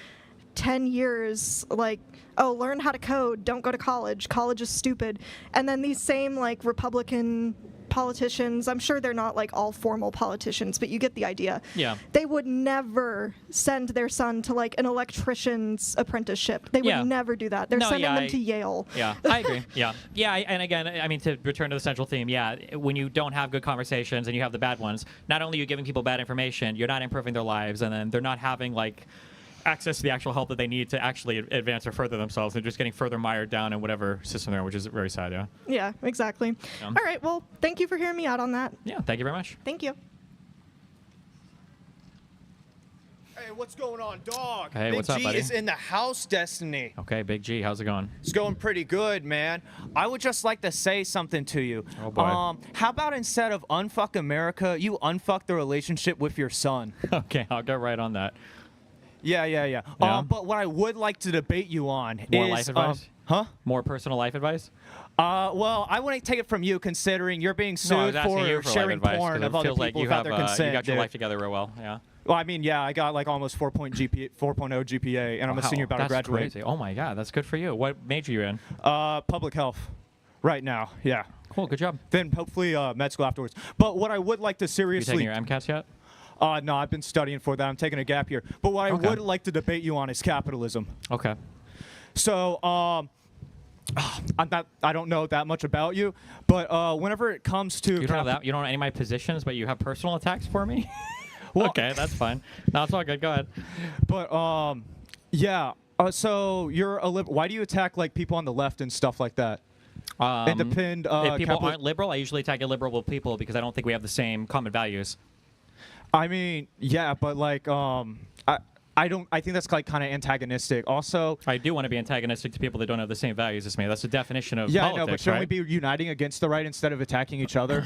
10 years, like, oh, learn how to code, don't go to college is stupid. And then these same, like, Republican politicians, I'm sure they're not like all formal politicians, but you get the idea. Yeah. They would never send their son to like an electrician's apprenticeship. They would never do that. They're sending them to Yale. Yeah, I agree. Yeah. And again, I mean, to return to the central theme, when you don't have good conversations and you have the bad ones, not only are you giving people bad information, you're not improving their lives, and then they're not having like access to the actual help that they need to actually advance or further themselves. They're just getting further mired down in whatever system they're in, which is very sad, yeah. Yeah, exactly. Yeah. All right, well, thank you for hearing me out on that. Yeah, thank you very much. Thank you. Hey, what's going on, dog? Hey, Big what's up, G buddy? is in the house, Destiny. Okay, Big G, how's it going? It's going pretty good, man. I would just like to say something to you. Oh, boy. How about instead of unfuck America, you unfuck the relationship with your son? Okay, I'll get right on that. Yeah. Yeah? But what I would like to debate you on More is... life advice? Huh? More personal life advice? Well, I wouldn't take it from you, considering you're being No, I was sued asking you for for sharing life advice, porn 'cause of it other feels like people you without have, their consent. you got your dude. life together real well, yeah. Well, I mean, yeah, I got like almost 4.0 GPA, and I'm a Wow, senior about to that's graduate. Crazy. Oh my God, that's good for you. What major you in? Public health, right now. Yeah. Cool, good job. Then hopefully med school afterwards. But what I would like to You seriously... taking your MCATs yet? No, I've been studying for that. I'm taking a gap year. But what I would like to debate you on is capitalism. Okay. So, I don't know that much about you, but whenever it comes to... You don't know any of my positions, but you have personal attacks for me? Okay, that's fine. No, it's all good. Go ahead. But yeah. So you're a why do you attack like people on the left and stuff like that? And depend. If people aren't liberal, I usually attack illiberal people because I don't think we have the same common values. I mean, yeah, but like, I don't. I think that's like kind of antagonistic. Also, I do want to be antagonistic to people that don't have the same values as me. That's the definition of yeah, politics, I know, but shouldn't right? we be uniting against the right instead of attacking each other?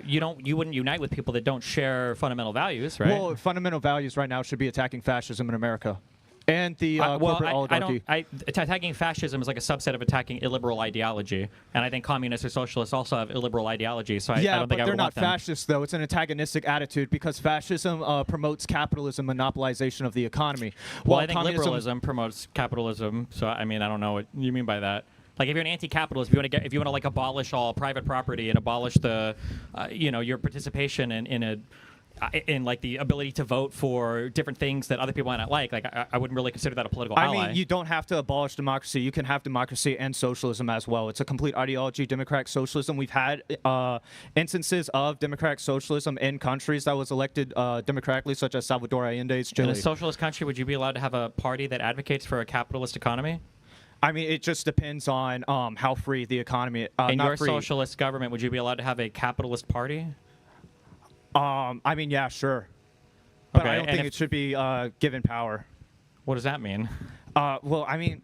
You wouldn't unite with people that don't share fundamental values, right? Well, fundamental values right now should be attacking fascism in America. And the corporate oligarchy. Attacking fascism is like a subset of attacking illiberal ideology, and I think communists or socialists also have illiberal ideology. So I don't think I would they're not want them. fascists, though. It's an antagonistic attitude because fascism promotes capitalism, monopolization of the economy. Well, I think liberalism promotes capitalism. So I mean, I don't know what you mean by that. Like if you're an anti-capitalist, if you want to like abolish all private property and abolish the, your participation in like the ability to vote for different things that other people might not like I wouldn't really consider that a political ally. I mean, you don't have to abolish democracy. You can have democracy and socialism as well. It's a complete ideology, democratic socialism. We've had instances of democratic socialism in countries that was elected democratically, such as Salvador Allende's Chile. In a socialist country, would you be allowed to have a party that advocates for a capitalist economy? I mean, it just depends on how free the economy. In your socialist government, would you be allowed to have a capitalist party? I mean, yeah, sure. But okay, I don't think it should be given power. What does that mean? Well, I mean,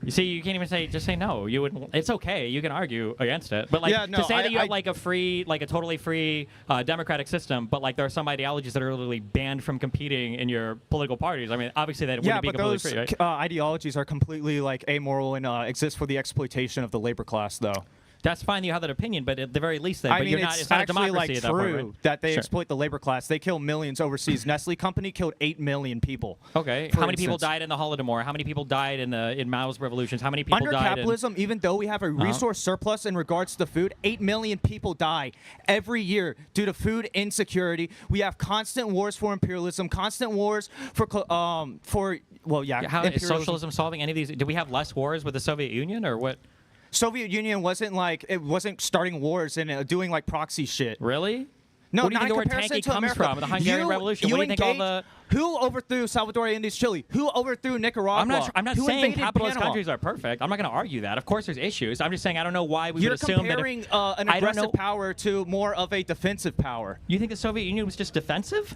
you see, you can't even just say no. You would. It's okay. You can argue against it, but like to say that you have like a totally free democratic system, but like there are some ideologies that are literally banned from competing in your political parties. I mean, obviously that wouldn't be completely free, right? Ideologies are completely like amoral and exist for the exploitation of the labor class, though. That's fine. You have that opinion, but at the very least, it's not a democracy like at that point, right? that they exploit the labor class. They kill millions overseas. Nestle company killed 8 million people. Okay. How many people died in the Holodomor? How many people died in Mao's revolutions? How many people under died capitalism? Even though we have a resource surplus in regards to food, 8 million people die every year due to food insecurity. We have constant wars for imperialism, constant wars for How is socialism solving any of these? Do we have less wars with the Soviet Union or what? Soviet Union wasn't starting wars and doing like proxy shit. Really? No, what do you not think in where comparison tankie to comes America. from? The Hungarian Revolution. You What do you think all the? Who overthrew Salvador Allende's Chile? Who overthrew Nicaragua? I'm not Who saying invaded capitalist Panama? countries are perfect. I'm not going to argue that. Of course, there's issues. I'm just saying I don't know why we You're would assume that. comparing an aggressive power to more of a defensive power. You think the Soviet Union was just defensive?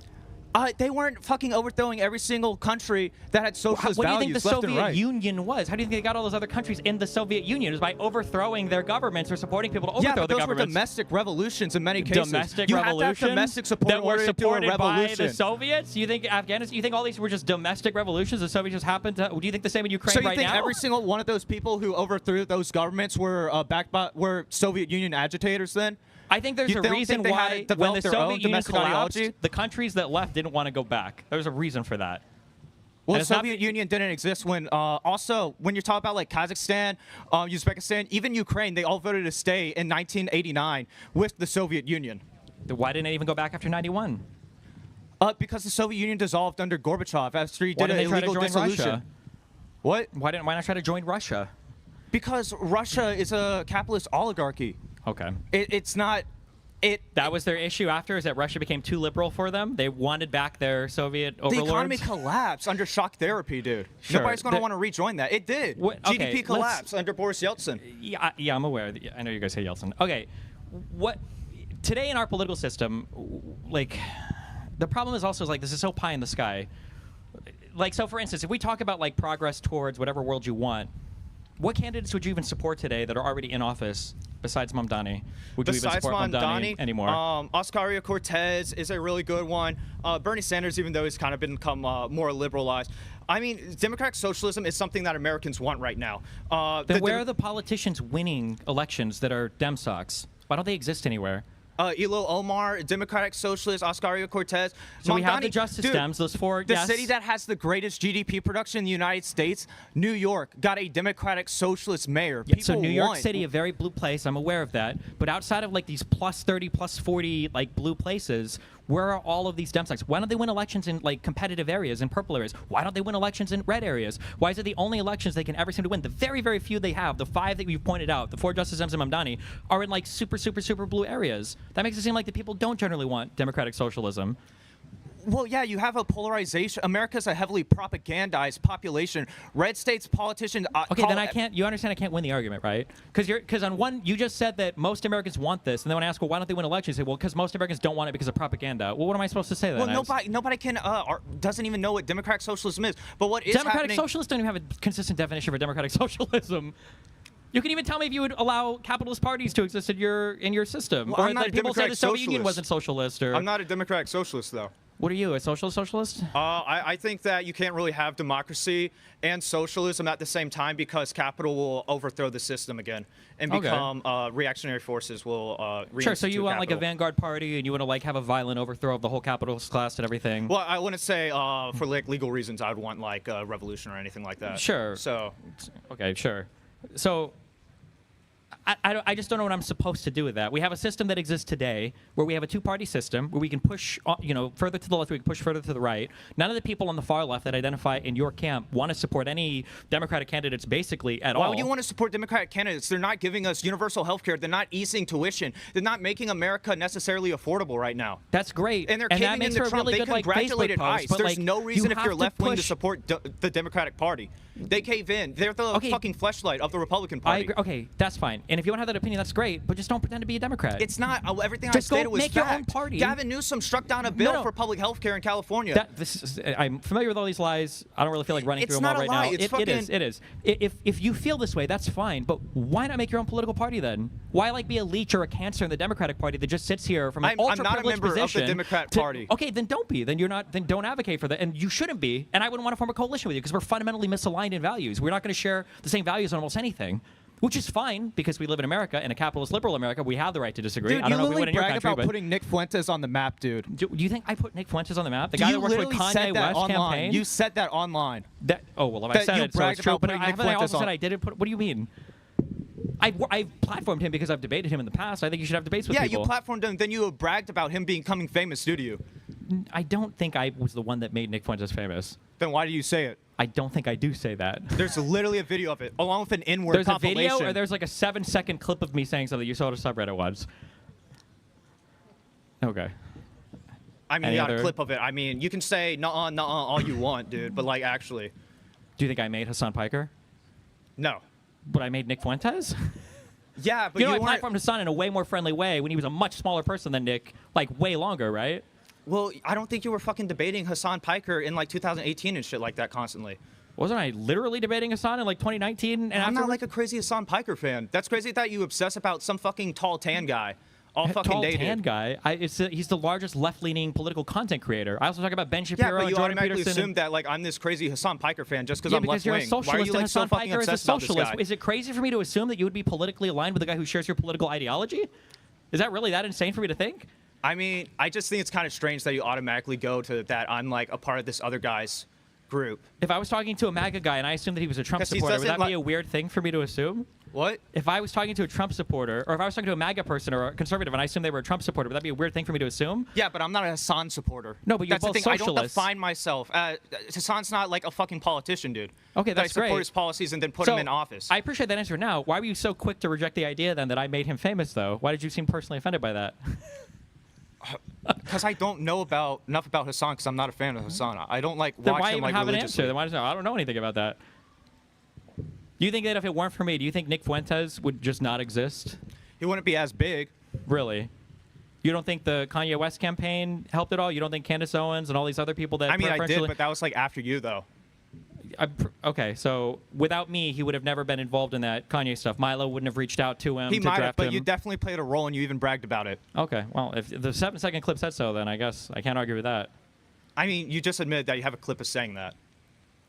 They weren't fucking overthrowing every single country that had socialist What do you values think the left and Soviet right. Union was? How do you think they got all those other countries in the Soviet Union? It was by overthrowing their governments or supporting people to overthrow but those the were governments. domestic revolutions in many cases. Domestic you revolutions have to have domestic support that in were order to do a supported by revolution. the Soviets? You think Afghanistan? You think all these were just domestic revolutions? The Soviets just happened to. Do you think the same in Ukraine So you right think now? every single one of those people who overthrew those governments were were Soviet Union agitators then? I think there's a reason why when the Soviet Union collapsed, the countries that left didn't want to go back. There's a reason for that. Well, the Soviet Union didn't exist when, also, when you're talking about like Kazakhstan, Uzbekistan, even Ukraine, they all voted to stay in 1989 with the Soviet Union. Why didn't they even go back after 91? Because the Soviet Union dissolved under Gorbachev after he did an illegal dissolution. Russia? What? Why not try to join Russia? Because Russia is a capitalist oligarchy. Okay. It's not. That was their issue after, is that Russia became too liberal for them. They wanted back their Soviet overlords. The economy collapsed under shock therapy, dude. Sure. Nobody's going to want to rejoin that. It did. GDP collapsed under Boris Yeltsin. Yeah, I'm aware. I know you guys say Yeltsin. Okay, today in our political system, like, the problem is also like this is so pie in the sky. Like, so for instance, if we talk about like progress towards whatever world you want, what candidates would you even support today that are already in office besides Mamdani? Would you even support Mamdani anymore? Ocasio-Cortez is a really good one. Bernie Sanders, even though he's kind of become more liberalized. I mean, democratic socialism is something that Americans want right now. Then where are the politicians winning elections that are Dem socks? Why don't they exist anywhere? Ilhan Omar, Democratic Socialist, Ocasio-Cortez. So we have the Justice Dems, those four. The city that has the greatest GDP production in the United States, New York, got a Democratic Socialist mayor. Yeah, so New York City, a very blue place. I'm aware of that. But outside of like these plus 30, plus 40 like blue places, where are all of these Dem socks? Why don't they win elections in like competitive areas, in purple areas? Why don't they win elections in red areas? Why is it the only elections they can ever seem to win? The very, very few they have, the 5 that you've pointed out, the 4 Justice Dems and Mamdani, are in like super, super, super blue areas. That makes it seem like the people don't generally want democratic socialism. Well, yeah, you have a polarization. America's a heavily propagandized population. Red states politicians. Okay, then I can't. You understand? I can't win the argument, right? Because on one, you just said that most Americans want this, and then when I ask, well, why don't they win elections? You say, well, because most Americans don't want it because of propaganda. Well, what am I supposed to say then? Well, nobody can doesn't even know what democratic socialism is. But what is democratic happening? Socialists don't even have a consistent definition for democratic socialism. You can even tell me if you would allow capitalist parties to exist in your system, Well, or I'm not that a people say the democratic Soviet Union socialist. wasn't socialist. Or I'm not a democratic socialist, though. What are you, a socialist? I think that you can't really have democracy and socialism at the same time because capital will overthrow the system again and become reactionary forces will Sure, so you want like a capital. vanguard party and you want to like have a violent overthrow of the whole capitalist class and everything. Well, I wouldn't say for like legal reasons I would want like a revolution or anything like that. Sure. So. Okay, sure. So. I just don't know what I'm supposed to do with that. We have a system that exists today where we have a two-party system where we can push, further to the left, we can push further to the right. None of the people on the far left that identify in your camp want to support any Democratic candidates basically at all. Why would you want to support Democratic candidates? They're not giving us universal health care. They're not easing tuition. They're not making America necessarily affordable right now. That's great. And they're And that caving makes into for a Trump. really They good, like, congratulated Facebook post, ICE. but, There's like, no reason you if have you're to left-wing to push- support the Democratic Party. They cave in. They're the fucking fleshlight of the Republican I Party. agree. Okay, that's fine. And if you want to have that opinion, that's great. But just don't pretend to be a Democrat. It's not. Everything Just I stated go was make fact. your own party. Gavin Newsom struck down a bill No. for public health care in California. I'm familiar with all these lies. I don't really feel like running It's through them all not a right lie. now. It's It is. fucking- It is. If you feel this way, that's fine. But why not make your own political party then? Why like be a leech or a cancer in the Democratic Party that just sits here from an I'm ultra not a privileged member of the position Democrat to- Party. Okay, then don't be. Then you're not. Then don't advocate for that. And you shouldn't be. And I wouldn't want to form a coalition with you because we're fundamentally misaligned in values. We're not going to share the same values on almost anything. Which is fine because we live in America, in a capitalist liberal America. We have the right to disagree. Dude, I don't know you if we would literally in your brag country, about but putting Nick Fuentes on the map, dude. do you think I put Nick Fuentes on the map? The You guy that works with literally Kanye said that West online. campaign. You said that online. Oh well, if I That said you it, so bragged it's true. about But putting I Nick haven't I Fuentes also said on. I didn't put. What do you mean? I've platformed him because I've debated him in the past. I think you should have debates with Yeah, people. you platformed him, then you bragged about him becoming famous, did you? I don't think I was the one that made Nick Fuentes famous. Then why do you say it? I don't think I do say that. There's literally a video of it, along with an N-word There's a compilation. video, or there's like a 7-second clip of me saying something. You saw it on subreddit once. Okay. I mean, Any you got a other- clip of it. I mean, you can say nuh-uh, nuh-uh all you want, dude, but like actually, Do you think I made Hassan Piker? no. But I made Nick Fuentes? Yeah, but You know, I weren't. platformed Hassan in a way more friendly way when he was a much smaller person than Nick, like way longer, right? Well, I don't think you were fucking debating Hassan Piker in like 2018 and shit like that constantly. Wasn't I literally debating Hassan in like 2019 and I'm afterwards? not like a crazy Hassan Piker fan. That's crazy that you obsess about some fucking tall tan guy all fucking tall day, tan dude. guy. He's the largest left-leaning political content creator. I also talk about Ben Yeah, Shapiro but and you Jordan automatically Peterson. assume that like I'm this crazy Hassan Piker fan just because Yeah, I'm because you're a left-wing. Why are socialist you and like so Hassan fucking Piker is a obsessed about this socialist. guy? Is it crazy for me to assume that you would be politically aligned with the guy who shares your political ideology? Is that really that insane for me to think? I mean, I just think it's kind of strange that you automatically go to that I'm like a part of this other guy's group. If I was talking to a MAGA guy and I assumed that he was a Trump 'Cause he supporter, would doesn't that be like- a weird thing for me to assume? What? If I was talking to a Trump supporter, or if I was talking to a MAGA person or a conservative and I assumed they were a Trump supporter, would that be a weird thing for me to assume? Yeah, but I'm not a Hassan supporter. No, but you're that's both the thing. I don't socialists. define myself. Hassan's not like a fucking politician, dude. Okay, that that's I support great. his policies and then put So, him in office. I appreciate that answer now. Why were you so quick to reject the idea then that I made him famous, though? Why did you seem personally offended by that? Because I don't know enough about Hassan because I'm not a fan of Hassan. I don't like Then watch why him even like have an religiously. answer? Then why does I don't know anything about that. Do you think that if it weren't for me, do you think Nick Fuentes would just not exist? He wouldn't be as big. Really? You don't think the Kanye West campaign helped at all? You don't think Candace Owens and all these other people that I mean, I did, preferentially- but that was like after you, though. Okay, so without me, he would have never been involved in that Kanye stuff. Milo wouldn't have reached out to him He to might have, draft but him. you definitely played a role and you even bragged about it. Okay, well, if the 7-second clip said so, then I guess I can't argue with that. I mean, you just admitted that you have a clip of saying that.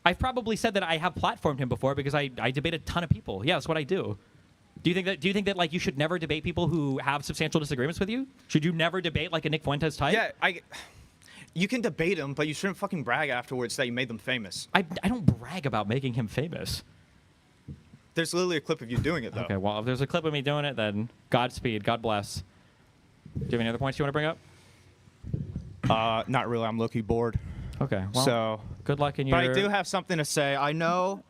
I've probably said that I have platformed him before because I debate a ton of people. Yeah, that's what I do. Do you think that like you should never debate people who have substantial disagreements with you? Should you never debate like a Nick Fuentes type? Yeah, you can debate them, but you shouldn't fucking brag afterwards that you made them famous. I don't brag about making him famous. There's literally a clip of you doing it, though. Okay, well, if there's a clip of me doing it, then Godspeed, God bless. Do you have any other points you want to bring up? Not really. I'm low-key bored. Okay, well, so good luck in your... But I do have something to say. I know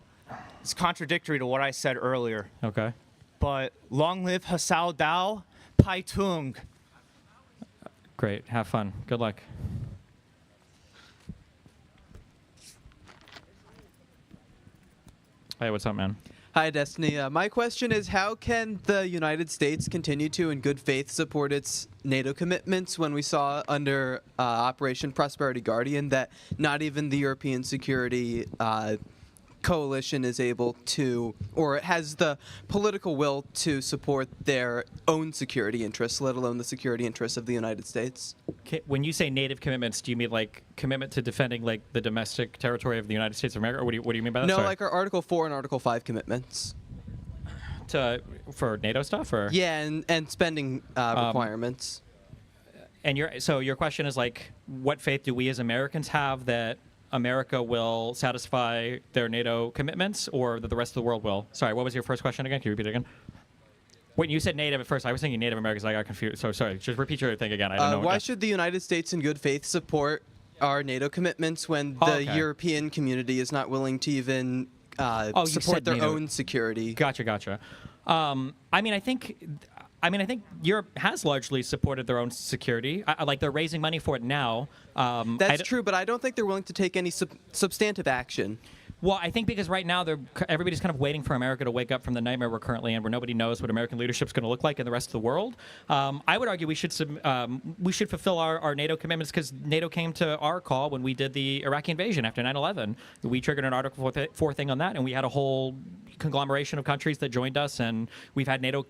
it's contradictory to what I said earlier. Okay. But long live Hasao Dao Pai Tung. Great, have fun. Good luck. Hey, what's up, man? Hi, Destiny. My question is, how can the United States continue to, in good faith, support its NATO commitments when we saw under Operation Prosperity Guardian that not even the European Security Coalition is able to, or has the political will to support their own security interests, let alone the security interests of the United States? When you say native commitments, do you mean like commitment to defending like the domestic territory of the United States of America, or what do you mean by that? No, Sorry. like our Article 4 and Article 5 commitments. For NATO stuff, or yeah, and spending requirements. And your question is like, what faith do we as Americans have that America will satisfy their NATO commitments, or that the rest of the world will? Sorry, what was your first question again? Can you repeat it again? When you said native at first, I was thinking Native Americans. I got confused. So sorry, just repeat your thing again. I don't know. Why should the United States in good faith support our NATO commitments when the European community is not willing to even support their own security? Gotcha. I mean, I think Europe has largely supported their own security. Like they're raising money for it now. That's true, but I don't think they're willing to take any substantive action. Well, I think because right now everybody's kind of waiting for America to wake up from the nightmare we're currently in, where nobody knows what American leadership's going to look like in the rest of the world. I would argue we should fulfill our NATO commitments, because NATO came to our call when we did the Iraqi invasion after 9/11. We triggered an Article 4 thing on that, and we had a whole conglomeration of countries that joined us, and we've had NATO,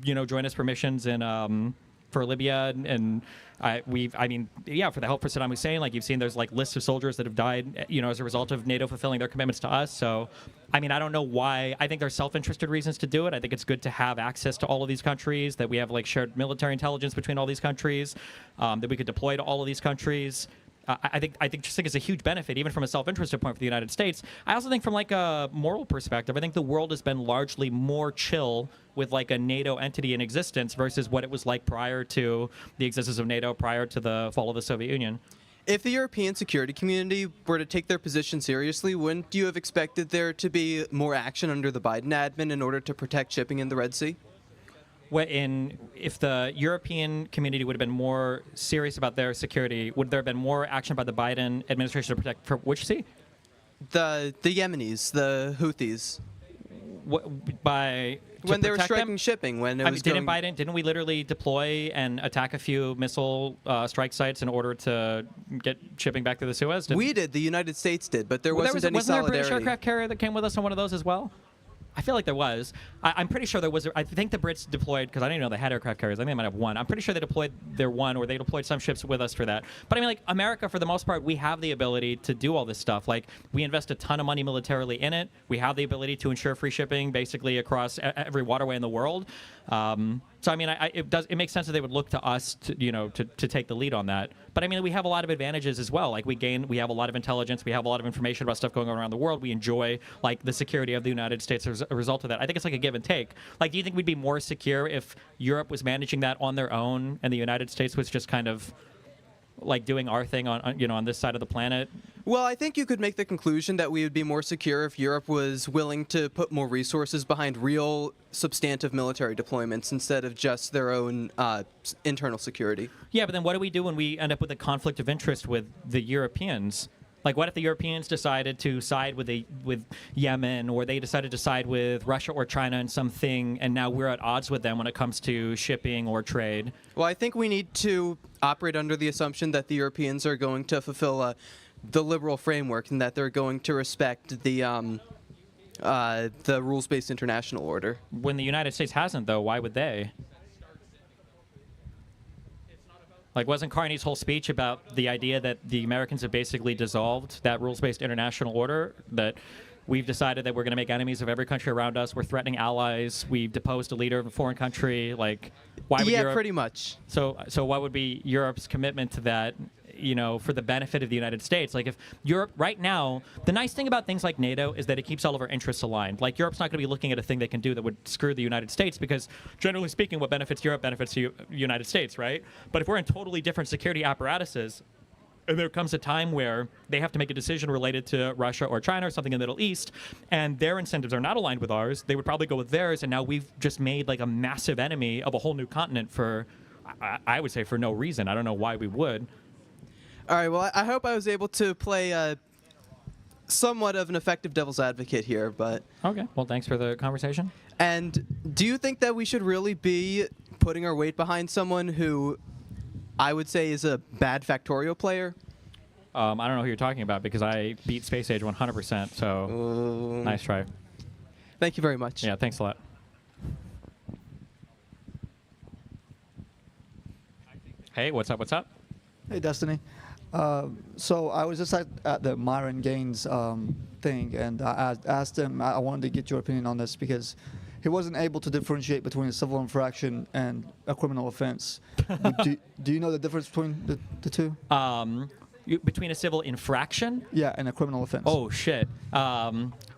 join us for missions in for Libya, and for the help for Saddam Hussein. Like you've seen, there's like lists of soldiers that have died, as a result of NATO fulfilling their commitments to us. So, I mean, I don't know why. I think there's self-interested reasons to do it. I think it's good to have access to all of these countries, that we have like shared military intelligence between all these countries, that we could deploy to all of these countries. I think it's a huge benefit, even from a self-interested point for the United States. I also think from like a moral perspective, I think the world has been largely more chill with like a NATO entity in existence versus what it was like prior to the existence of NATO, prior to the fall of the Soviet Union. If the European security community were to take their position seriously, wouldn't you have expected there to be more action under the Biden admin in order to protect shipping in the Red Sea? If the European community would have been more serious about their security, would there have been more action by the Biden administration to protect for which sea? The Yemenis, the Houthis. When they were striking shipping, when it was didn't we literally deploy and attack a few missile strike sites in order to get shipping back to the Suez? We did. The United States did, but there wasn't any solidarity. Wasn't there a British aircraft carrier that came with us on one of those as well? I feel like there was. I'm pretty sure there was. I think the Brits deployed, because I didn't even know they had aircraft carriers. I think they might have one. I'm pretty sure they deployed their one, or they deployed some ships with us for that. But I mean, like America, for the most part, we have the ability to do all this stuff. Like we invest a ton of money militarily in it. We have the ability to ensure free shipping basically across every waterway in the world. So I mean, it makes sense that they would look to us to take the lead on that. But I mean, we have a lot of advantages as well. Like we have a lot of intelligence, we have a lot of information about stuff going on around the world. We enjoy like the security of the United States as a result of that. I think it's like a give and take. Like, do you think we'd be more secure if Europe was managing that on their own and the United States was just kind of like doing our thing on this side of the planet? Well, I think you could make the conclusion that we would be more secure if Europe was willing to put more resources behind real substantive military deployments instead of just their own internal security. Yeah, but then what do we do when we end up with a conflict of interest with the Europeans? Like, what if the Europeans decided to side with Yemen, or they decided to side with Russia or China in something, and now we're at odds with them when it comes to shipping or trade? Well, I think we need to operate under the assumption that the Europeans are going to fulfill the liberal framework, and that they're going to respect the rules-based international order. When the United States hasn't, though, why would they? Like, wasn't Carney's whole speech about the idea that the Americans have basically dissolved that rules-based international order, that we've decided that we're going to make enemies of every country around us, we're threatening allies, we've deposed a leader of a foreign country? Like, why would Europe... Yeah, pretty much. So what would be Europe's commitment to that, for the benefit of the United States? Like, if Europe, right now, the nice thing about things like NATO is that it keeps all of our interests aligned. Like, Europe's not going to be looking at a thing they can do that would screw the United States, because generally speaking, what benefits Europe benefits the United States, right? But if we're in totally different security apparatuses, and there comes a time where they have to make a decision related to Russia or China or something in the Middle East, and their incentives are not aligned with ours, they would probably go with theirs, and now we've just made like a massive enemy of a whole new continent for, I would say, for no reason. I don't know why we would. All right, well, I hope I was able to play somewhat of an effective devil's advocate here, but Okay. Well, thanks for the conversation. and do you think that we should really be putting our weight behind someone who I would say is a bad Factorio player? I don't know who you're talking about because I beat Space Age 100%. So nice try. Thank you very much. Yeah. Thanks a lot. Hey, what's up? What's up? Hey, Destiny. So I was just at the Myron Gaines thing, and I asked him, I wanted to get your opinion on this because he wasn't able to differentiate between a civil infraction and a criminal offense. do you know the difference between the two? Between a civil infraction? Yeah, and a criminal offense. Oh, shit.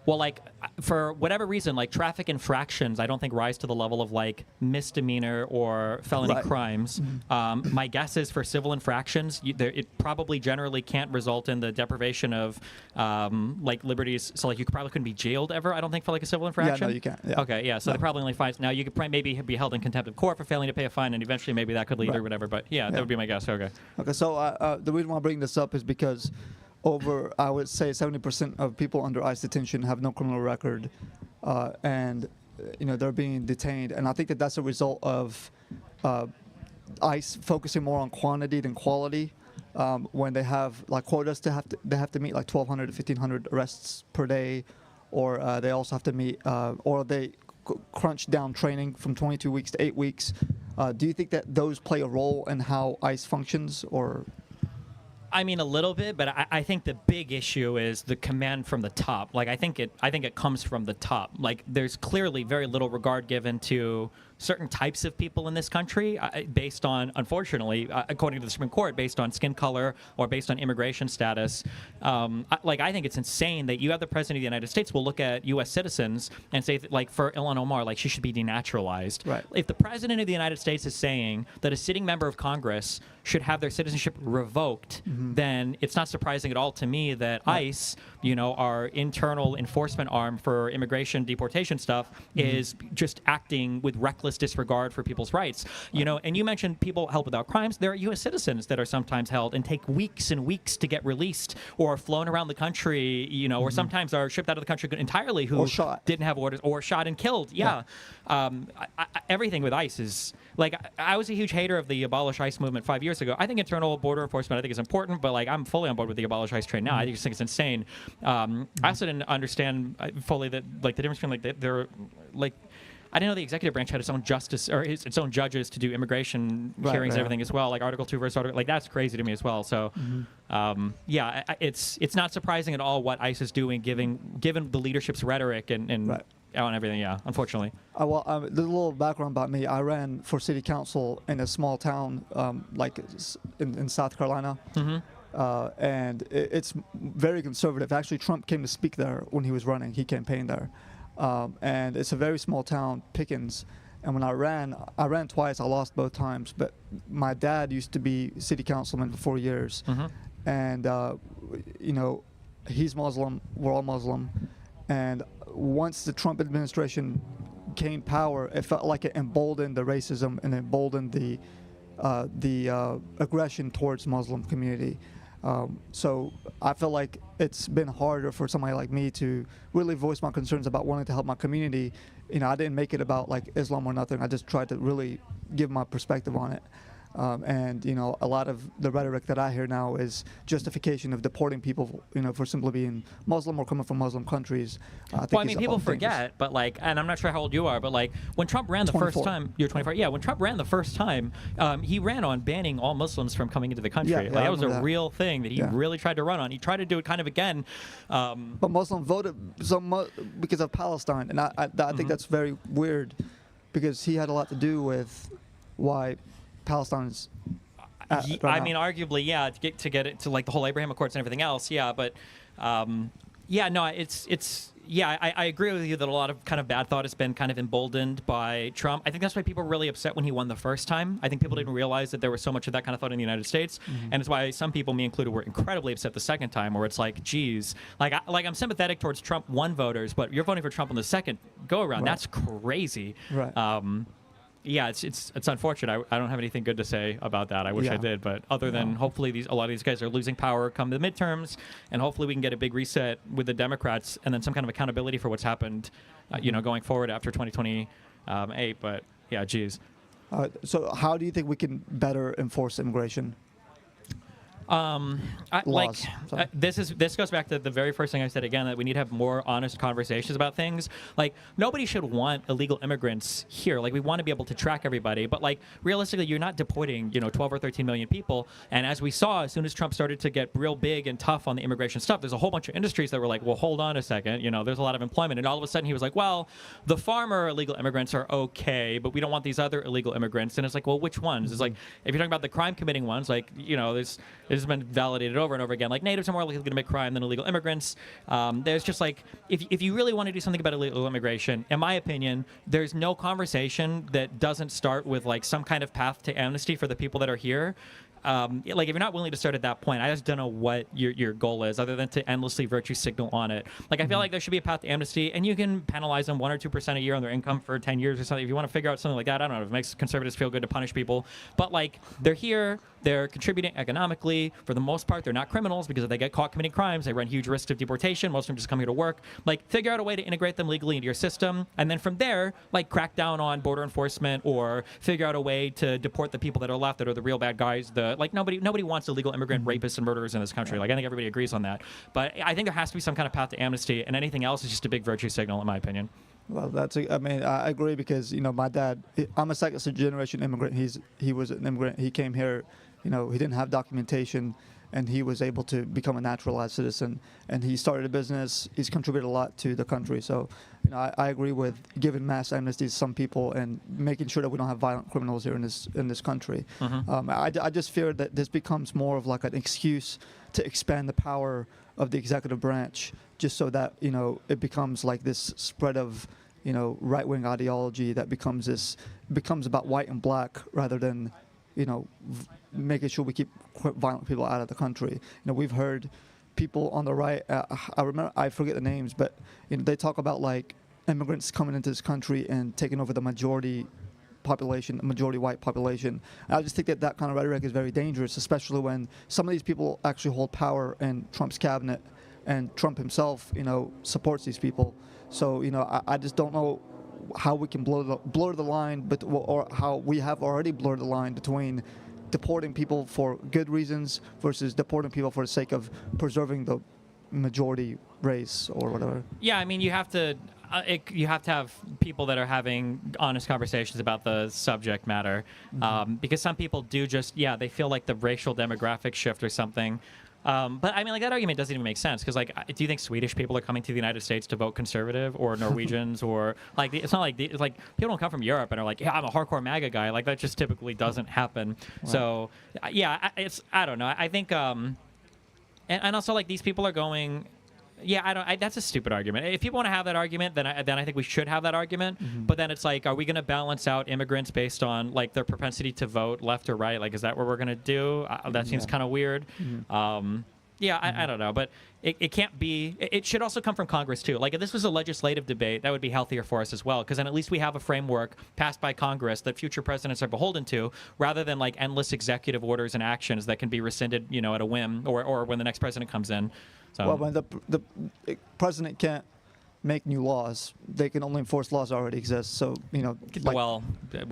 Well, like, for whatever reason, like, traffic infractions, I don't think rise to the level of, like, misdemeanor or felony Right. crimes. My guess is for civil infractions, it probably generally can't result in the deprivation of, like, liberties. So, like, you probably couldn't be jailed ever, I don't think, for, like, a civil infraction. Yeah, no, you can't. Yeah. Okay, yeah, so No. they probably only fines. Now, you could probably maybe be held in contempt of court for failing to pay a fine, and eventually maybe that could lead or Right. whatever. But, yeah, that would be my guess. Okay. Okay, so the reason why I bring this up is because over, I would say, 70% of people under ICE detention have no criminal record, and they're being detained. And I think that that's a result of ICE focusing more on quantity than quality. When they have like quotas, they have to meet like 1,200 to 1,500 arrests per day, or they also have to meet, or they crunch down training from 22 weeks to 8 weeks. Do you think that those play a role in how ICE functions, or? I mean, a little bit, but I think the big issue is the command from the top. Like, I think it comes from the top. Like, there's clearly very little regard given to certain types of people in this country based on, unfortunately, according to the Supreme Court, based on skin color or based on immigration status. I think it's insane that you have the President of the United States will look at U.S. citizens and say, that, like, for Ilhan Omar, like, she should be denaturalized. Right. If the President of the United States is saying that a sitting member of Congress should have their citizenship revoked, then it's not surprising at all to me that ICE, our internal enforcement arm for immigration deportation stuff, is just acting with reckless disregard for people's rights. And you mentioned people held without crimes. There are U.S. citizens that are sometimes held and take weeks and weeks to get released, or flown around the country, or sometimes are shipped out of the country entirely, who Or shot. didn't have orders, or shot and killed. Yeah. Everything with ICE is like, I was a huge hater of the abolish ICE movement 5 years ago. I think internal border enforcement, I think, is important, but like, I'm fully on board with the abolish ICE train now. I just think it's insane. I also didn't understand fully that, like, the difference between, like, they're like, I didn't know the executive branch had its own justice or its own judges to do immigration hearings and everything as well, like Article 2 versus Article, like, that's crazy to me as well. So, it's not surprising at all what ICE is doing, given the leadership's rhetoric and on everything. Yeah, unfortunately. There's a little background about me. I ran for city council in a small town, like in South Carolina. And it's very conservative. Actually, Trump came to speak there when he was running. He campaigned there. And it's a very small town, Pickens. And when I ran twice. I lost both times. But my dad used to be city councilman for 4 years. And, he's Muslim. We're all Muslim. And once the Trump administration gained power, it felt like it emboldened the racism and emboldened the aggression towards Muslim community. So I feel like it's been harder for somebody like me to really voice my concerns about wanting to help my community. I didn't make it about like Islam or nothing. I just tried to really give my perspective on it. And a lot of the rhetoric that I hear now is justification of deporting people, for simply being Muslim or coming from Muslim countries. I mean, people forget, but like, and I'm not sure how old you are, but like, when Trump ran the 24. first time, you're 24. Yeah, when Trump ran the first time, he ran on banning all Muslims from coming into the country. Yeah, like, that was a that. real thing that he really tried to run on. He tried to do it kind of again. But Muslim voted because of Palestine, and I think that's very weird, because he had a lot to do with why Palestine's. I mean, arguably, yeah, to get it to like the whole Abraham Accords and everything else, yeah. But I agree with you that a lot of kind of bad thought has been kind of emboldened by Trump. I think that's why people were really upset when he won the first time. I think people didn't realize that there was so much of that kind of thought in the United States, and it's why some people, me included, were incredibly upset the second time, where it's like, geez, I'm sympathetic towards Trump 1 voters, but you're voting for Trump on the second go around. Right. That's crazy. Right. yeah, it's unfortunate. I don't have anything good to say about that. I wish I did, but other than hopefully a lot of these guys are losing power come the midterms, and hopefully we can get a big reset with the Democrats, and then some kind of accountability for what's happened, going forward after 2028. But yeah, geez. So how do you think we can better enforce immigration? This goes back to the very first thing I said again, that we need to have more honest conversations about things. Like, nobody should want illegal immigrants here. Like, we want to be able to track everybody, but like realistically, you're not deporting 12 or 13 million people. And as we saw, as soon as Trump started to get real big and tough on the immigration stuff, there's a whole bunch of industries that were like, well, hold on a second, there's a lot of employment. And all of a sudden he was like, well, the farmer illegal immigrants are okay, but we don't want these other illegal immigrants. And it's like, well, which ones? It's like, if you're talking about the crime committing ones, like, there's been validated over and over again. Like, natives are more likely to commit crime than illegal immigrants. There's just like, if you really want to do something about illegal immigration, in my opinion, there's no conversation that doesn't start with like some kind of path to amnesty for the people that are here. Like, if you're not willing to start at that point, I just don't know what your goal is, other than to endlessly virtue signal on it. Like, I feel like there should be a path to amnesty, and you can penalize them 1 or 2% a year on their income for 10 years or something. If you want to figure out something like that, I don't know. If it makes conservatives feel good to punish people, but like, they're here, they're contributing economically. For the most part, they're not criminals, because if they get caught committing crimes, they run huge risks of deportation. Most of them just come here to work. Like, figure out a way to integrate them legally into your system, and then from there, like, crack down on border enforcement, or figure out a way to deport the people that are left, that are the real bad guys. Nobody wants illegal immigrant rapists and murderers in this country. Like, I think everybody agrees on that. But I think there has to be some kind of path to amnesty, and anything else is just a big virtue signal, in my opinion. Well, I agree, because my dad, I'm a second generation immigrant. He was an immigrant. He came here, he didn't have documentation, and he was able to become a naturalized citizen. And he started a business. He's contributed a lot to the country. So, I agree with giving mass amnesty to some people and making sure that we don't have violent criminals here in this country. I just fear that this becomes more of like an excuse to expand the power of the executive branch, just so that it becomes like this spread of right-wing ideology that becomes about white and black, rather than making sure we keep violent people out of the country. We've heard people on the right, I forget the names, but they talk about like immigrants coming into this country and taking over the majority population, majority white population. And I just think that kind of rhetoric is very dangerous, especially when some of these people actually hold power in Trump's cabinet, and Trump himself, supports these people. So, I just don't know how we can blur the line, or how we have already blurred the line between deporting people for good reasons versus deporting people for the sake of preserving the majority race or whatever. Yeah, I mean, you have to have people that are having honest conversations about the subject matter, because some people do just, they feel like the racial demographic shift or something. But I mean, like, that argument doesn't even make sense, because like, do you think Swedish people are coming to the United States to vote conservative, or Norwegians, or like, it's not like it's like people don't come from Europe and are like, yeah, I'm a hardcore MAGA guy. Like, that just typically doesn't happen. Wow. So yeah, I don't know. I think and also, like, these people are going. Yeah, that's a stupid argument. If people want to have that argument, then I think we should have that argument. But then it's like, are we going to balance out immigrants based on like their propensity to vote left or right? Like, is that what we're going to do? That seems kind of weird. I don't know, but it can't be. It should also come from Congress too. Like, if this was a legislative debate, that would be healthier for us as well, because then at least we have a framework passed by Congress that future presidents are beholden to, rather than like endless executive orders and actions that can be rescinded, at a whim, or when the next president comes in. So. Well, when the president can't make new laws, they can only enforce laws that already exist. So,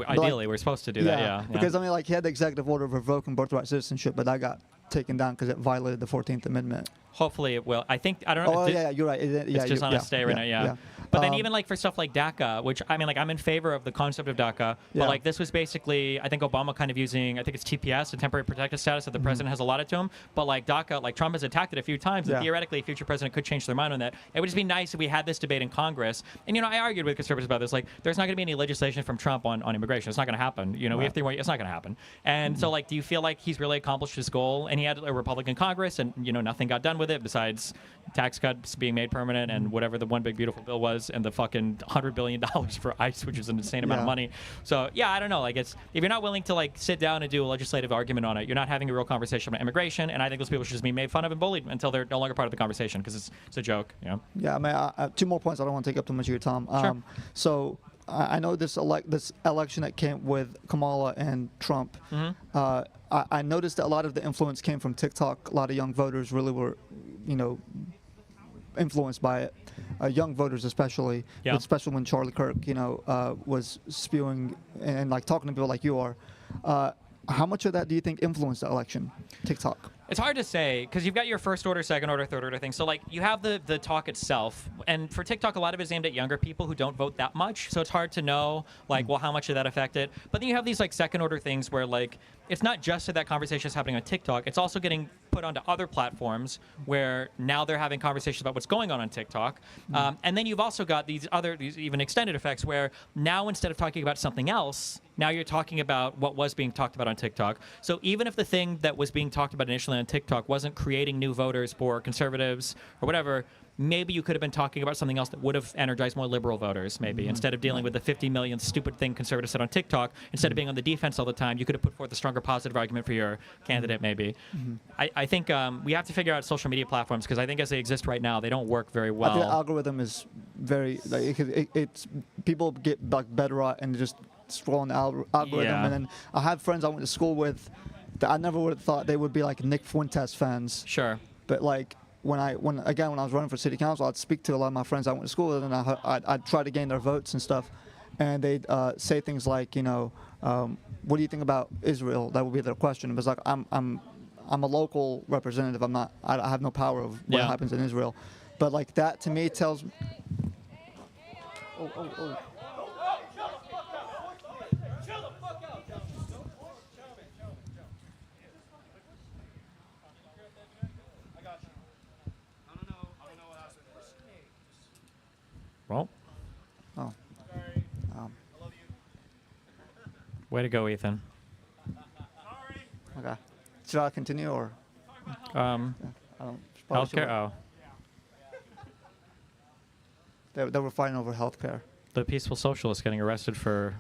ideally, we're supposed to do that, yeah. Because, I mean, like, he had the executive order revoking birthright citizenship, but that got taken down because it violated the 14th Amendment. Hopefully it will. I don't know. Oh, yeah, you're right. It's just on a stay right now, yeah. But then even like for stuff like DACA, which I mean, like, I'm in favor of the concept of DACA, but like, this was basically, I think Obama kind of using, I think it's TPS, a temporary protected status that the president has allotted to him. But like DACA, like, Trump has attacked it a few times, and theoretically a future president could change their mind on that. It would just be nice if we had this debate in Congress. And I argued with conservatives about this. Like, there's not going to be any legislation from Trump on immigration. It's not going to happen. We have 3 more years. It's not going to happen. And so, like, do you feel like he's really accomplished his goal? And he had a Republican Congress, and nothing got done with it besides tax cuts being made permanent and whatever the one big beautiful bill was, and the fucking $100 billion for ICE, which is an insane amount of money. So yeah, I don't know. Like, if you're not willing to like sit down and do a legislative argument on it, you're not having a real conversation about immigration. And I think those people should just be made fun of and bullied until they're no longer part of the conversation, because it's a joke. Yeah, I mean, 2 more points. I don't want to take up too much of your time. Sure. So I know this election that came with Kamala and Trump. I noticed that a lot of the influence came from TikTok. A lot of young voters really were, influenced by it. Young voters especially, especially when Charlie Kirk, was spewing and like talking to people like you are. How much of that do you think influenced the election? TikTok. It's hard to say because you've got your first order, second order, third order thing. So like you have the talk itself, and for TikTok, a lot of it is aimed at younger people who don't vote that much. So it's hard to know like, well, how much did that affect it? But then you have these like second order things where like it's not just that conversation is happening on TikTok. It's also getting put onto other platforms where now they're having conversations about what's going on TikTok. And then you've also got these even extended effects where now instead of talking about something else, now you're talking about what was being talked about on TikTok. So even if the thing that was being talked about initially on TikTok wasn't creating new voters for conservatives or whatever, maybe you could have been talking about something else that would have energized more liberal voters, maybe. Instead of dealing with the 50 million stupid thing conservatives said on TikTok, instead of being on the defense all the time, you could have put forth a stronger positive argument for your candidate, maybe. I think we have to figure out social media platforms because I think as they exist right now, they don't work very well. I think the algorithm is very, like, it's people get like better at and just scroll on the algorithm. And then I have friends I went to school with that I never would have thought they would be like Nick Fuentes fans. Sure. But like, when I was running for city council, I'd speak to a lot of my friends I went to school with, and I'd try to gain their votes and stuff. And they'd say things like, what do you think about Israel? That would be their question. It was like, I'm a local representative. I have no power of what happens in Israel. But like that to me tells. Oh. Well. Oh. Way to go, Ethan. Okay. Should I continue or? Healthcare. Oh. They were fighting over healthcare. The peaceful socialists getting arrested for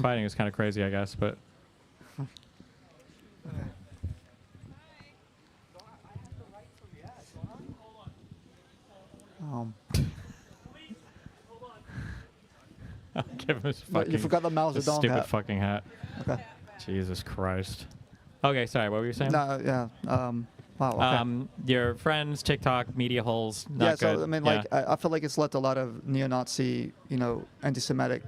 fighting is kind of crazy, I guess, but. I'll give him his fucking. You forgot the Mao Zedong stupid hat. fucking hat. Okay. Jesus Christ. Okay, sorry. What were you saying? No, yeah. Wow. Okay. Your friends, TikTok, media holes. Not so good. I mean, like, I feel like it's led to a lot of neo-Nazi, anti-Semitic,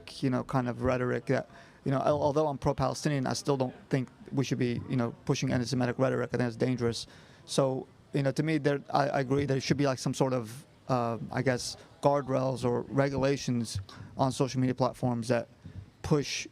kind of rhetoric that, although I'm pro-Palestinian, I still don't think we should be, pushing anti-Semitic rhetoric. I think it's dangerous. So, to me, I agree there should be like some sort of, I guess, guardrails or regulations on social media platforms that push,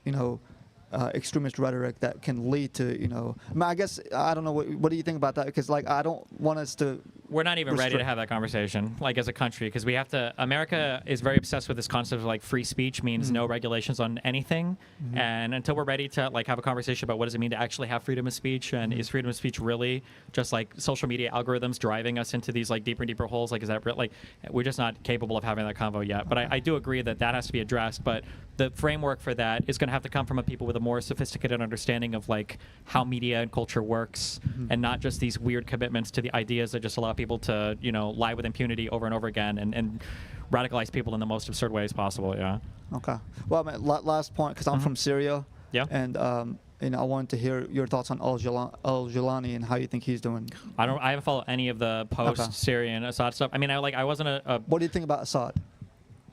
extremist rhetoric that can lead to, I mean, I guess, I don't know, what do you think about that? Because, like, I don't want us to... We're not even ready to have that conversation, like, as a country, because we have to... America is very obsessed with this concept of, like, free speech means no regulations on anything. And until we're ready to, like, have a conversation about what does it mean to actually have freedom of speech, and is freedom of speech really just, like, social media algorithms driving us into these, like, deeper and deeper holes? Like, is that... Like, we're just not capable of having that convo yet. But I do agree that has to be addressed, but the framework for that is going to have to come from a people with a more sophisticated understanding of, like, how media and culture works, and not just these weird commitments to the ideas that just allow people to, lie with impunity over and over again and radicalize people in the most absurd ways possible. Yeah. Okay. Well, I mean, last point, because I'm from Syria. Yeah. And I wanted to hear your thoughts on al-Jilani and how you think he's doing. I haven't followed any of the post-Syrian Assad stuff. I mean, I wasn't a. What do you think about Assad?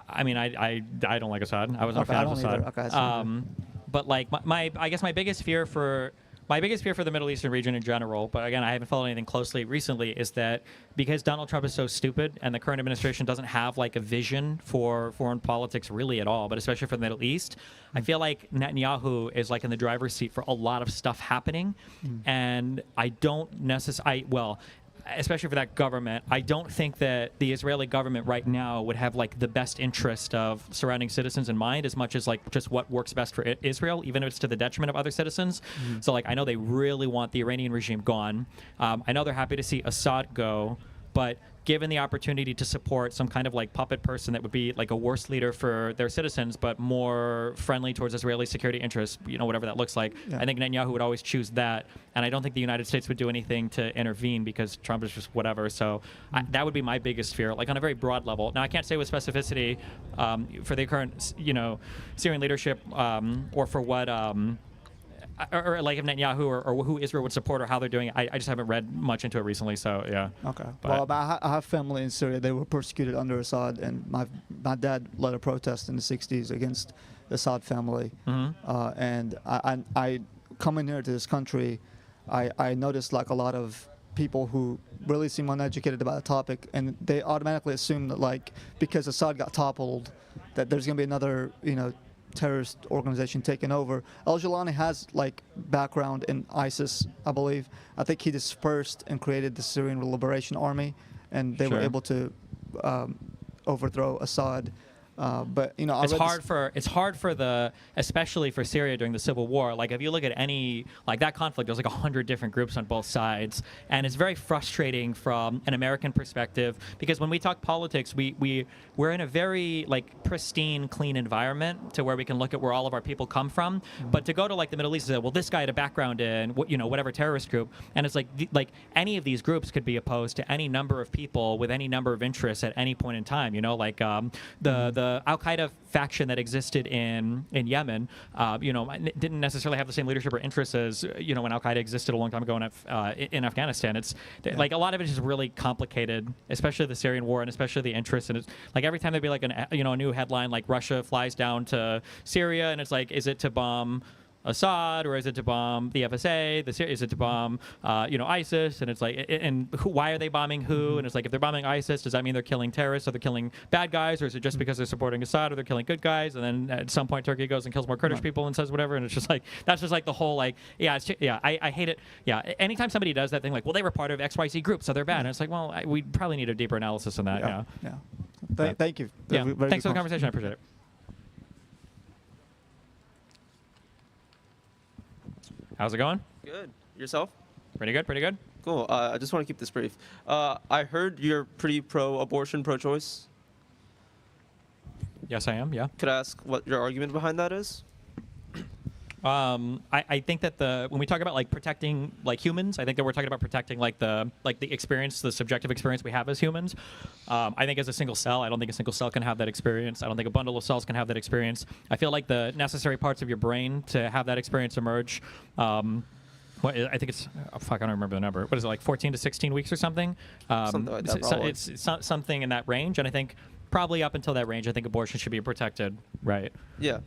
I mean, I don't like Assad. I wasn't a fan of Assad. Okay. But like I guess my biggest fear for the Middle Eastern region in general, but again, I haven't followed anything closely recently, is that because Donald Trump is so stupid and the current administration doesn't have like a vision for foreign politics really at all, but especially for the Middle East, I feel like Netanyahu is like in the driver's seat for a lot of stuff happening, and I don't necessarily, especially for that government, I don't think that the Israeli government right now would have like the best interest of surrounding citizens in mind as much as like just what works best for Israel, even if it's to the detriment of other citizens. So like I know they really want the Iranian regime gone. I know they're happy to see Assad go. but given the opportunity to support some kind of like puppet person that would be like a worse leader for their citizens, but more friendly towards Israeli security interests, whatever that looks like, Yeah. I think Netanyahu would always choose that. And I don't think the United States would do anything to intervene because Trump is just whatever. So that would be my biggest fear, like on a very broad level. Now, I can't say with specificity for the current, Syrian leadership or for what... or like if Netanyahu or who Israel would support or how they're doing it. I just haven't read much into it recently, so yeah. Okay. But Well, I have family in Syria. They were persecuted under Assad, and my dad led a protest in the 60s against the Assad family. And I coming here to this country, I noticed like a lot of people who really seem uneducated about the topic, and they automatically assume that like because Assad got toppled, that there's going to be another, terrorist organization taken over. Al-Jilani has like background in ISIS, I believe. I think he dispersed and created the Syrian Liberation Army, and they were able to overthrow Assad. But I it's hard for the, especially for Syria during the civil war. Like if you look at any like that conflict, there's like 100 different groups on both sides, and it's very frustrating from an American perspective because when we talk politics, we're in a very like pristine, clean environment to where we can look at where all of our people come from. But to go to like the Middle East and say, well, this guy had a background in whatever terrorist group, and it's like any of these groups could be opposed to any number of people with any number of interests at any point in time. The Al-Qaeda faction that existed in Yemen, didn't necessarily have the same leadership or interests as when Al-Qaeda existed a long time ago in Afghanistan. It's like a lot of it is really complicated, especially the Syrian war and especially the interests. And it's like every time there'd be like a new headline like Russia flies down to Syria, and it's like, is it to bomb Assad or is it to bomb the FSA? Is it to bomb ISIS? And it's like, why are they bombing who? And it's like, if they're bombing ISIS, does that mean they're killing terrorists or they're killing bad guys, or is it just because they're supporting Assad or they're killing good guys? And then at some point, Turkey goes and kills more Kurdish people and says whatever. And it's just like that's just like the whole like I hate it. Yeah, anytime somebody does that thing like, well, they were part of XYZ group, so they're bad. And it's like, well, we probably need a deeper analysis on that. Thank you. Yeah. Very Thanks for good the conversation. I appreciate it. How's it going? Good. Yourself? Pretty good, pretty good. Cool. I just want to keep this brief. I heard you're pretty pro-abortion, pro-choice. Yes, I am, yeah. Could I ask what your argument behind that is? I think that when we talk about like protecting like humans, I think that we're talking about protecting like the experience, the subjective experience we have as humans. I think as a single cell, I don't think a single cell can have that experience. I don't think a bundle of cells can have that experience. I feel like the necessary parts of your brain to have that experience emerge. I think it's I don't remember the number. What is it, like 14 to 16 weeks or something? Something like that, probably. It's something in that range, and I think probably up until that range, I think abortion should be protected, right? Yeah.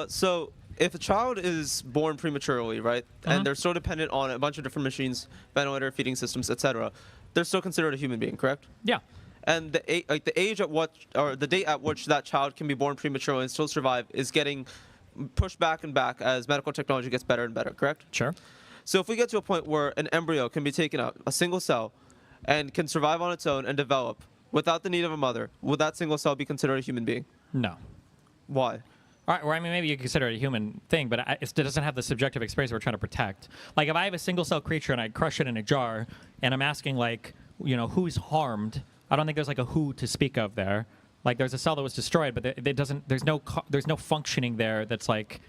So if a child is born prematurely, right, and they're so dependent on a bunch of different machines, ventilator, feeding systems, etc., they're still considered a human being, correct? Yeah. And the age at which, or the date at which that child can be born prematurely and still survive is getting pushed back and back as medical technology gets better and better, correct? Sure. So if we get to a point where an embryo can be taken out, a single cell, and can survive on its own and develop without the need of a mother, would that single cell be considered a human being? No. Why? All right, or I mean, maybe you consider it a human thing, but it doesn't have the subjective experience we're trying to protect. Like, if I have a single-cell creature and I crush it in a jar, and I'm asking, like, who's harmed, I don't think there's, like, a who to speak of there. Like, there's a cell that was destroyed, but there's no functioning there that's, like,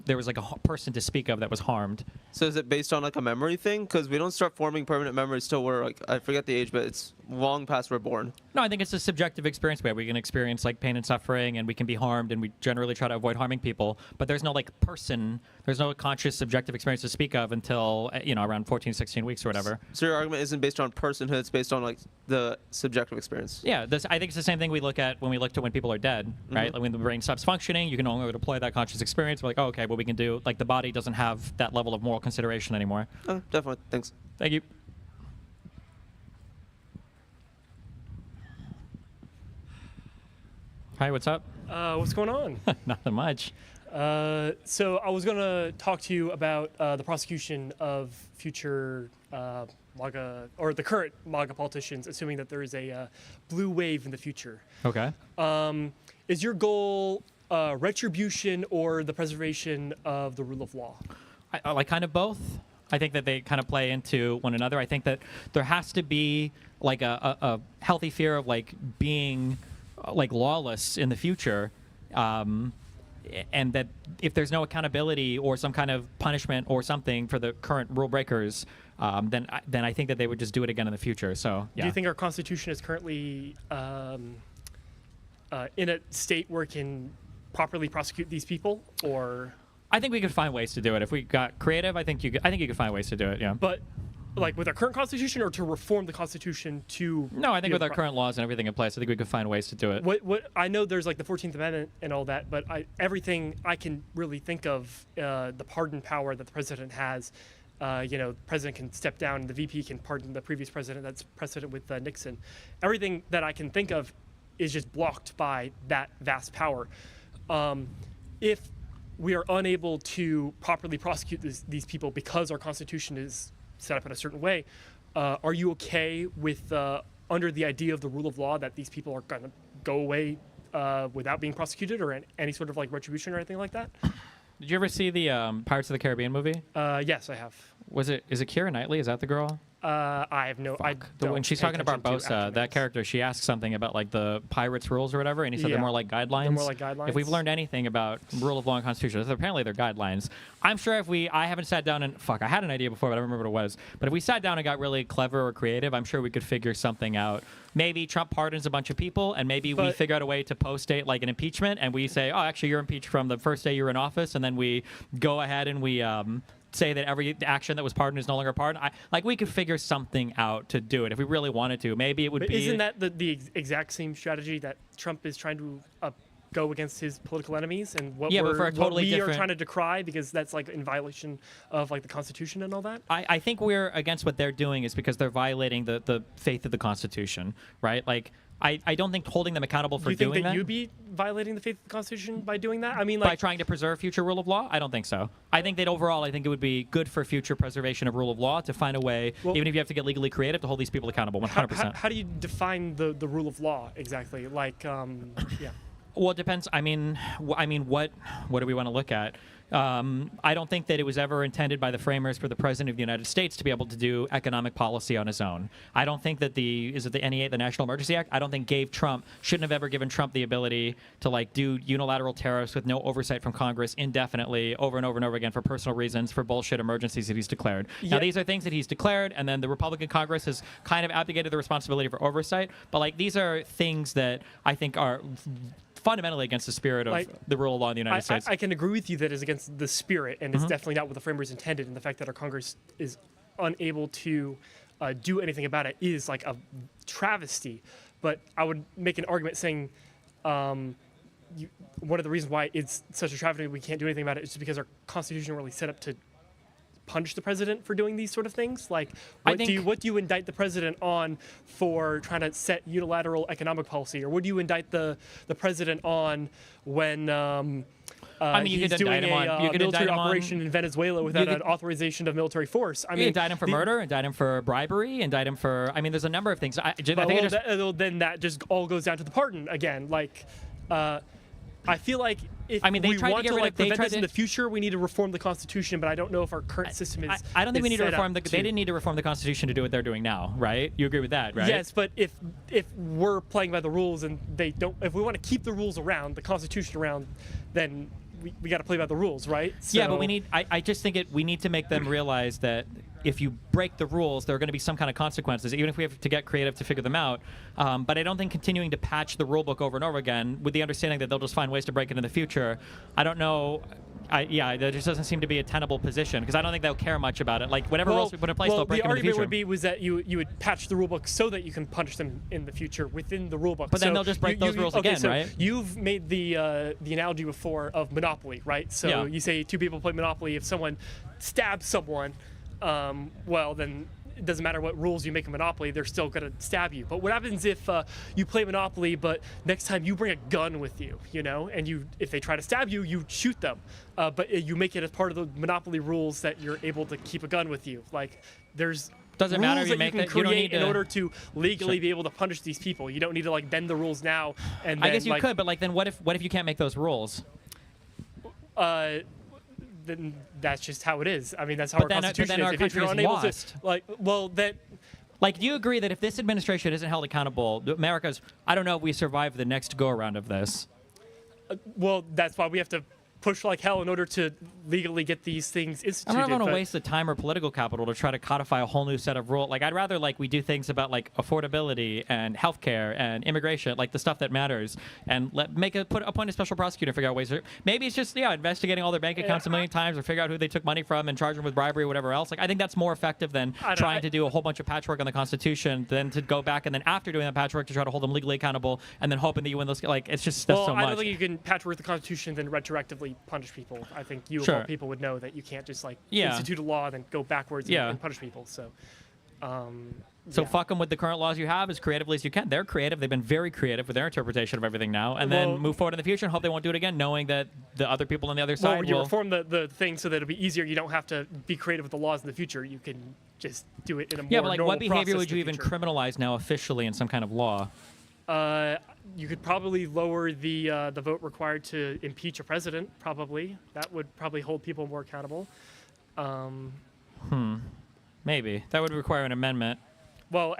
there was, like, a person to speak of that was harmed. So is it based on, like, a memory thing? Because we don't start forming permanent memories till we're, like, I forget the age, but it's long past we're born. No, I think it's a subjective experience where we can experience like pain and suffering, and we can be harmed, and we generally try to avoid harming people. But there's no there's no conscious subjective experience to speak of until around 14, 16 weeks or whatever. So your argument isn't based on personhood; it's based on like the subjective experience. Yeah, I think it's the same thing we look at when we look to when people are dead, right? Like when the brain stops functioning, you can no longer deploy that conscious experience. We're like, oh, okay, well we can do like the body doesn't have that level of moral consideration anymore. Oh, definitely. Thanks. Thank you. Hi, what's up? What's going on? Nothing much. So I was going to talk to you about the prosecution of future MAGA, or the current MAGA politicians, assuming that there is a blue wave in the future. Okay. Is your goal retribution or the preservation of the rule of law? I like kind of both. I think that they kind of play into one another. I think that there has to be like a healthy fear of like being like lawless in the future, and that if there's no accountability or some kind of punishment or something for the current rule breakers, then I think that they would just do it again in the future. So yeah. Do you think our Constitution is currently in a state where it can properly prosecute these people, or? I think we could find ways to do it if we got creative. I think you could find ways to do it. Yeah. But like with our current Constitution, or to reform the Constitution to? No, I think with our current laws and everything in place, I think we could find ways to do it. What I know, there's like the 14th Amendment and all that, but everything I can really think of, the pardon power that the president has. The president can step down, and the VP can pardon the previous president. That's precedent with Nixon. Everything that I can think of is just blocked by that vast power. If we are unable to properly prosecute these people because our Constitution is set up in a certain way, are you okay with, under the idea of the rule of law, that these people are going to go away without being prosecuted, or any sort of like retribution or anything like that? Did you ever see the Pirates of the Caribbean movie? Yes, I have. Is it Keira Knightley? Is that the girl? I have no. When she's talking to Barbosa, that character, she asks something about like the pirates' rules or whatever, and he said they're more like guidelines. They're more like guidelines. If we've learned anything about rule of law and constitution, apparently they're guidelines. I'm sure I haven't sat down and I had an idea before, but I don't remember what it was. But if we sat down and got really clever or creative, I'm sure we could figure something out. Maybe Trump pardons a bunch of people, and maybe we figure out a way to post-date like an impeachment, and we say, oh, actually, you're impeached from the first day you were in office, and then we go ahead and we say that every action that was pardoned is no longer pardoned. We could figure something out to do it if we really wanted to. Maybe it would be. Isn't that the exact same strategy that Trump is trying to go against his political enemies, and what we are trying to decry, because that's like in violation of like the Constitution and all that? I think we're against what they're doing is because they're violating the faith of the Constitution, right? Like. I don't think holding them accountable for doing that. Do you think that you'd be violating the faith of the Constitution by doing that? I mean, by trying to preserve future rule of law? I don't think so. I think that overall, I think it would be good for future preservation of rule of law to find a way, even if you have to get legally creative, to hold these people accountable 100%. How do you define the rule of law exactly? Yeah. Well, it depends. I mean, what do we want to look at? I don't think that it was ever intended by the framers for the President of the United States to be able to do economic policy on his own. I don't think that the NEA, the National Emergency Act, I don't think shouldn't have ever given Trump the ability to do unilateral tariffs with no oversight from Congress indefinitely over and over and over again for personal reasons, for bullshit emergencies that he's declared. Yeah. Now, these are things that he's declared, and then the Republican Congress has kind of abdicated the responsibility for oversight. But these are things that I think are fundamentally against the spirit of the rule of law in the United States. I can agree with you that it's against the spirit, and it's definitely not what the framers intended, and the fact that our Congress is unable to do anything about it is like a travesty. But I would make an argument saying one of the reasons why it's such a travesty we can't do anything about it is just because our Constitution really set up to punish the president for doing these sort of things. What do you indict the president on for trying to set unilateral economic policy, or what do you indict the president on when he's doing a military operation in Venezuela without an authorization of military force? I mean, indict him for murder, indict him for bribery, indict him for. I mean, there's a number of things. Then that just all goes down to the pardon again. I feel like if we want to prevent this in the future, we need to reform the Constitution, but I don't know if our current system is. I don't think we need to reform they didn't need to reform the Constitution to do what they're doing now, right? You agree with that, right? Yes, but if we're playing by the rules and they don't, if we want to keep the rules around, the Constitution around, then we got to play by the rules, right? Yeah, but we need. I just think we need to make them realize that if you break the rules, there are going to be some kind of consequences, even if we have to get creative to figure them out. But I don't think continuing to patch the rule book over and over again with the understanding that they'll just find ways to break it in the future, I don't know. There just doesn't seem to be a tenable position, because I don't think they'll care much about it. Whatever rules we put in place, they'll break them in the future. The argument was that you would patch the rule book so that you can punish them in the future within the rule book. But then they'll just break those rules again, right? You've made the analogy before of Monopoly, right? So you say two people play Monopoly. If someone stabs someone, then it doesn't matter what rules you make a Monopoly, they're still going to stab you. But what happens if you play Monopoly, but next time you bring a gun with you, and if they try to stab you, you shoot them. But you make it as part of the Monopoly rules that you're able to keep a gun with you. There's doesn't rules matter. that you can create in order to legally be able to punish these people. You don't need to bend the rules now. And I guess you could, but then what if you can't make those rules? then that's just how it is. I mean, that's how But our then- but Constitution then is. our If country you're is unable lost. to, like, well, that. Like, do you agree that if this administration isn't held accountable, America's, I don't know if we survive the next go-around of this. Well, that's why we have to push like hell in order to legally get these things instituted. I'm not going to but- waste the time or political capital to try to codify a whole new set of rules. Like, I'd rather like we do things about like affordability and healthcare and immigration, like the stuff that matters, and appoint a special prosecutor and figure out ways. Maybe it's just investigating all their bank accounts a million times, or figure out who they took money from and charge them with bribery or whatever else. Like, I think that's more effective than trying to do a whole bunch of patchwork on the Constitution, than to go back and then after doing that patchwork to try to hold them legally accountable and then hoping that you win those. Like, it's just that's well, so much. I don't think you can patchwork the Constitution and then retroactively punish people. I think you of Sure. all people would know that you can't just like Yeah. institute a law and then go backwards Yeah. and punish people. So, So yeah. fuck them with the current laws you have as creatively as you can. They're creative. They've been very creative with their interpretation of everything now, and then Well- move forward in the future and hope they won't do it again, knowing that the other people on the other Well, side when you will. reform the thing so that it'll be easier, you don't have to be creative with the laws in the future. You can just do it in a more Yeah, but like, normal what behavior process would in you the even future. criminalize now officially in some kind of law? You could probably lower the vote required to impeach a president. Probably that would probably hold people more accountable. Maybe that would require an amendment. Well,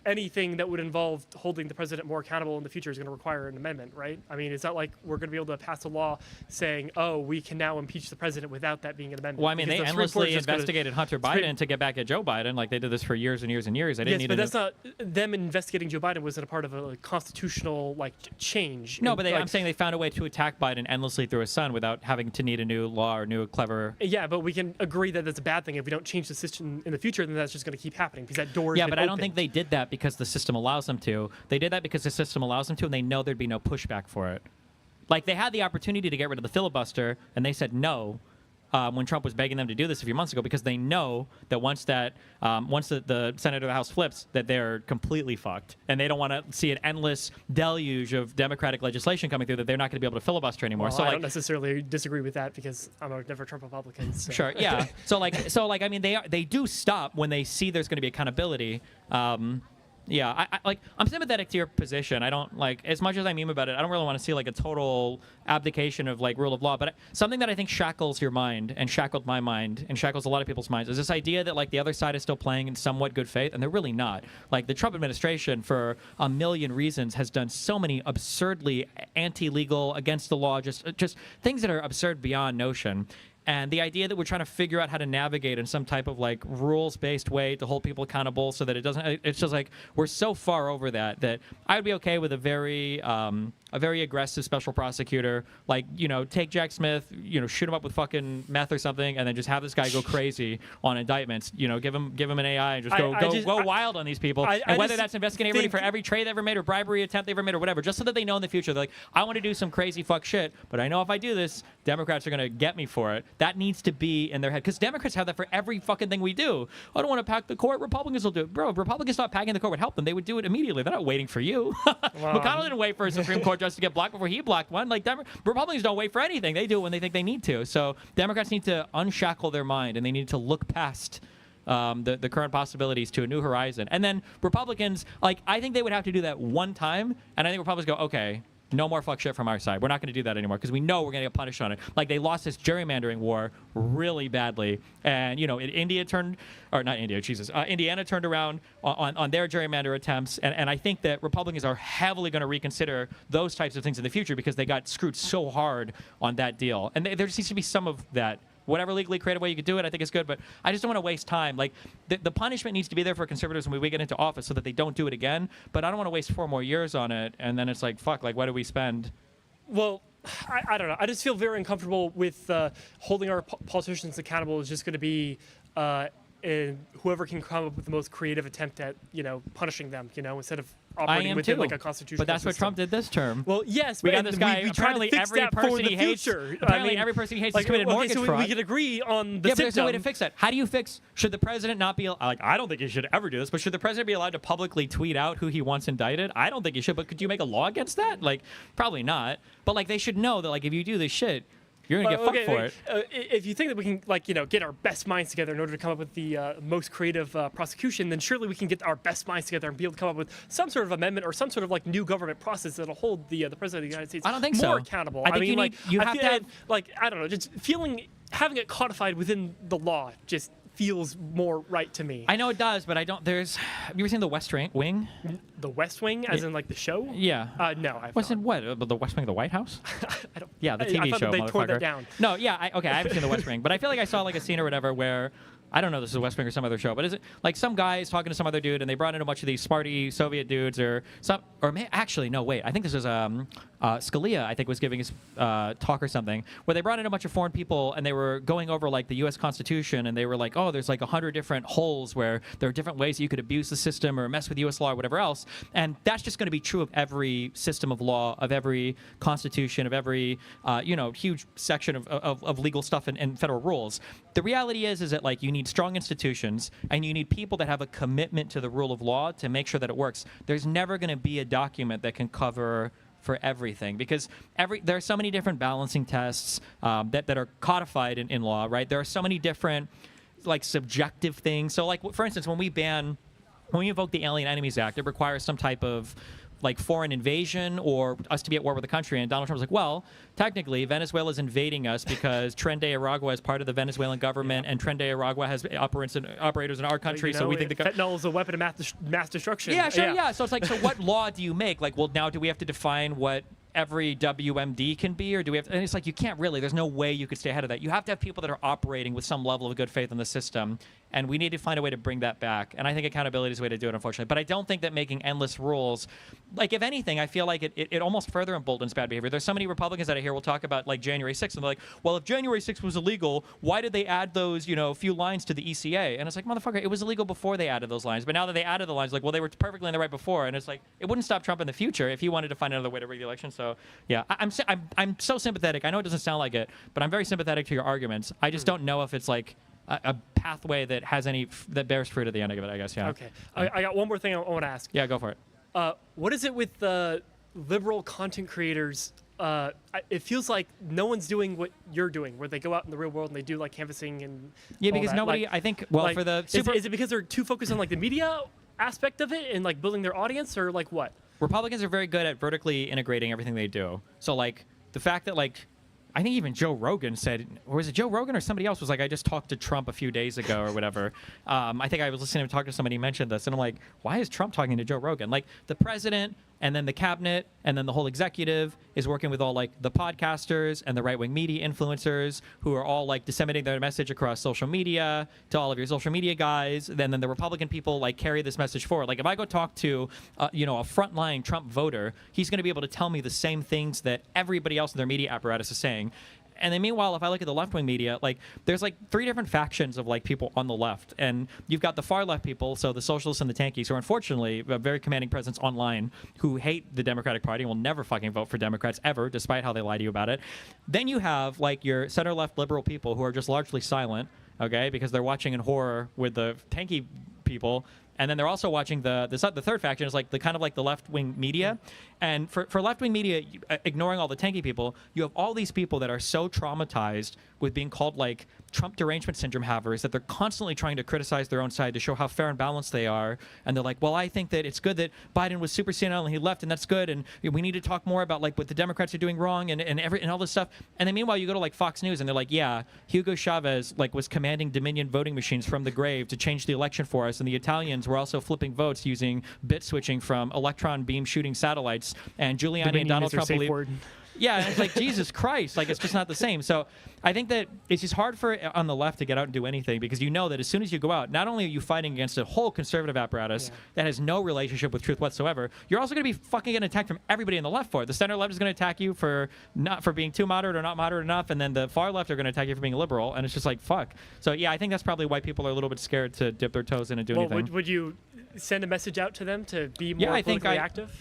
anything that would involve holding the president more accountable in the future is going to require an amendment, right? I mean, it's not like we're going to be able to pass a law saying, "Oh, we can now impeach the president without that being an amendment." Well, I mean, Because they the Supreme Court endlessly is just gonna- investigated Hunter Biden to get back at Joe Biden. Like, they did this for years and years and years. They didn't Yes, need but a that's not them investigating Joe Biden wasn't a part of a constitutional change. No, And, but I'm saying they found a way to attack Biden endlessly through his son without having to need a new law or new clever. Yeah, but we can agree that that's a bad thing. If we don't change the system in the future, then that's just going to keep happening because that door. Yeah, but I don't think they did that because the system allows them to. They did that because the system allows them to, and they know there'd be no pushback for it. Like, they had the opportunity to get rid of the filibuster, and they said no when Trump was begging them to do this a few months ago, because they know that once the Senate or the House flips, that they're completely fucked, and they don't want to see an endless deluge of Democratic legislation coming through that they're not going to be able to filibuster anymore. Well, So I like, don't necessarily disagree with that because I'm a never Trump Republican. So. Sure, yeah. so like I mean, they do stop when they see there's going to be accountability. Yeah, I'm sympathetic to your position. I don't like, as much as I meme about it, I don't really want to see like a total abdication of like rule of law. But something that I think shackles your mind and shackled my mind and shackles a lot of people's minds is this idea that like the other side is still playing in somewhat good faith, and they're really not. Like, the Trump administration, for a million reasons, has done so many absurdly anti-legal, against the law, just things that are absurd beyond notion. And the idea that we're trying to figure out how to navigate in some type of like rules-based way to hold people accountable so that it doesn't, it's just like we're so far over that I would be okay with a very aggressive special prosecutor, like, take Jack Smith, shoot him up with fucking meth or something, and then just have this guy go crazy on indictments. Give him an AI and just go wild on these people. And whether that's investigating everybody for every trade they ever made or bribery attempt they ever made or whatever, just so that they know in the future, they're like, I want to do some crazy fuck shit, but I know if I do this, Democrats are going to get me for it. That needs to be in their head, because Democrats have that for every fucking thing we do. I don't want to pack the court. Republicans will do it. Bro, if Republicans thought packing the court would help them, they would do it immediately. They're not waiting for you. McConnell didn't wait for a Supreme Court justice to get blocked before he blocked one. Like, Republicans don't wait for anything. They do it when they think they need to. So Democrats need to unshackle their mind, and they need to look past the current possibilities to a new horizon. And then Republicans, I think they would have to do that one time, and I think Republicans go, okay, no more fuck shit from our side. We're not going to do that anymore because we know we're going to get punished on it. Like, they lost this gerrymandering war really badly. And, Indiana turned around on their gerrymander attempts. And I think that Republicans are heavily going to reconsider those types of things in the future because they got screwed so hard on that deal. And there just needs to be some of that. Whatever legally creative way you could do it, I think is good, but I just don't want to waste time. Like, the punishment needs to be there for conservatives when we get into office so that they don't do it again, but I don't want to waste 4 more years on it, and then it's like, fuck, like, why do we spend? Well, I don't know. I just feel very uncomfortable with holding our politicians accountable is just going to be whoever can come up with the most creative attempt at, punishing them, instead of operating within like a constitutional But that's what system. Trump did this term. Well, yes, we got and this guy. we try to apparently, fix every that for person the he hates. future. Apparently, every person he hates has committed mortgage so fraud. we can agree on the yeah, but symptom. there's no way to fix that. How do you fix? Should the president not be like? I don't think he should ever do this. But should the president be allowed to publicly tweet out who he wants indicted? I don't think he should. But could you make a law against that? Like, probably not. But like, they should know that like, if you do this shit, You're gonna get fucked for it. If you think that we can, like, get our best minds together in order to come up with the most creative prosecution, then surely we can get our best minds together and be able to come up with some sort of amendment or some sort of like new government process that'll hold the president of the United States I don't think more so. accountable. I think you like, need- you have to have- like, I don't know, just having it codified within the law just feels more right to me. I know it does, but I don't. Have you ever seen The West Wing? The West Wing, as in like the show? Yeah. No, I've What's in what? The West Wing of the White House? I don't. Yeah, the I TV thought show. that they tore that motherfucker. down. No, yeah, I haven't seen The West Wing, but I feel like I saw like a scene or whatever where. I don't know if this is West Wing or some other show, but is it like some guy is talking to some other dude and they brought in a bunch of these smarty Soviet dudes actually, no, wait. I think this was Scalia, I think, was giving his talk or something, where they brought in a bunch of foreign people and they were going over like the U.S. Constitution and they were like, oh, there's like 100 different holes where there are different ways you could abuse the system or mess with U.S. law or whatever else. And that's just going to be true of every system of law, of every constitution, of every, huge section of legal stuff and federal rules. The reality is that like you need strong institutions and you need people that have a commitment to the rule of law to make sure that it works. There's never going to be a document that can cover for everything because there are so many different balancing tests that are codified in law, right? There are so many different like subjective things. So like for instance, when we invoke the Alien Enemies Act, it requires some type of like foreign invasion or us to be at war with the country. And Donald Trump was like, well, technically Venezuela is invading us because Tren de Aragua is part of the Venezuelan government and Tren de Aragua has operators in our country. So we think fentanyl is a weapon of mass destruction. Yeah, sure, yeah. So it's like, so what law do you make? Like, well, now do we have to define what every WMD can be, or do we have to, and it's like you can't really, there's no way you could stay ahead of that. You have to have people that are operating with some level of good faith in the system, and we need to find a way to bring that back. And I think accountability is the way to do it, unfortunately. But I don't think that making endless rules, like if anything, I feel like it almost further emboldens bad behavior. There's so many Republicans that I hear will talk about like January 6th, and they're like, well, if January 6th was illegal, why did they add those, few lines to the ECA? And it's like, motherfucker, it was illegal before they added those lines. But now that they added the lines, like, well, they were perfectly in the right before. And it's like, it wouldn't stop Trump in the future if he wanted to find another way to rig the election. So yeah, I'm so sympathetic. I know it doesn't sound like it, but I'm very sympathetic to your arguments. I just don't know if it's like a pathway that has that bears fruit at the end of it, I guess. Yeah. Okay. I got one more thing I want to ask. Yeah, go for it. What is it with liberal content creators? It feels like no one's doing what you're doing, where they go out in the real world and they do like canvassing and yeah, because that. nobody. Like, I think. Well, like, for the is it because they're too focused on like the media aspect of it and like building their audience, or like what? Republicans are very good at vertically integrating everything they do. So like the fact that like I think even Joe Rogan said, or was it Joe Rogan or somebody else was like, I just talked to Trump a few days ago or whatever. I think I was listening to talk to somebody who mentioned this, and I'm like, why is Trump talking to Joe Rogan? Like the president and then the cabinet and then the whole executive is working with all like the podcasters and the right-wing media influencers who are all like disseminating their message across social media to all of your social media guys. Then the Republican people like carry this message forward. Like if I go talk to a frontline Trump voter, he's going to be able to tell me the same things that everybody else in their media apparatus is saying. And then meanwhile, if I look at the left-wing media, like there's like three different factions of like people on the left. And you've got the far left people, so the socialists and the tankies, who are unfortunately a very commanding presence online, who hate the Democratic Party and will never fucking vote for Democrats ever, despite how they lie to you about it. Then you have like your center-left liberal people who are just largely silent, okay, because they're watching in horror with the tanky people. And then they're also watching the third faction is like the kind of like the left-wing media. And for left-wing media, ignoring all the tanky people, you have all these people that are so traumatized with being called like Trump derangement syndrome havers that they're constantly trying to criticize their own side to show how fair and balanced they are. And they're like, well, I think that it's good that Biden was super senile and he left, and that's good. And we need to talk more about like what the Democrats are doing wrong and all this stuff. And then meanwhile, you go to like Fox News and they're like, yeah, Hugo Chavez like was commanding Dominion voting machines from the grave to change the election for us, and the Italians were also flipping votes using bit switching from electron beam shooting satellites, and Giuliani Dominion and Donald is their Trump safe believe. word. Yeah, and it's like, Jesus Christ, like it's just not the same. So I think that it's just hard for on the left to get out and do anything, because you know that as soon as you go out, not only are you fighting against a whole conservative apparatus that has no relationship with truth whatsoever, you're also going to be fucking getting attacked from everybody in the left for it. The center left is going to attack you for being too moderate or not moderate enough, and then the far left are going to attack you for being liberal, and it's just like, fuck. So yeah, I think that's probably why people are a little bit scared to dip their toes in and do anything. Would you send a message out to them to be more politically active?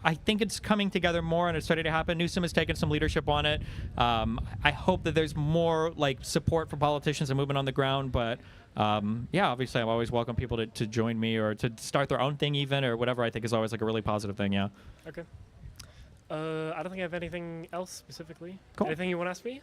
I think it's coming together more, and it's starting to happen. Newsom has taken some leadership on it. I hope that there's more like support for politicians and movement on the ground. But yeah, obviously, I always welcome people to join me or to start their own thing, even, or whatever. I think is always like a really positive thing. Yeah. Okay. I don't think I have anything else specifically. Cool. Anything you want to ask me?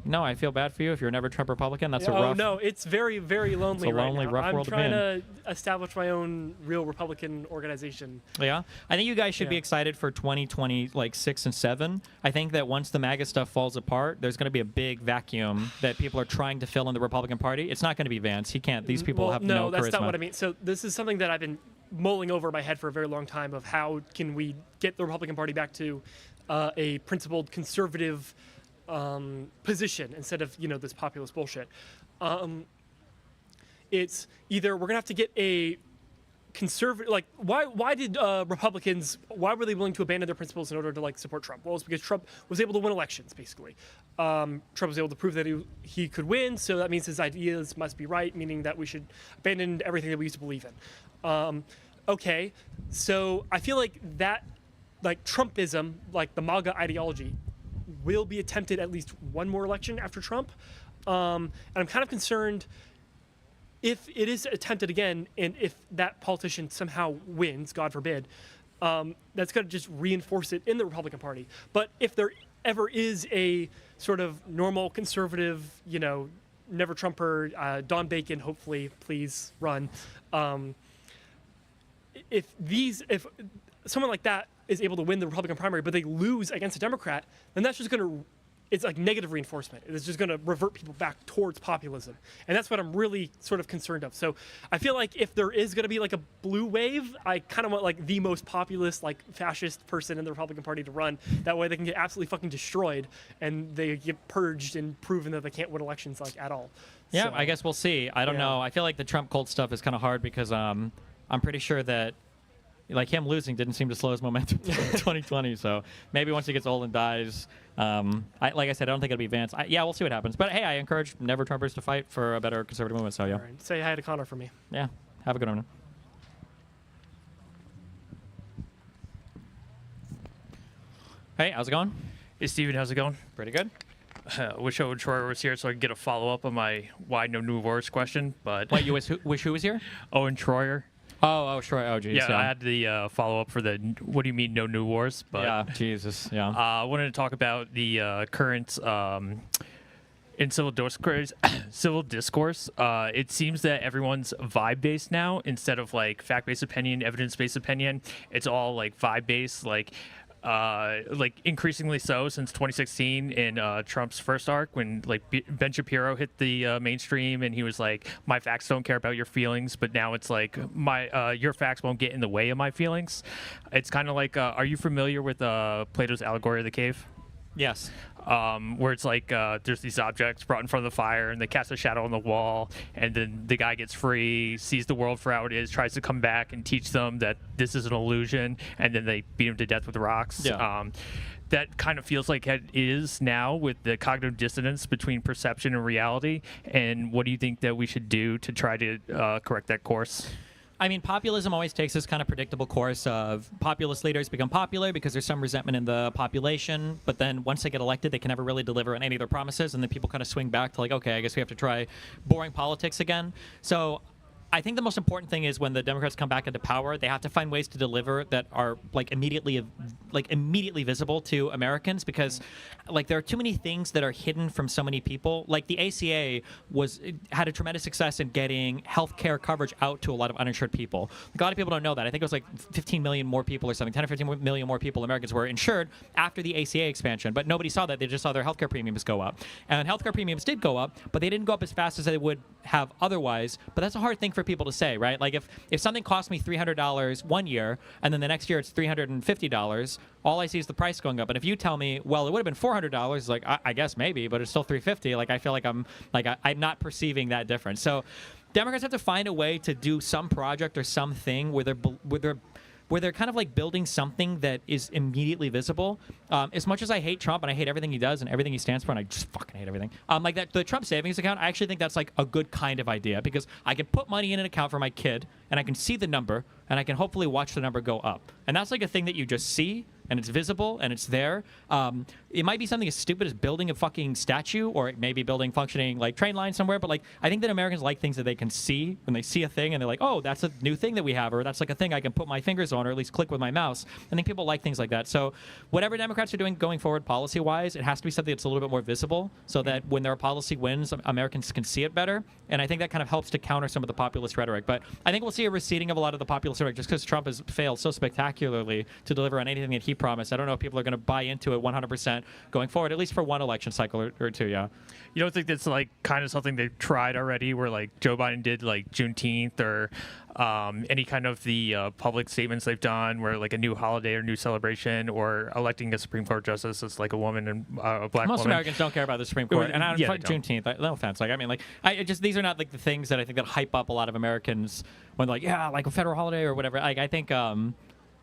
No, I feel bad for you if you're a never Trump Republican. That's a Oh rough. no, it's very, very lonely It's a lonely, right now. rough I'm world to be trying in. to establish my own real Republican organization. Yeah, I think you guys should be excited for 2020, like 6 and 7. I think that once the MAGA stuff falls apart, there's going to be a big vacuum that people are trying to fill in the Republican Party. It's not going to be Vance. He can't. These people Well, have no, no that's charisma. not what I mean. So this is something that I've been mulling over my head for a very long time of how can we get the Republican Party back to a principled conservative position instead of Mm-hmm. this populist bullshit. It's either we're gonna have to get a conservative, like, why did Republicans, why were they willing to abandon their principles in order to, like, support Trump? Well, it's because Trump was able to win elections, basically. Trump was able to prove that he could win, so that means his ideas must be right, meaning that we should abandon everything that we used to believe in. Okay, so I feel like that, like, Trumpism, like the MAGA ideology, will be attempted at least one more election after Trump. And I'm kind of concerned if it is attempted again, and if that politician somehow wins, God forbid, that's going to just reinforce it in the Republican Party. But if there ever is a sort of normal conservative, never Trumper, Don Bacon, hopefully, please run. If someone like that is able to win the Republican primary, but they lose against a Democrat, then that's just going to, it's like negative reinforcement. It's just going to revert people back towards populism. And that's what I'm really sort of concerned of. So I feel like if there is going to be like a blue wave, I kind of want like the most populist, like fascist person in the Republican Party to run. That way they can get absolutely fucking destroyed and they get purged and proven that they can't win elections like at all. Yeah, So, I guess we'll see. I don't know. I feel like the Trump cult stuff is kind of hard because I'm pretty sure that like him losing didn't seem to slow his momentum in 2020. So maybe once he gets old and dies, like I said, I don't think it'll be Vance. Yeah, we'll see what happens. But hey, I encourage never Trumpers to fight for a better conservative movement. So yeah. all right. Say hi to Connor for me. Yeah. Have a good one. Hey, how's it going? Hey, Steven, how's it going? Pretty good. Wish Owen Troyer was here so I could get a follow-up on my why no new wars question. But Wait, you wish who was here? Owen Troyer. Oh, sure. Oh, geez. Yeah, I had the follow-up for the what do you mean no new wars? But yeah, Jesus. Yeah. I wanted to talk about the current in civil discourse. It seems that everyone's vibe-based now instead of like fact-based opinion, evidence-based opinion. It's all like vibe-based, like increasingly so since 2016 in Trump's first arc when like Ben Shapiro hit the mainstream and he was like, my facts don't care about your feelings, but now it's like your facts won't get in the way of my feelings. It's kind of like, are you familiar with Plato's allegory of the cave? Yes. Where it's like there's these objects brought in front of the fire and they cast a shadow on the wall and then the guy gets free, sees the world for how it is, tries to come back and teach them that this is an illusion, and then they beat him to death with rocks. Yeah. That kind of feels like it is now with the cognitive dissonance between perception and reality. And what do you think that we should do to try to correct that course? I mean, populism always takes this kind of predictable course of populist leaders become popular because there's some resentment in the population, but then once they get elected, they can never really deliver on any of their promises, and then people kind of swing back to like, okay, I guess we have to try boring politics again. So I think the most important thing is when the Democrats come back into power, they have to find ways to deliver that are like immediately visible to Americans, because like there are too many things that are hidden from so many people. Like the ACA had a tremendous success in getting health care coverage out to a lot of uninsured people. Like, a lot of people don't know that. I think it was like 15 million more people or something, 10 or 15 million more people, Americans, were insured after the ACA expansion, but nobody saw that. They just saw their healthcare premiums go up. And healthcare premiums did go up, but they didn't go up as fast as they would have otherwise. But that's a hard thing for people to say, right? Like if something cost me $300 one year and then the next year it's $350, all I see is the price going up. And if you tell me, well, it would have been $400, like I guess maybe, but it's still $350. Like I feel like I'm not perceiving that difference. So Democrats have to find a way to do some project or something where they're kind of like building something that is immediately visible. As much as I hate Trump and I hate everything he does and everything he stands for, and I just fucking hate everything. Like that, the Trump savings account, I actually think that's like a good kind of idea, because I can put money in an account for my kid and I can see the number and I can hopefully watch the number go up. And that's like a thing that you just see. and it's visible and it's there. It might be something as stupid as building a fucking statue, or it may be building functioning like train lines somewhere. But like, I think that Americans like things that they can see when they see a thing and they're like, oh, that's a new thing that we have, or that's like a thing I can put my fingers on, or at least click with my mouse. I think people like things like that. So whatever Democrats are doing going forward policy-wise, it has to be something that's a little bit more visible, so that when their policy wins, Americans can see it better. And I think that kind of helps to counter some of the populist rhetoric. But I think we'll see a receding of a lot of the populist rhetoric just because Trump has failed so spectacularly to deliver on anything that he promised. I don't know if people are going to buy into it 100% going forward, at least for one election cycle or two, yeah. You don't think that's like kind of something they've tried already, where like Joe Biden did like Juneteenth, or any kind of the public statements they've done, where like a new holiday or new celebration, or electing a Supreme Court justice that's like a woman and a black Most woman? Americans don't care about the Supreme Court, and I don't Yeah, like they don't. Juneteenth. No offense, like I mean, like I just these are not like the things that I think that hype up a lot of Americans when like like a federal holiday or whatever. Like I think.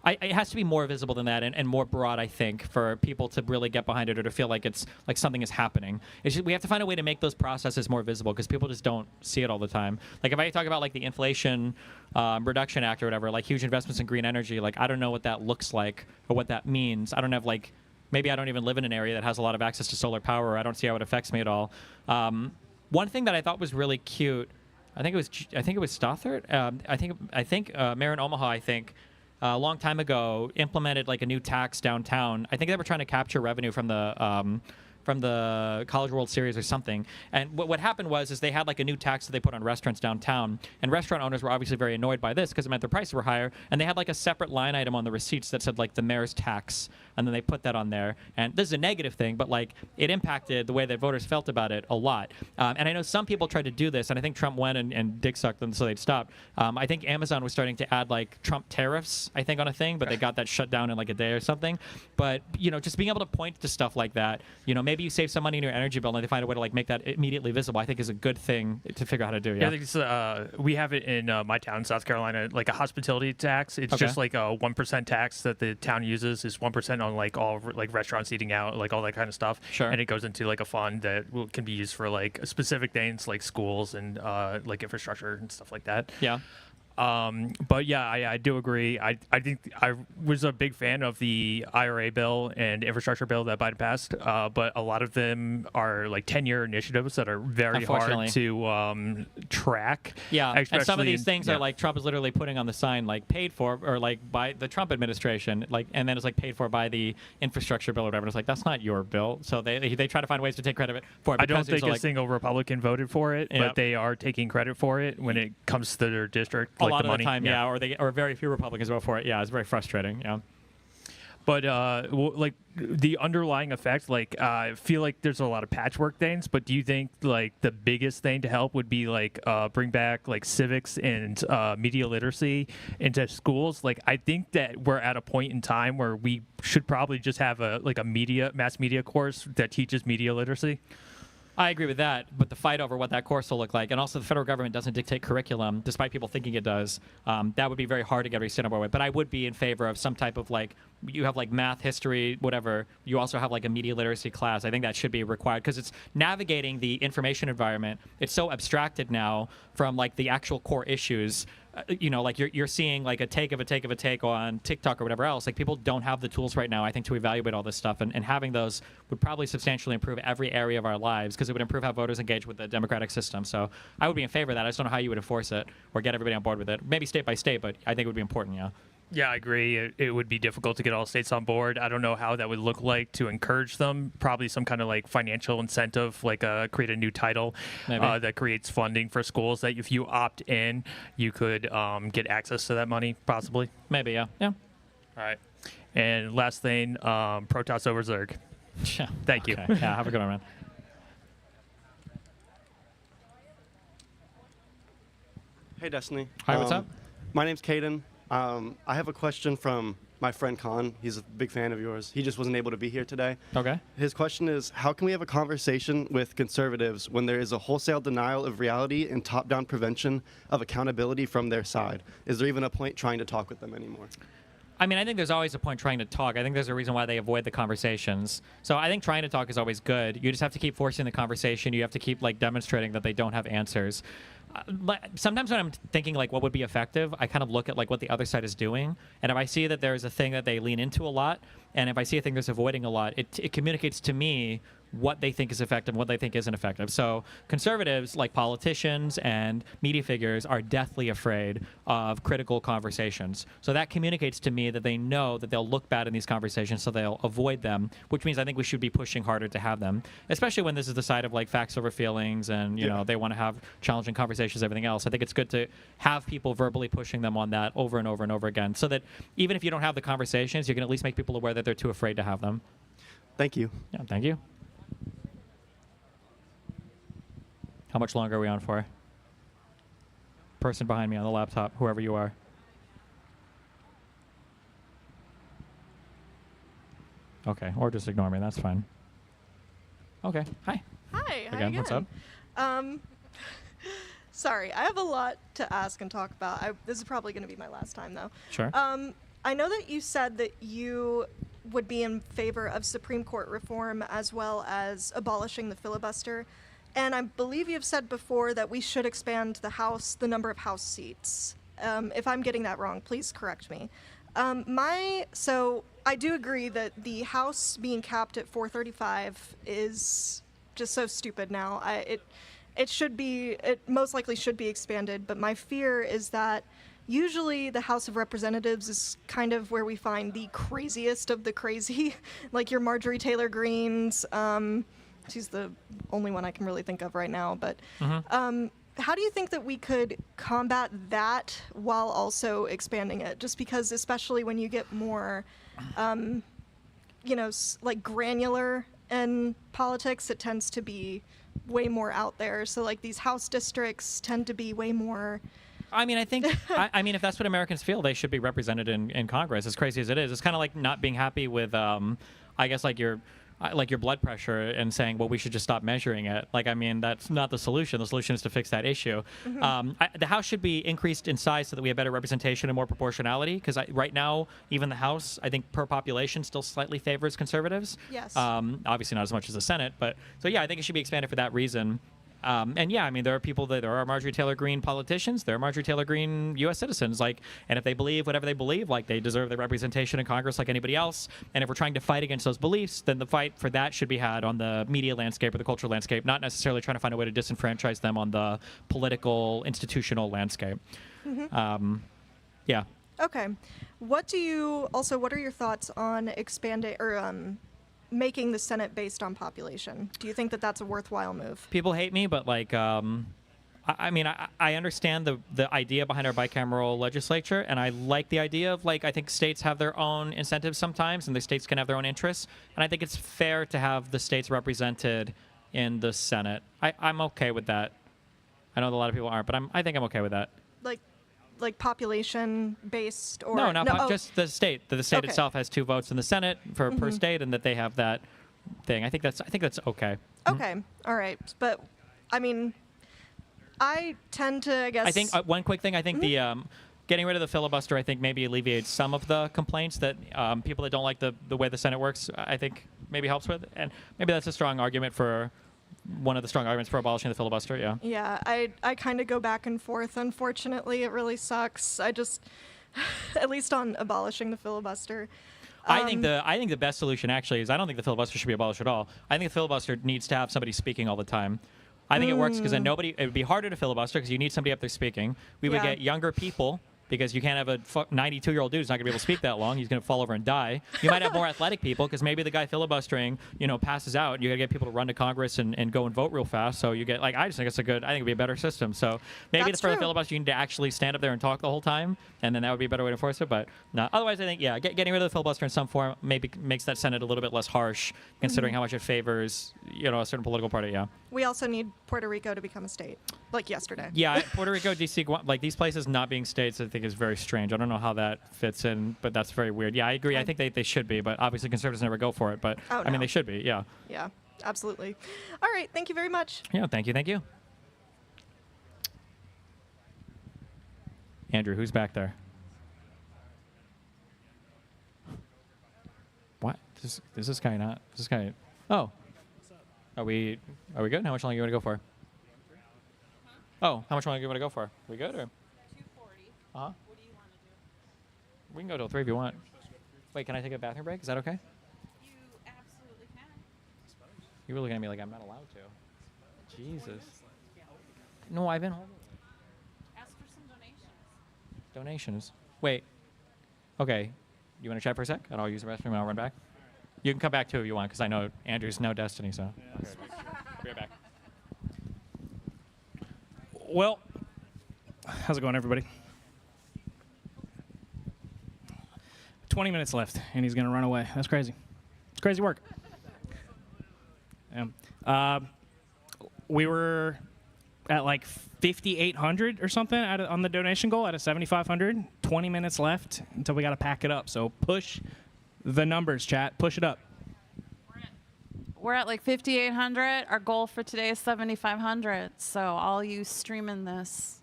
It has to be more visible than that, and more broad, I think, for people to really get behind it or to feel like it's like something is happening. It's just, we have to find a way to make those processes more visible because people just don't see it all the time. Like if I talk about like the Inflation Reduction Act or whatever, like huge investments in green energy, like I don't know what that looks like or what that means. I don't have like, maybe I don't even live in an area that has a lot of access to solar power, or I don't see how it affects me at all. One thing that I thought was really cute, I think it was Stothert. I think Mayor in Omaha, a long time ago, implemented like a new tax downtown. I think they were trying to capture revenue from the College World Series or something. And what happened was they had like a new tax that they put on restaurants downtown, and restaurant owners were obviously very annoyed by this because it meant their prices were higher, and they had like a separate line item on the receipts that said like the mayor's tax, and then they put that on there. And this is a negative thing, but like it impacted the way that voters felt about it a lot. And I know some people tried to do this, and I think Trump went and dick sucked them so they'd stop. I think Amazon was starting to add like Trump tariffs, I think, on a thing, but they got that shut down in like a day or something. But just being able to point to stuff like that, maybe you save some money in your energy bill and they find a way to like make that immediately visible, I think is a good thing to figure out how to do. Yeah, I think it's, we have it in my town, South Carolina, like a hospitality tax. It's just like a 1% tax that the town uses is 1% on like all like restaurants eating out, like all that kind of stuff. Sure. And it goes into like a fund that can be used for like specific things like schools and like infrastructure and stuff like that. Yeah. But yeah, I do agree. I think I was a big fan of the IRA bill and infrastructure bill that Biden passed, but a lot of them are like 10-year initiatives that are very hard to track. Yeah, and some of these in- things yeah. are like Trump is literally putting on the sign like paid for, or like by the Trump administration, like, and then it's like paid for by the infrastructure bill or whatever. And it's like that's not your bill, so they try to find ways to take credit for it. I don't because it's think a like, single Republican voted for it, Yeah. but they are taking credit for it when it comes to their district. a like lot the of money. the time, yeah, or very few Republicans vote for it. Yeah, it's very frustrating. Yeah. But like the underlying effect, like I feel like there's a lot of patchwork things. But do you think like the biggest thing to help would be like bring back like civics and media literacy into schools? Like I think that we're at a point in time where we should probably just have a mass media course that teaches media literacy. I agree with that, but the fight over what that course will look like, and also the federal government doesn't dictate curriculum, despite people thinking it does. That would be very hard to get everybody to stand on board with. But I would be in favor of some type of like, you have like math, history, whatever. You also have like a media literacy class. I think that should be required because it's navigating the information environment. It's so abstracted now from like the actual core issues. Like you're seeing like a take on TikTok or whatever else. Like people don't have the tools right now, I think, to evaluate all this stuff. And having those would probably substantially improve every area of our lives because it would improve how voters engage with the democratic system. So I would be in favor of that. I just don't know how you would enforce it or get everybody on board with it. Maybe state by state, but I think it would be important, yeah. Yeah, I agree. It would be difficult to get all states on board. I don't know how that would look like to encourage them. Probably some kind of like financial incentive, like create a new title that creates funding for schools that if you opt in, you could get access to that money, possibly. Maybe, yeah. Yeah. All right. And last thing, Protoss over Zerg. Thank you. Yeah, have a good one, man. Hey, Destiny. Hi, what's up? My name's Caden. I have a question from my friend Khan. He's a big fan of yours. He just wasn't able to be here today. Okay. His question is, how can we have a conversation with conservatives when there is a wholesale denial of reality and top-down prevention of accountability from their side? Is there even a point trying to talk with them anymore? I mean, I think there's always a point trying to talk. I think there's a reason why they avoid the conversations. So I think trying to talk is always good. You just have to keep forcing the conversation. You have to keep like demonstrating that they don't have answers. sometimes when I'm thinking like what would be effective, I kind of look at like what the other side is doing, and if I see that there's a thing that they lean into a lot, and if I see a thing that's avoiding a lot, it communicates to me what they think is effective and what they think isn't effective. So conservatives, like politicians and media figures, are deathly afraid of critical conversations. So that communicates to me that they know that they'll look bad in these conversations, so they'll avoid them, which means I think we should be pushing harder to have them, especially when this is the side of like facts over feelings and, you know, they want to have challenging conversations, everything else. I think it's good to have people verbally pushing them on that over and over and over again, so that even if you don't have the conversations, you can at least make people aware that they're too afraid to have them. Thank you. Yeah, thank you. How much longer are we on for? Person behind me on the laptop, whoever you are. Okay, or just ignore me, that's fine. Okay, hi. Hi, how Again, you what's doing? up? Sorry, I have a lot to ask and talk about. This is probably going to be my last time, though. Sure. I know that you said that you would be in favor of Supreme Court reform as well as abolishing the filibuster. And I believe you've said before that we should expand the number of House seats. If I'm getting that wrong, please correct me. So I do agree that the House being capped at 435 is just so stupid now. It most likely should be expanded, but my fear is that usually the House of Representatives is kind of where we find the craziest of the crazy, like your Marjorie Taylor Greenes. She's the only one I can really think of right now. But how do you think that we could combat that while also expanding it? Just because, especially when you get more, like granular in politics, it tends to be way more out there. So like these House districts tend to be way more. I mean, I think, I mean, if that's what Americans feel, they should be represented in Congress, as crazy as it is. It's kind of like not being happy with, I guess, like your blood pressure and saying, well, we should just stop measuring it. Like, I mean, that's not the solution. The solution is to fix that issue. The House should be increased in size so that we have better representation and more proportionality, because right now, even the House, I think per population still slightly favors conservatives. Yes. Obviously not as much as the Senate, but so yeah, I think it should be expanded for that reason. And yeah, I mean, there are Marjorie Taylor Greene politicians, there are Marjorie Taylor Greene U.S. citizens, like, and if they believe whatever they believe, like, they deserve their representation in Congress like anybody else. And if we're trying to fight against those beliefs, then the fight for that should be had on the media landscape or the cultural landscape, not necessarily trying to find a way to disenfranchise them on the political, institutional landscape. Yeah. Okay. What are your thoughts on expanding or making the Senate based on population? Do you think that that's a worthwhile move? People hate me, but like, I mean, I understand the idea behind our bicameral legislature, and I like the idea of, like, I think states have their own incentives sometimes, and the states can have their own interests, and I think it's fair to have the states represented in the Senate. I'm okay with that. I know that a lot of people aren't, but I think I'm okay with that. Like population based, or just the state. The state Okay. itself has 2 votes in the Senate per state, and that they have that thing. I think that's okay. Okay, all right, but I mean, I tend to, I guess. I think one quick thing. I think the getting rid of the filibuster, I think, maybe alleviates some of the complaints that people that don't like the way the Senate works, I think maybe helps with, and maybe that's a strong argument for. One of the strong arguments for abolishing the filibuster, yeah. Yeah, I kind of go back and forth. Unfortunately, it really sucks. I just, at least on abolishing the filibuster. I think the best solution actually is I don't think the filibuster should be abolished at all. I think the filibuster needs to have somebody speaking all the time. I think it works because then it would be harder to filibuster because you need somebody up there speaking. We would get younger people. Because you can't have a 92-year-old dude who's not going to be able to speak that long. He's going to fall over and die. You might have more athletic people because maybe the guy filibustering, passes out. And you got to get people to run to Congress and go and vote real fast. So you get, like, I just think it'd be a better system. So maybe for the filibuster, you need to actually stand up there and talk the whole time. And then that would be a better way to enforce it. But no, otherwise, I think, getting rid of the filibuster in some form maybe makes that Senate a little bit less harsh, considering how much it favors, a certain political party, yeah. We also need Puerto Rico to become a state, like yesterday. Yeah, Puerto Rico, D.C., like these places not being states, I think is very strange. I don't know how that fits in, but that's very weird. Yeah, I agree. I think they should be, but obviously conservatives never go for it. But I mean, they should be. Yeah. Yeah, absolutely. All right. Thank you very much. Yeah. Thank you. Andrew, who's back there? What? Is this guy not? Is this guy? Oh. Are we good? How much longer do you want to go for? Oh, how much want you want to go for? We good or? 240. Uh-huh. What do you want to do? We can go till 3 if you want. Wait, can I take a bathroom break? Is that okay? You absolutely can. You were looking at me like I'm not allowed to. Jesus. No, I've been home. Ask for some donations. Donations. Wait. Okay. You want to chat for a sec? And I'll use the restroom and I'll run back. You can come back too if you want, because I know Andrew's no destiny, so. Okay. Be right back. Well, how's it going, everybody? 20 minutes left, and he's going to run away. That's crazy. It's crazy work. Yeah. We were at like 5,800 or something on the donation goal out of 7,500. 20 minutes left until we got to pack it up. So push the numbers, chat. Push it up. We're at like 5,800. Our goal for today is 7,500. So all you streaming this,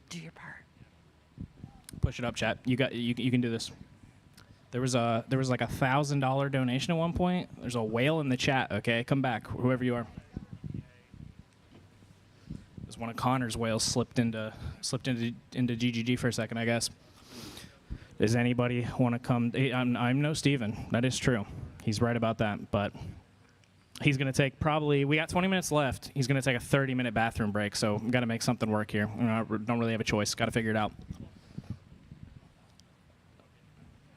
do your part. Push it up, chat. You can do this. There was like $1,000 donation at one point. There's a whale in the chat. Okay, come back, whoever you are. There's one of Connor's whales slipped into GGG for a second, I guess. Does anybody want to come? I'm no Steven. That is true. He's right about that. But he's going to take we got 20 minutes left. He's going to take a 30-minute bathroom break. So we've got to make something work here. Don't really have a choice. Got to figure it out.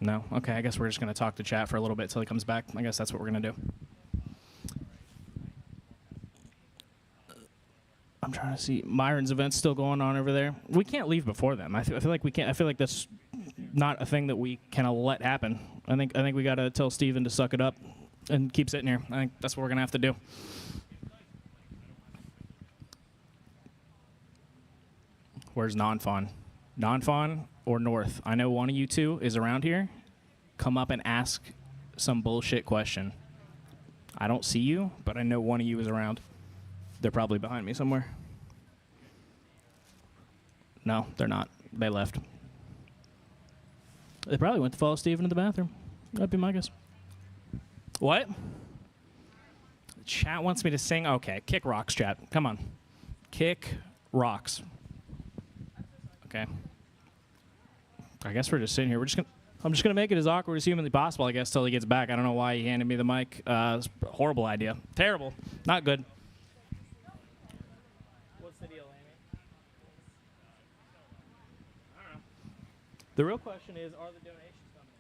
No? Okay, I guess we're just going to talk to chat for a little bit till he comes back. I guess that's what we're going to do. I'm trying to see. Myron's event's still going on over there. We can't leave before them. I feel like we can't. I feel like that's not a thing that we can let happen. I think we got to tell Steven to suck it up and keep sitting here. I think that's what we're going to have to do. Where's non-fawn? Non-fawn or North? I know one of you two is around here. Come up and ask some bullshit question. I don't see you, but I know one of you is around. They're probably behind me somewhere. No, they're not. They left. They probably went to follow Steven in the bathroom. That'd be my guess. What? Chat wants me to sing? Okay, kick rocks, chat. Come on. Kick rocks. Okay. I guess we're just sitting here. I'm just gonna make it as awkward as humanly possible, I guess, till he gets back. I don't know why he handed me the mic. It's a horrible idea. Terrible. Not good. What's the deal, Amy? I don't know. The real question is, are the donations coming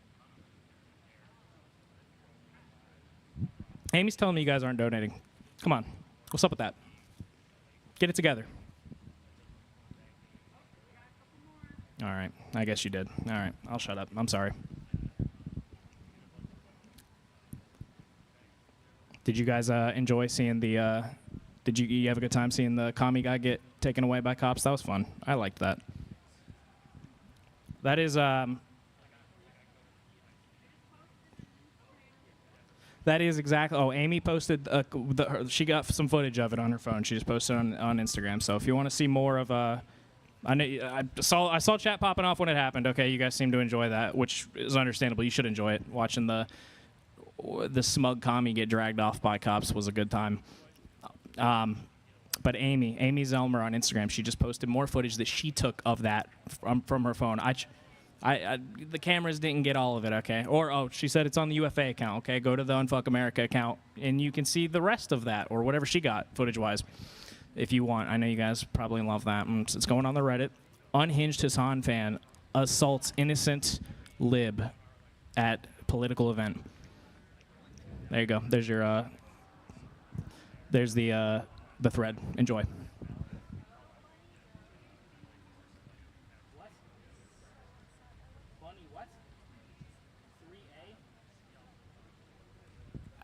in? Amy's telling me you guys aren't donating. Come on. What's up with that? Get it together. All right. I guess you did. All right. I'll shut up. I'm sorry. Did you guys enjoy seeing the... Did you have a good time seeing the commie guy get taken away by cops? That was fun. I liked that. That is... That is exactly... Oh, Amy posted... she got some footage of it on her phone. She just posted it on Instagram. So if you want to see more of... I saw chat popping off when it happened. Okay, you guys seem to enjoy that, which is understandable. You should enjoy it. Watching the smug commie get dragged off by cops was a good time. But Amy Zelmer on Instagram, she just posted more footage that she took of that from her phone. The cameras didn't get all of it. Okay, she said it's on the UFA account. Okay, go to the Unfuck America account and you can see the rest of that or whatever she got footage-wise. If you want. I know you guys probably love that. It's going on the Reddit. Unhinged Hassan fan assaults innocent lib at political event. There you go. There's your there's the thread. Enjoy.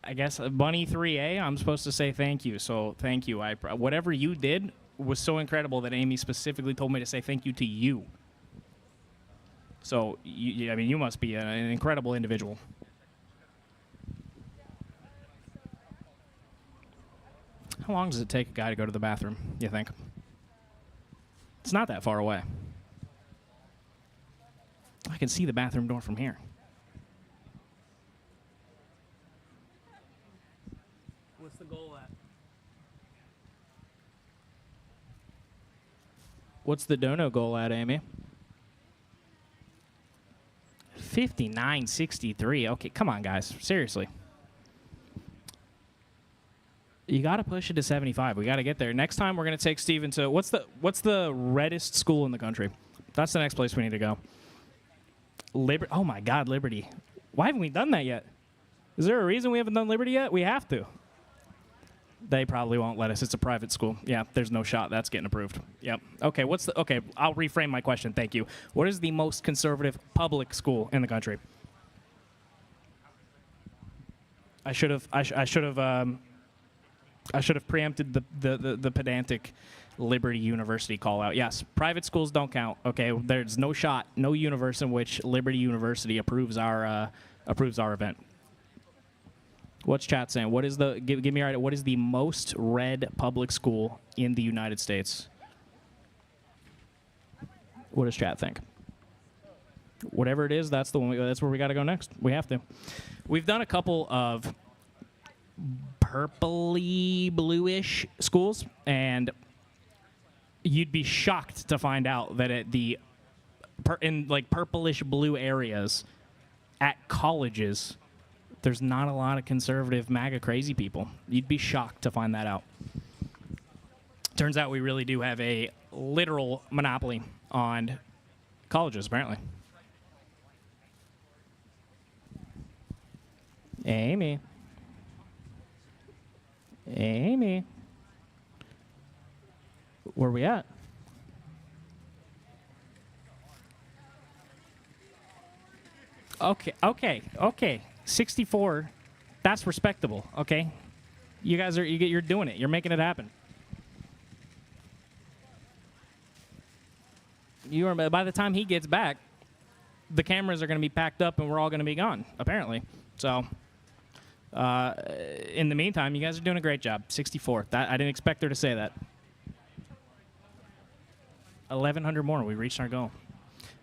I guess Bunny 3A, I'm supposed to say thank you. So thank you. Whatever you did was so incredible that Amy specifically told me to say thank you to you. So, you must be an incredible individual. How long does it take a guy to go to the bathroom, you think? It's not that far away. I can see the bathroom door from here. What's the goal at? What's the dono goal at, Amy? 59.63. Okay, come on, guys. Seriously. You got to push it to 75. We got to get there. Next time, we're going to take Steven to what's the reddest school in the country? That's the next place we need to go. Oh my God, Liberty. Why haven't we done that yet? Is there a reason we haven't done Liberty yet? We have to. They probably won't let us. It's a private school. Yeah, there's no shot that's getting approved. Yep. Okay, okay, I'll reframe my question. Thank you. What is the most conservative public school in the country? I should have preempted the pedantic Liberty University call out. Yes, private schools don't count. Okay, there's no shot, no universe in which Liberty University approves our event. What's chat saying? What is the give me what is the most read public school in the United States? What does chat think? Whatever it is, that's the one. That's where we got to go next. We have to. We've done a couple of purpley bluish schools, and you'd be shocked to find out that at in like purplish blue areas at colleges, there's not a lot of conservative MAGA crazy people. You'd be shocked to find that out. Turns out we really do have a literal monopoly on colleges, apparently. Amy. Where we at? Okay. 64, that's respectable. Okay, you guys you're doing it. You're making it happen. By the time he gets back, the cameras are going to be packed up and we're all going to be gone. Apparently, so. In the meantime, you guys are doing a great job. 64. I didn't expect her to say that. 1,100 more. We reached our goal.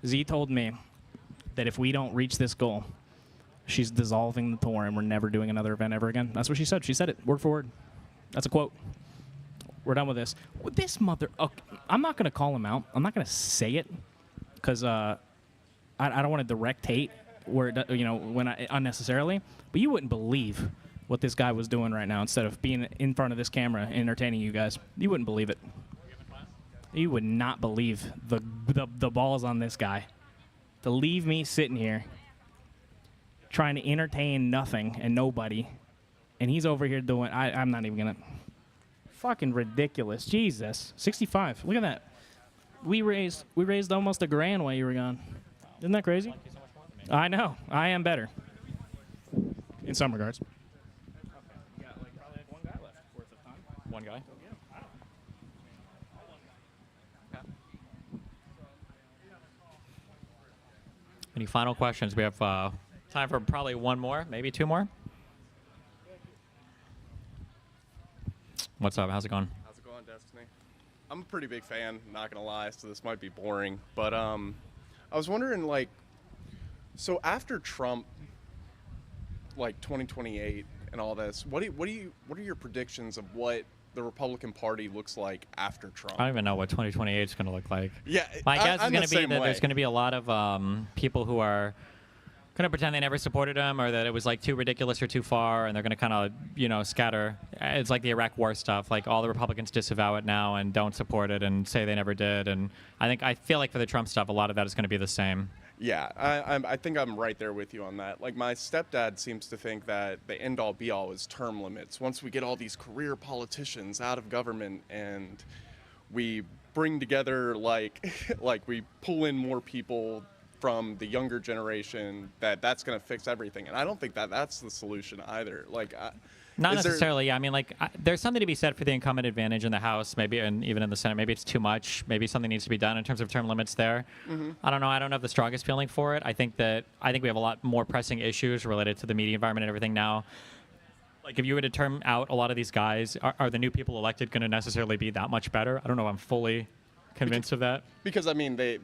Z told me that if we don't reach this goal, she's dissolving the tour and we're never doing another event ever again. That's what she said. She said it word for word. That's a quote. We're done with this. This mother... Okay, I'm not going to call him out. I'm not going to say it because I don't want to direct hate where unnecessarily. But you wouldn't believe what this guy was doing right now instead of being in front of this camera and entertaining you guys. You wouldn't believe it. You would not believe the balls on this guy to leave me sitting here trying to entertain nothing and nobody, and he's over here doing. I'm not even gonna. Fucking ridiculous. Jesus. 65. Look at that. We raised almost $1,000 while you were gone. Isn't that crazy? I know. I am better. In some regards. Yeah, like probably like one guy left worth of time. One guy? Any final questions? We have time for probably one more, maybe two more. What's up? How's it going? How's it going, Destiny? I'm a pretty big fan, not gonna lie, so this might be boring, but I was wondering, like, so after Trump, like 2028 and all this, what are your predictions of what the Republican Party looks like after Trump? I don't even know what 2028 is going to look like. Yeah, my guess is I'm going the to be same that way. there's going to be a lot of people who are going to pretend they never supported him, or that it was like too ridiculous or too far, and they're going to kind of scatter. It's like the Iraq War stuff. Like all the Republicans disavow it now and don't support it and say they never did. And I feel like for the Trump stuff, a lot of that is going to be the same. Yeah, I think I'm right there with you on that. Like, my stepdad seems to think that the end-all be-all is term limits. Once we get all these career politicians out of government and we bring together, like we pull in more people from the younger generation, that's going to fix everything. And I don't think that's the solution either. Like, not necessarily. Yeah, I mean, like, there's something to be said for the incumbent advantage in the House, maybe, and even in the Senate. Maybe it's too much. Maybe something needs to be done in terms of term limits there. Mm-hmm. I don't know. I don't have the strongest feeling for it. I think we have a lot more pressing issues related to the media environment and everything now. Like, if you were to term out a lot of these guys, are the new people elected going to necessarily be that much better? I don't know. I'm fully convinced of that. Because I mean, they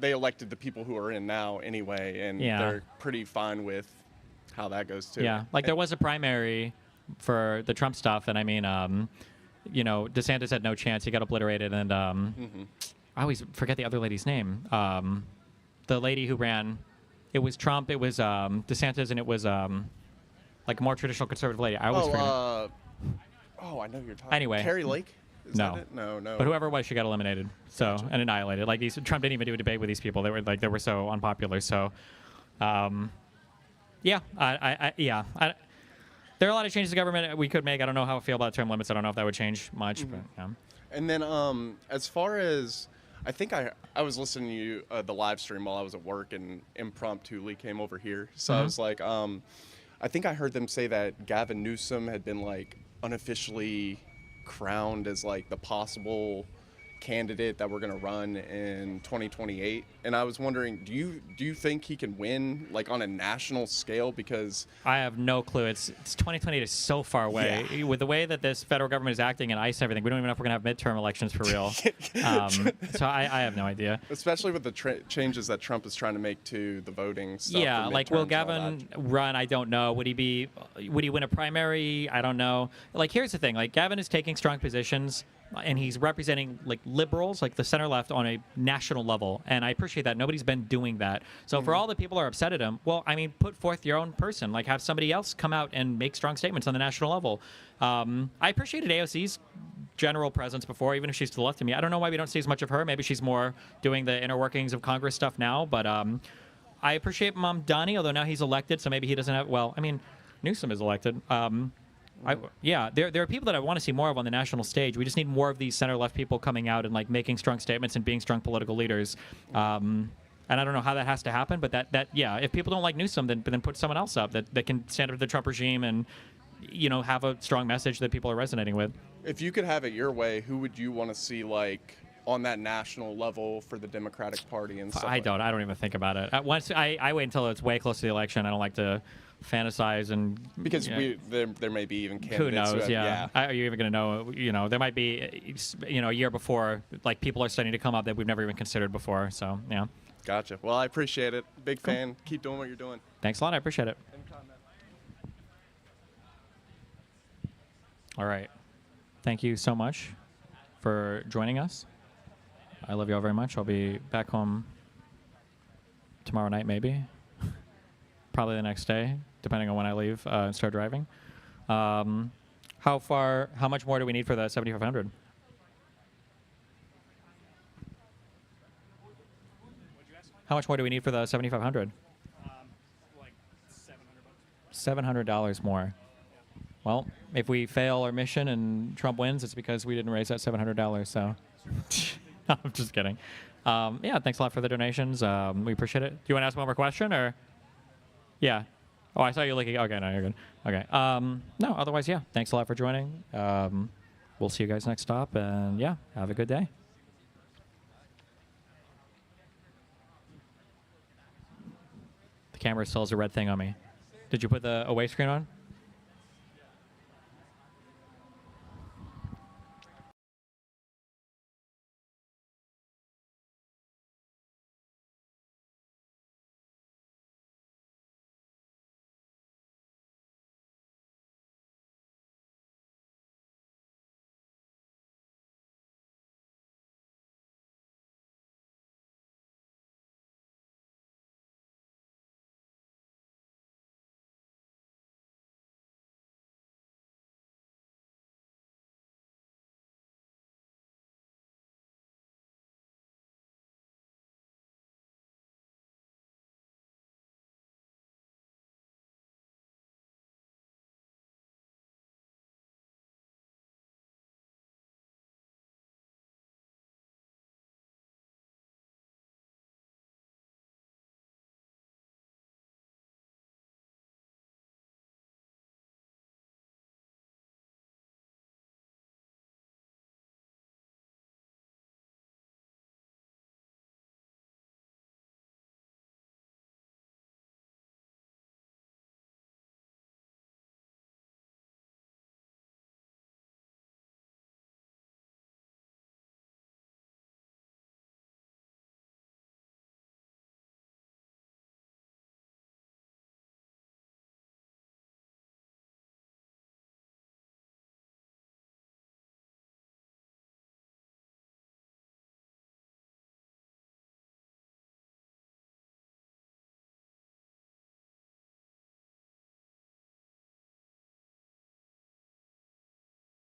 elected the people who are in now anyway, and they're pretty fine with how that goes too. Yeah, like there was a primary for the Trump stuff, and I mean, DeSantis had no chance. He got obliterated, and I always forget the other lady's name. The lady who ran, it was Trump, it was DeSantis, and it was like a more traditional conservative lady. I always forget. I know you're talking. Anyway. Carrie Lake? Is No. that it? No. But whoever it was, she got eliminated. So and annihilated. Like Trump didn't even do a debate with these people. They were so unpopular. So, yeah, there are a lot of changes to government we could make. I don't know how I feel about term limits. I don't know if that would change much. But, yeah. And then as far as I think I was listening to you the live stream while I was at work, and impromptu came over here. So I was like, I think I heard them say that Gavin Newsom had been like unofficially crowned as like the possible candidate that we're going to run in 2028, and I was wondering, do you think he can win like on a national scale? Because I have no clue. It's 2028 is so far away. Yeah. With the way that this federal government is acting and ICE and everything, we don't even know if we're going to have midterm elections for real. So I have no idea. Especially with the changes that Trump is trying to make to the voting stuff. Yeah, for like midterms will and all Gavin run? I don't know. Would he win a primary? I don't know. Like here's the thing. Like Gavin is taking strong positions, and he's representing like liberals, like the center left, on a national level, and I appreciate that. Nobody's been doing that. So for all the people who are upset at him, well, I mean, put forth your own person. Like have somebody else come out and make strong statements on the national level. I appreciated AOC's general presence before, even if she's to the left of me. I don't know why we don't see as much of her. Maybe she's more doing the inner workings of Congress stuff now. But I appreciate Mom Donnie, although now he's elected, so maybe he doesn't have. Well, I mean, Newsom is elected. There are people that I want to see more of on the national stage. We just need more of these center-left people coming out and like making strong statements and being strong political leaders. And I don't know how that has to happen, but if people don't like Newsom, then put someone else up that can stand up to the Trump regime and have a strong message that people are resonating with. If you could have it your way, who would you want to see like on that national level for the Democratic Party and stuff? I don't even think about it. Once I wait until it's way close to the election. I don't like to fantasize and because there may be even candidates. Who knows? Who Are you even going to know? There might be a year before, like people are starting to come up that we've never even considered before. So yeah. Gotcha. Well, I appreciate it. Big fan. Keep doing what you're doing. Thanks a lot. I appreciate it. All right. Thank you so much for joining us. I love you all very much. I'll be back home tomorrow night, maybe. Probably the next day, depending on when I leave and start driving. How much more do we need for the 7,500? How much more do we need for the 7,500? Like $700. $700 more. Well, if we fail our mission and Trump wins, it's because we didn't raise that $700. So, I'm just kidding. Thanks a lot for the donations. We appreciate it. Do you want to ask one more question, or? Yeah. Oh, I saw you looking. Okay, no, you're good. Okay. No, otherwise, yeah. Thanks a lot for joining. We'll see you guys next stop, and yeah, have a good day. The camera still has a red thing on me. Did you put the away screen on?